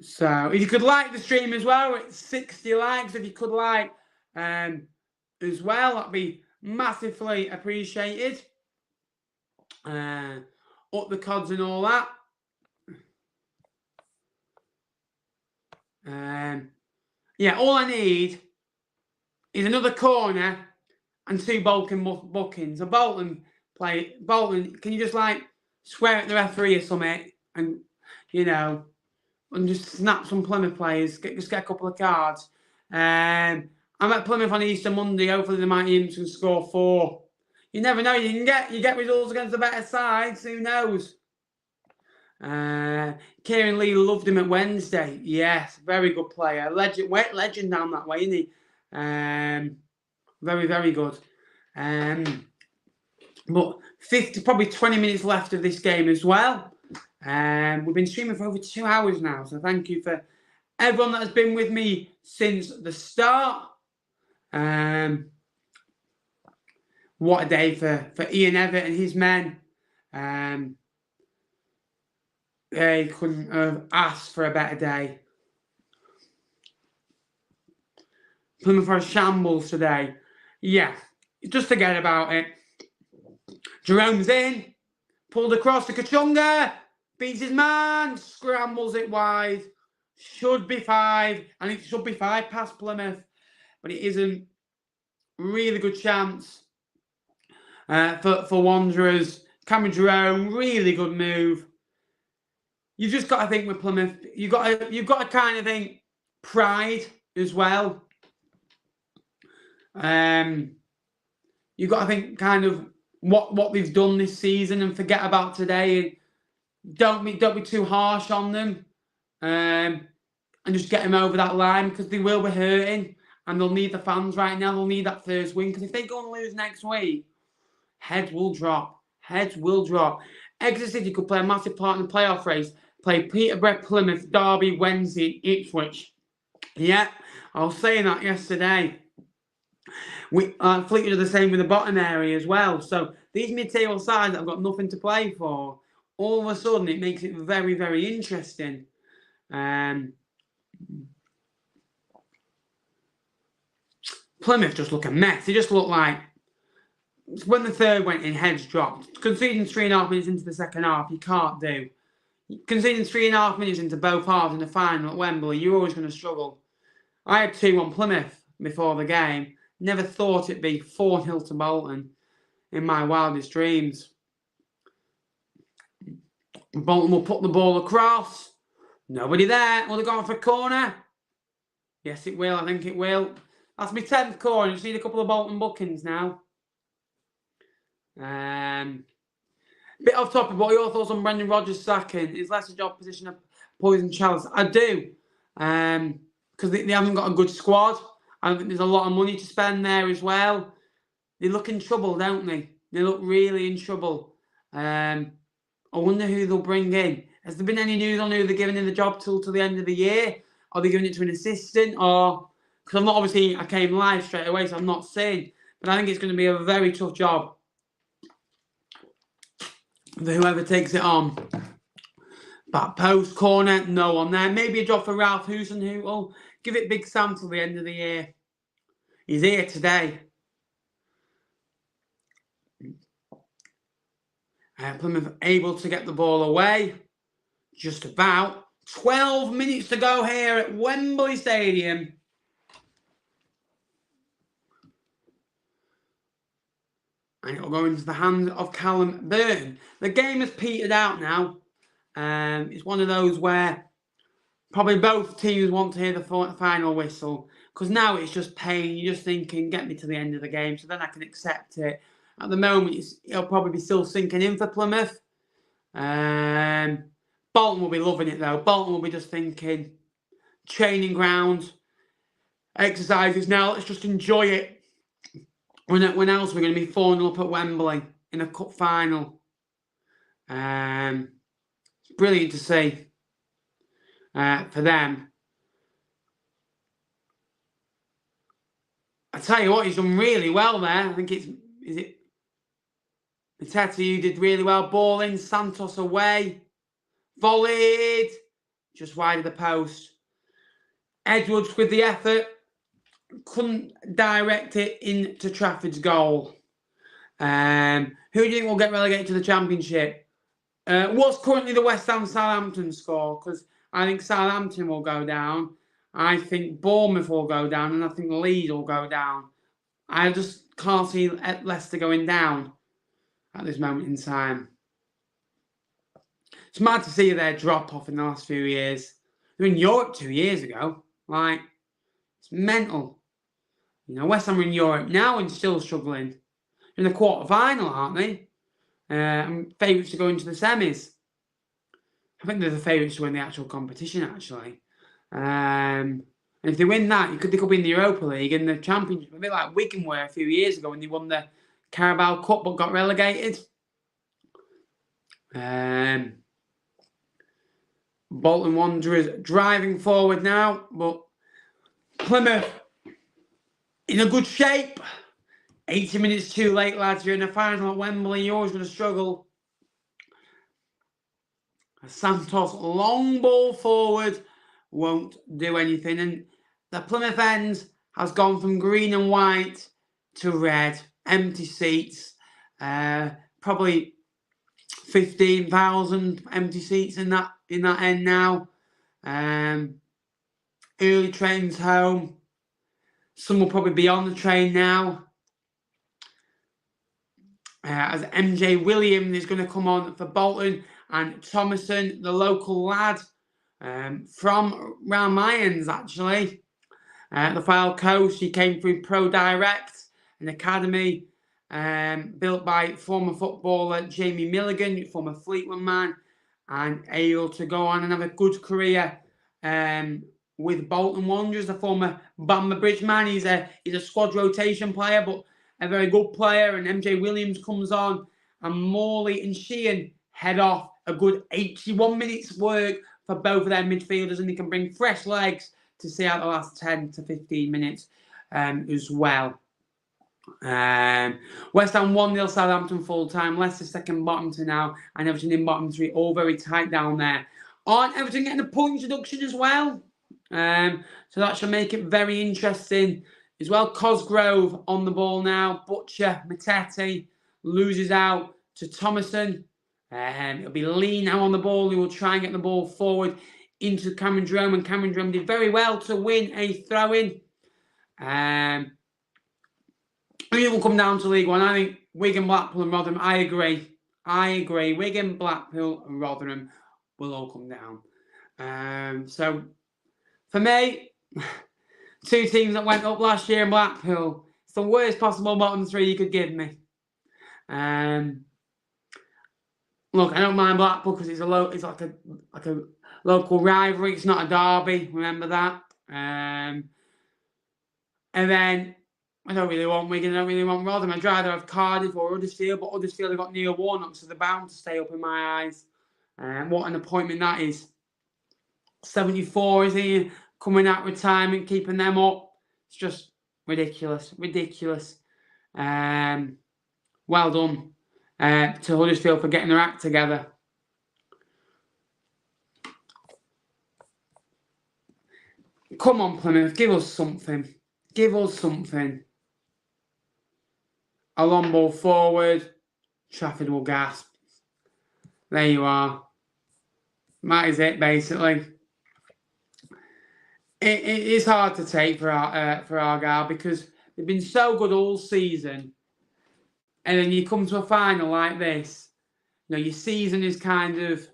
So if you could like the stream as well, it's 60 likes. If you could like as well, that'd be massively appreciated. Up the cods and all that. Yeah, all I need is another corner and 2 Bolton bookings. A Bolton, can you just like swear at the referee or something, and you know, and just snap some Plymouth players, just get a couple of cards. I'm at Plymouth on Easter Monday. Hopefully the Mighty Imps can score 4. You never know. You get results against the better sides. Who knows? Kieran Lee loved him at Wednesday. Yes, very good player. Legend down that way, isn't he? Very, very good. But probably 20 minutes left of this game as well. We've been streaming for over 2 hours now, so thank you for everyone that has been with me since the start. What a day for Ian Evatt and his men. They couldn't have asked for a better day. Plymouth are a shambles today. Yeah, just forget about it. Jerome's in, pulled across to Kachunga, beats his man, scrambles it wide. Should be 5, and it should be 5 past Plymouth, but it isn't. Really good chance for Wanderers. Cameron Jerome, really good move. You just got to think with Plymouth, you've got to kind of think pride as well. You've got to think kind of what they've done this season and forget about today. And don't be too harsh on them. And just get them over that line, because they will be hurting and they'll need the fans right now. They'll need that first win, because if they go and lose next week, heads will drop. Heads will drop. Exeter City could play a massive part in the playoff race. Play Peterborough, Plymouth, Derby, Wednesday, Ipswich. Yeah, I was saying that yesterday. Fleetwood are the same with the bottom area as well. So these mid-table sides that have got nothing to play for, all of a sudden it makes it very, very interesting. Plymouth just look a mess. They just look like, when the third went in, heads dropped. Conceding 3.5 minutes into the second half, you can't do. Conceding 3.5 minutes into both halves in the final at Wembley, you're always going to struggle. I had 2-1 Plymouth before the game. Never thought it'd be 4-0 to Bolton in my wildest dreams. Bolton will put the ball across. Nobody there. Will they go for a corner? Yes, it will. I think it will. That's my 10th corner. Just need a couple of Bolton bookings now. Bit off topic, what are your thoughts on Brendan Rodgers sacking? Is Leicester job position a poison chalice? I do. Because they haven't got a good squad. I think there's a lot of money to spend there as well. They look in trouble, don't they? They look really in trouble. I wonder who they'll bring in. Has there been any news on who they're giving in the job till the end of the year? Are they giving it to an assistant? Or, because I'm not, obviously, I came live straight away, so I'm not saying. But I think it's going to be a very tough job for whoever takes it on. Back post, corner, no one there. Maybe a job for Ralph Houston, who will give it Big Sam till the end of the year. He's here today. Plymouth able to get the ball away. Just about. 12 minutes to go here at Wembley Stadium. And it'll go into the hands of Callum Burton. The game has petered out now. It's one of those where probably both teams want to hear the final whistle. Because now it's just pain. You're just thinking, get me to the end of the game so then I can accept it. At the moment, it'll probably be still sinking in for Plymouth. Bolton will be loving it, though. Bolton will be just thinking, training ground, exercises now. Let's just enjoy it. When else we're going to be 4-0 up at Wembley in a cup final. It's brilliant to see for them. I tell you what, he's done really well there. I think is it Mateta who did really well. Ball in, Santos away. Volleyed. Just wide of the post. Edwards with the effort. Couldn't direct it into Trafford's goal. Who do you think will get relegated to the Championship? What's currently the West Ham-Southampton score? Because I think Southampton will go down. I think Bournemouth will go down. And I think Leeds will go down. I just can't see Leicester going down at this moment in time. It's mad to see their drop-off in the last few years. They were in Europe 2 years ago. Like, it's mental. You know, West Ham are in Europe now and still struggling. They're in the quarter-final, aren't they? And favourites to go into the semis. I think they're the favourites to win the actual competition, actually. And if they win that, they could be in the Europa League and the Championship. A bit like Wigan were a few years ago when they won the Carabao Cup but got relegated. Bolton Wanderers driving forward now, but Plymouth in a good shape. 80 minutes too late, lads. You're in the final at Wembley. You're always going to struggle. Santos long ball forward won't do anything. And the Plymouth end has gone from green and white to red. Empty seats. Probably 15,000 empty seats in that end now. Early trains home. Some will probably be on the train now. As MJ Williams is going to come on for Bolton, and Thomason, the local lad from round my ends actually. The File Coast, he came through Pro Direct, an academy built by former footballer Jamie Milligan, former Fleetwood man, and able to go on and have a good career with Bolton Wanderers, the former Bamber Bridge man. He's a squad rotation player, but a very good player. And MJ Williams comes on, and Morley and Sheehan head off. A good 81 minutes work for both of their midfielders, and they can bring fresh legs to see out the last 10 to 15 minutes as well. West Ham 1-0 Southampton full time. Leicester second bottom to now, and Everton in bottom three. All very tight down there. Aren't Everton getting a point deduction as well? So that should make it very interesting as well. Cosgrove on the ball now. Butcher, Matete loses out to Thomason. It'll be Lee now on the ball. He will try and get the ball forward into Cameron Jerome, and Cameron Jerome did very well to win a throw-in. I think it will come down to League One. I think Wigan, Blackpool and Rotherham. I agree. Wigan, Blackpool and Rotherham will all come down. So for me, two teams that went up last year in Blackpool. It's the worst possible bottom three you could give me. Look, I don't mind Blackpool because it's like a local rivalry. It's not a derby. Remember that. And then I don't really want Wigan. I don't really want Rotherham. I'd rather have Cardiff or Huddersfield, but Huddersfield have got Neil Warnock, so they're bound to stay up in my eyes. What an appointment that is. 74 is he, coming out retirement, keeping them up. It's just ridiculous. Well done to Huddersfield for getting their act together. Come on, Plymouth, give us something. A long ball forward. Trafford will gasp. There you are. That is it, basically. It is hard to take for Aryle because they've been so good all season, and then you come to a final like this. You know, your season is kind of,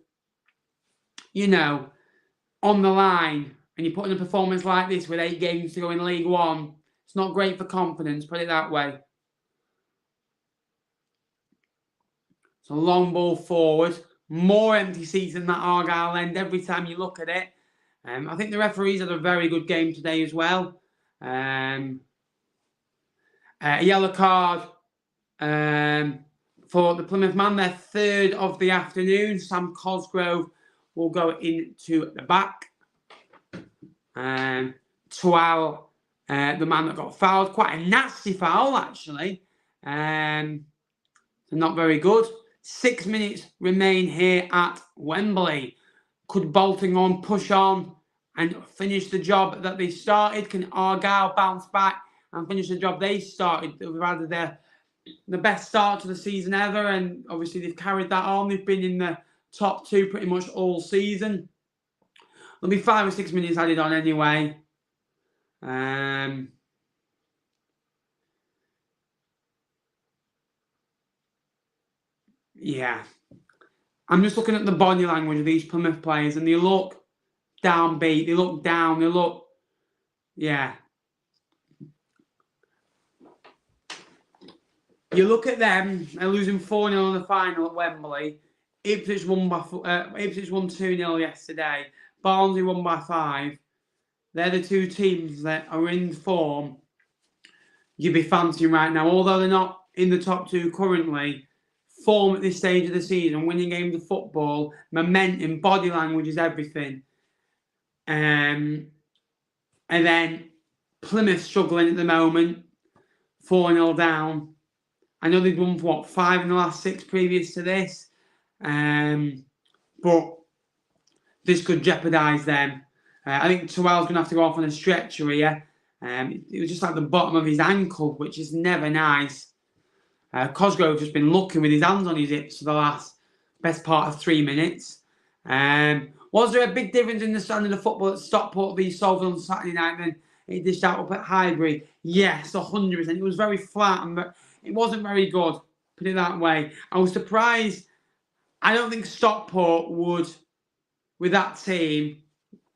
on the line, and you put in a performance like this with 8 games to go in League One. It's not great for confidence, put it that way. So long ball forward, more empty seats than that Aryle end every time you look at it. I think the referees had a very good game today as well. A yellow card for the Plymouth man, their third of the afternoon. Sam Cosgrove will go into the back. Twal, the man that got fouled, quite a nasty foul actually. Not very good. 6 minutes remain here at Wembley. Could Bolton push on and finish the job that they started? Can Aryle bounce back and finish the job they started? They've had the best start to the season ever, and obviously they've carried that on. They've been in the top 2 pretty much all season. There'll be 5 or 6 minutes added on anyway. Yeah. I'm just looking at the body language of these Plymouth players, and they look downbeat. They look down. They look, yeah. You look at them. They're losing 4-0 in the final at Wembley. Ipswich won 2-0 yesterday. Barnsley won by 5. They're the 2 teams that are in form you'd be fancying right now. Although they're not in the top 2 currently, form at this stage of the season, winning games of football, momentum, body language is everything. And then Plymouth struggling at the moment, 4-0 down. I know they've won, 5 in the last 6 previous to this. But this could jeopardise them. I think Aryl's going to have to go off on a stretcher here. It was just like the bottom of his ankle, which is never nice. Cosgrove's just been looking with his hands on his hips for the best part of 3 minutes. Was there a big difference in the standard of football at Stockport v Salford on Saturday night than it dished out up at Highbury? Yes, 100%. It was very flat and it wasn't very good, put it that way. I was surprised. I don't think Stockport would, with that team,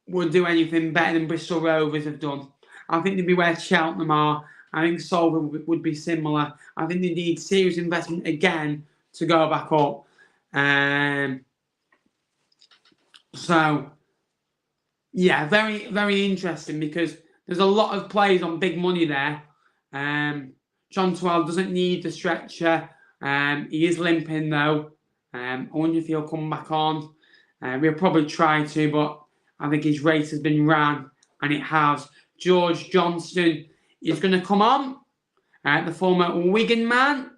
would do anything better than Bristol Rovers have done. I think they'd be where Cheltenham are. I think Salford would be similar. I think they need serious investment again to go back up. So, yeah, very, very interesting because there's a lot of players on big money there. John Twell doesn't need the stretcher. He is limping though. I wonder if he'll come back on. We'll probably try to, but I think his race has been ran, and it has. George Johnston is going to come on. The former Wigan man,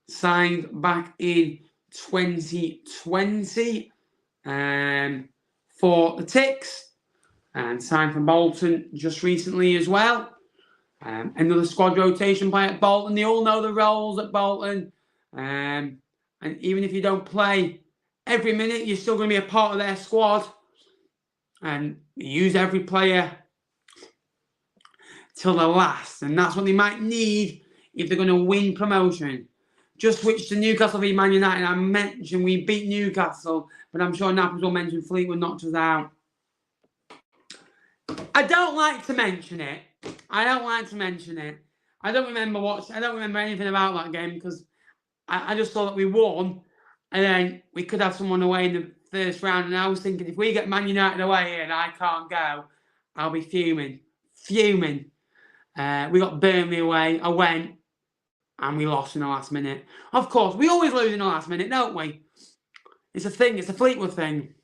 signed back in 2020 for the Ticks, and signed for Bolton just recently as well. Another squad rotation player at Bolton. They all know the roles at Bolton. And even if you don't play every minute, you're still going to be a part of their squad. And use every player till the last. And that's what they might need if they're going to win promotion. Just switch to Newcastle v Man United. I mentioned we beat Newcastle, but I'm sure Nappers will mention Fleetwood knocked us out. I don't like to mention it. I don't remember anything about that game because I just thought that we won and then we could have someone away in the first round. And I was thinking, if we get Man United away here and I can't go, I'll be fuming. We got Burnley away. I went and we lost in the last minute. Of course, we always lose in the last minute, don't we? It's a thing. It's a Fleetwood thing.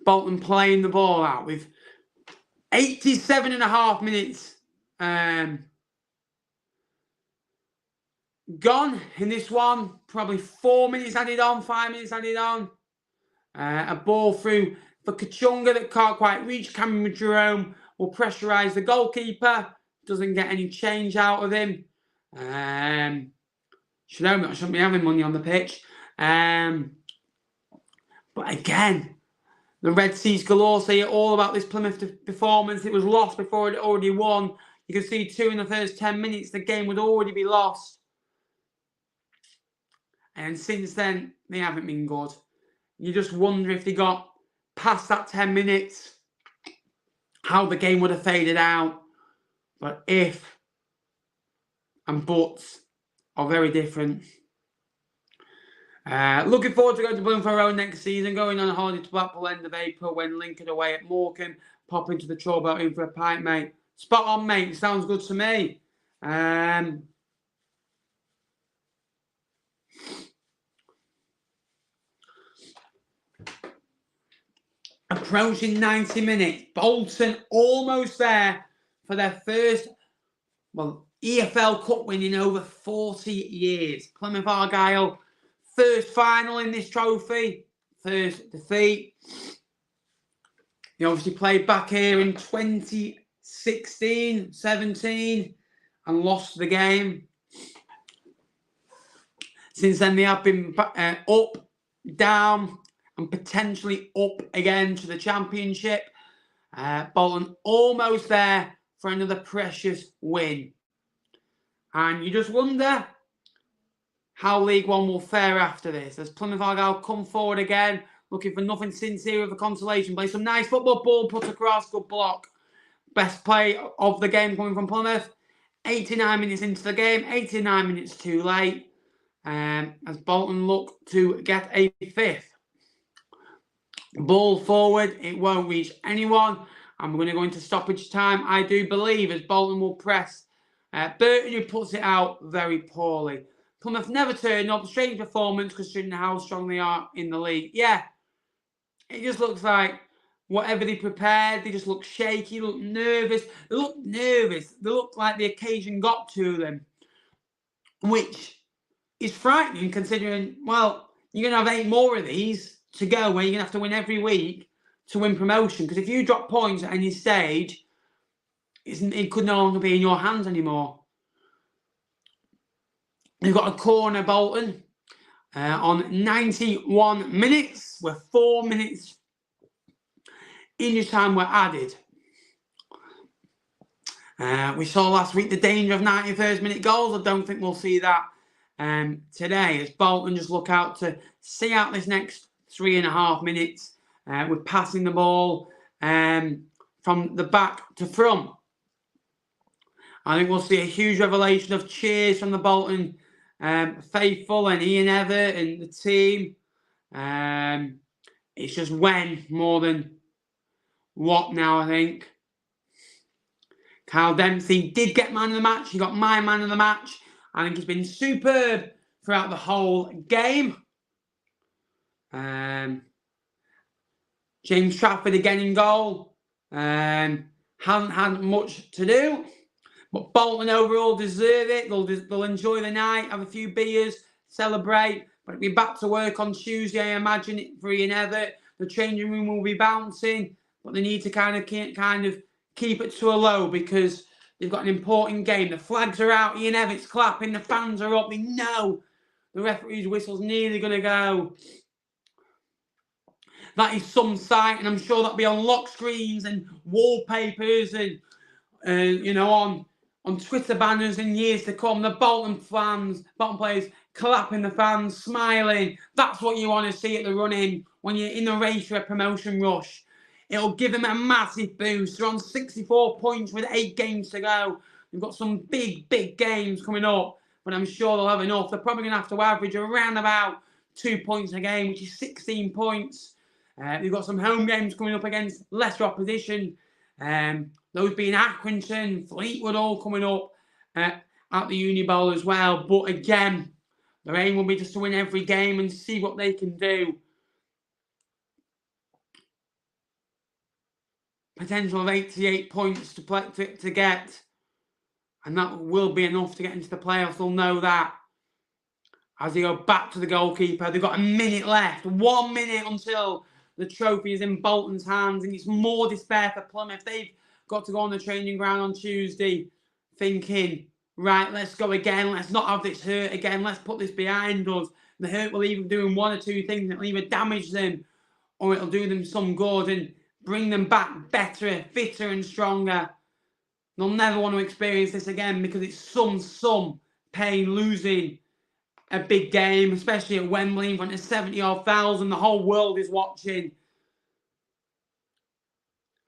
Bolton playing the ball out with 87.5 minutes gone in this one. Probably 4 minutes added on, 5 minutes added on. A ball through for Kachunga that can't quite reach. Cameron Jerome will pressurise the goalkeeper. Doesn't get any change out of him. Shouldn't be having money on the pitch. But again, the Red Seas galore say all about this Plymouth performance. It was lost before it already won. You can see 2 in the first 10 minutes. The game would already be lost. And since then, they haven't been good. You just wonder if they got past that 10 minutes, how the game would have faded out. But if and buts are very different. Looking forward to going to Plymouth next season. Going on a holiday to Blackpool end of April when Lincoln away at Morecambe. Pop into the Trouble in for a pint, mate. Spot on, mate. Sounds good to me. Approaching 90 minutes. Bolton almost there for their first, EFL Cup win in over 40 years. Plymouth Argyle, first final in this trophy. First defeat. They obviously played back here in 2016-17 and lost the game. Since then, they have been up, down, and potentially up again to the Championship. Bolton almost there for another precious win. And you just wonder how League One will fare after this. As Plymouth Argyle come forward again, looking for nothing sincere of a consolation. Play some nice football, ball put across, good block. Best play of the game coming from Plymouth. 89 minutes into the game, 89 minutes too late. As Bolton look to get a fifth. Ball forward, it won't reach anyone. And we're going to go into stoppage time, I do believe, as Bolton will press Burton, who puts it out very poorly. Plymouth never turned up. Strange performance considering how strong they are in the league. Yeah, it just looks like whatever they prepared, they just look shaky, look nervous. They look nervous. They look like the occasion got to them, which is frightening considering, well, you're going to have 8 more of these to go where you're going to have to win every week to win promotion. Because if you drop points at any stage, it could no longer be in your hands anymore. You've got a corner, Bolton, on 91 minutes, where 4 minutes injury time were added. We saw last week the danger of 91st minute goals. I don't think we'll see that today, as Bolton just look out to see out this next 3.5 minutes with passing the ball from the back to front. I think we'll see a huge revelation of cheers from the Bolton faithful and Ian Evatt and the team. It's just when more than what now, I think. Kyle Dempsey did get man of the match. He got my man of the match. I think he's been superb throughout the whole game. James Trafford again in goal. Hasn't had much to do. But Bolton overall deserve it. They'll enjoy the night, have a few beers, celebrate. But it'll be back to work on Tuesday, I imagine, it for Ian Evatt. The changing room will be bouncing. But they need to kind of keep it to a low because they've got an important game. The flags are out. Ian Evatt's clapping. The fans are up. They know the referee's whistle's nearly going to go. That is some sight, and I'm sure that'll be on lock screens and wallpapers and you know, on Twitter banners in years to come. The Bolton players clapping the fans, smiling. That's what you want to see at the run-in when you're in the race for a promotion rush. It'll give them a massive boost. They're on 64 points with 8 games to go. They've got some big games coming up, but I'm sure they'll have enough. They're probably going to have to average around about 2 points a game, which is 16 points. They've got some home games coming up against lesser opposition. Those being Accrington, Fleetwood, all coming up at the Uni Bowl as well. But again, their aim will be just to win every game and see what they can do. Potential of 88 points to get, and that will be enough to get into the playoffs. They'll know that. As they go back to the goalkeeper, they've got a minute left. 1 minute until the trophy is in Bolton's hands, and it's more despair for Plymouth. They've got to go on the training ground on Tuesday thinking, right, let's go again. Let's not have this hurt again. Let's put this behind us. The hurt will either do 1 or 2 things. It'll either damage them or it'll do them some good and bring them back better, fitter and stronger. They'll never want to experience this again because it's some pain losing a big game, especially at Wembley in front of 70,000 odd. The whole world is watching.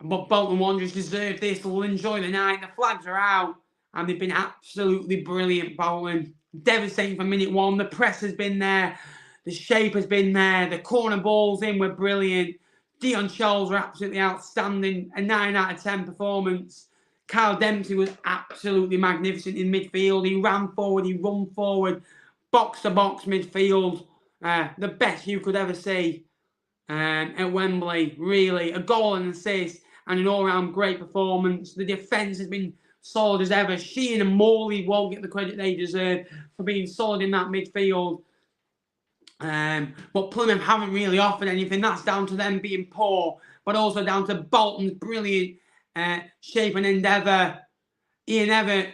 But Bolton Wanderers deserve this. They'll enjoy the night. The flags are out. And they've been absolutely brilliant, Bolton. Devastating from minute 1. The press has been there. The shape has been there. The corner balls in were brilliant. Dion Scholes were absolutely outstanding. A 9 out of 10 performance. Kyle Dempsey was absolutely magnificent in midfield. He ran forward. He run forward. Box-to-box midfield. The best you could ever see at Wembley. Really. A goal and assist. And an all-round great performance. The defence has been solid as ever. Sheehan and Morley won't get the credit they deserve for being solid in that midfield. But Plymouth haven't really offered anything. That's down to them being poor, but also down to Bolton's brilliant shape and endeavour. Ian Evatt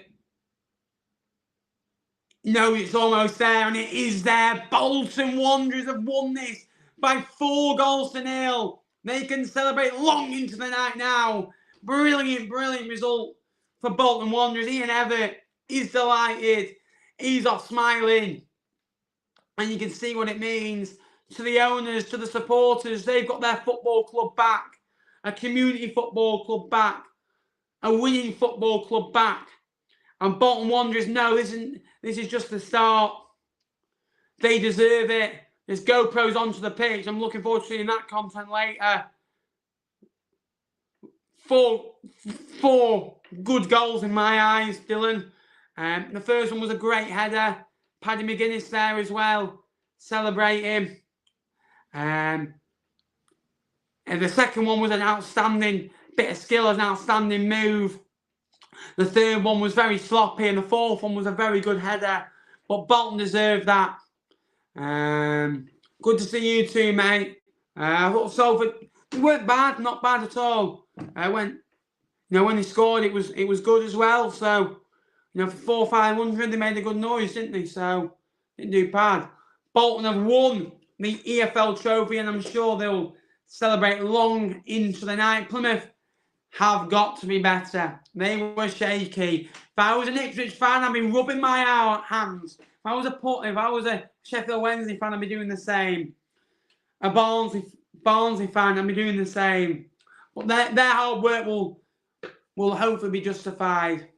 knows it's almost there, and it is there. Bolton Wanderers have won this by 4 goals to 0. They can celebrate long into the night now. Brilliant result for Bolton Wanderers. Ian Evatt is delighted. He's off smiling. And you can see what it means to the owners, to the supporters. They've got their football club back. A community football club back. A winning football club back. And Bolton Wanderers know this is just the start. They deserve it. There's GoPros onto the pitch. I'm looking forward to seeing that content later. Four good goals in my eyes, Dylan. The first one was a great header. Paddy McGuinness there as well, celebrating. And the second one was an outstanding bit of skill, an outstanding move. The third one was very sloppy, and the fourth one was a very good header. But Bolton deserved that. Good to see you too, mate. Salford weren't bad, not bad at all. When they scored, it was good as well. So for 400-500, they made a good noise, didn't they? So didn't do bad. Bolton have won the EFL trophy, and I'm sure they'll celebrate long into the night. Plymouth have got to be better. They were shaky. If I was an Ipswich fan, I'd be rubbing my hands. If I was a Sheffield Wednesday fan, I'd be doing the same. A Barnsley fan, I'd be doing the same. But their hard work will hopefully be justified.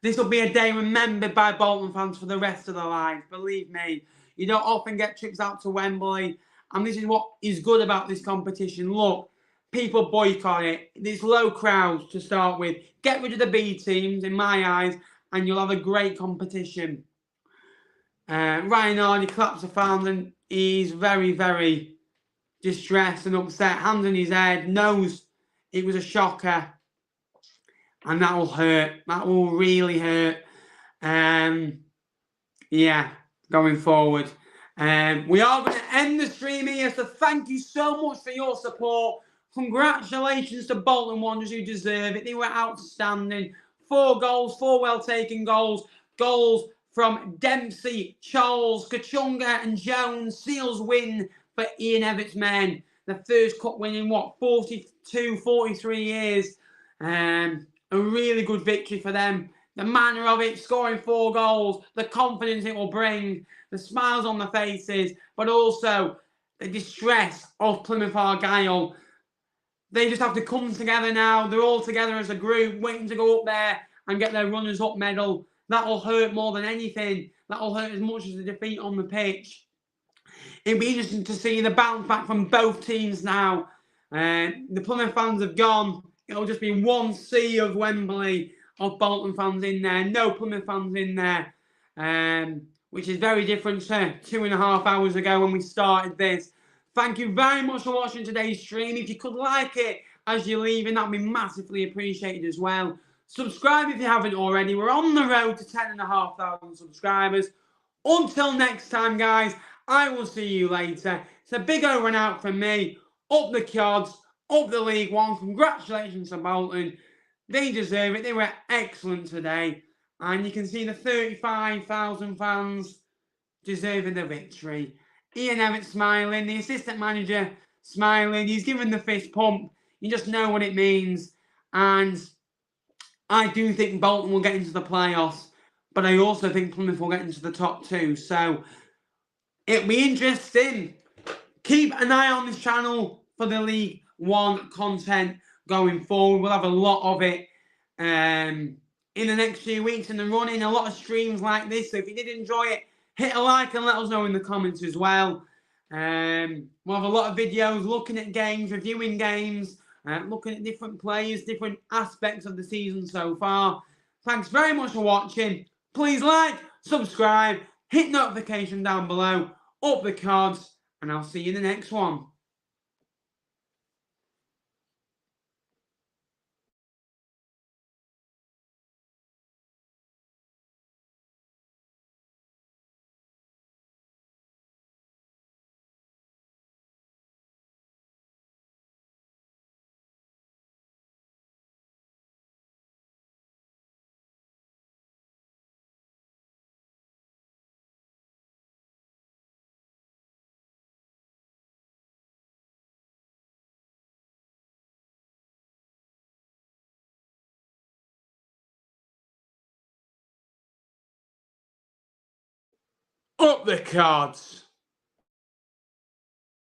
This will be a day remembered by Bolton fans for the rest of their lives. Believe me, you don't often get trips out to Wembley. And this is what is good about this competition. Look, people boycott it. There's low crowds to start with. Get rid of the B teams, in my eyes, and you'll have a great competition. Ryan Hardy claps the fans, and he's very, very distressed and upset. Hands on his head, knows it was a shocker. And that will hurt. That will really hurt. Yeah, going forward. We are going to end the stream here, so thank you so much for your support. Congratulations to Bolton Wanderers, who deserve it. They were outstanding. 4 goals, 4 well-taken goals. Goals from Dempsey, Charles, Kachunga and Jones. Seals win for Ian Everett's men. The first cup win in, 42, 43 years. A really good victory for them. The manner of it, scoring 4 goals, the confidence it will bring, the smiles on the faces, but also the distress of Plymouth Argyle. They just have to come together now. They're all together as a group, waiting to go up there and get their runners-up medal. That will hurt more than anything. That will hurt as much as the defeat on the pitch. It'll be interesting to see the bounce back from both teams now. The Plymouth fans have gone. It'll just be one sea of Wembley of Bolton fans in there. No Plymouth fans in there. Which is very different to 2.5 hours ago when we started this. Thank you very much for watching today's stream. If you could like it as you're leaving, that'd be massively appreciated as well. Subscribe if you haven't already. We're on the road to 10,500 subscribers. Until next time, guys, I will see you later. It's a big over and out from me. Up the Cods, up the League One. Congratulations to Bolton. They deserve it. They were excellent today. And you can see the 35,000 fans deserving the victory. Ian Everett smiling. The assistant manager smiling. He's given the fist pump. You just know what it means. And I do think Bolton will get into the playoffs. But I also think Plymouth will get into the top 2. So it'll be interesting. Keep an eye on this channel for the League One content going forward. We'll have a lot of it in the next few weeks in the running. A lot of streams like this. So if you did enjoy it, hit a like and let us know in the comments as well. We'll have a lot of videos looking at games, reviewing games, looking at different players, different aspects of the season so far. Thanks very much for watching. Please like, subscribe, hit notification down below, up the cards, and I'll see you in the next one. Up the cards.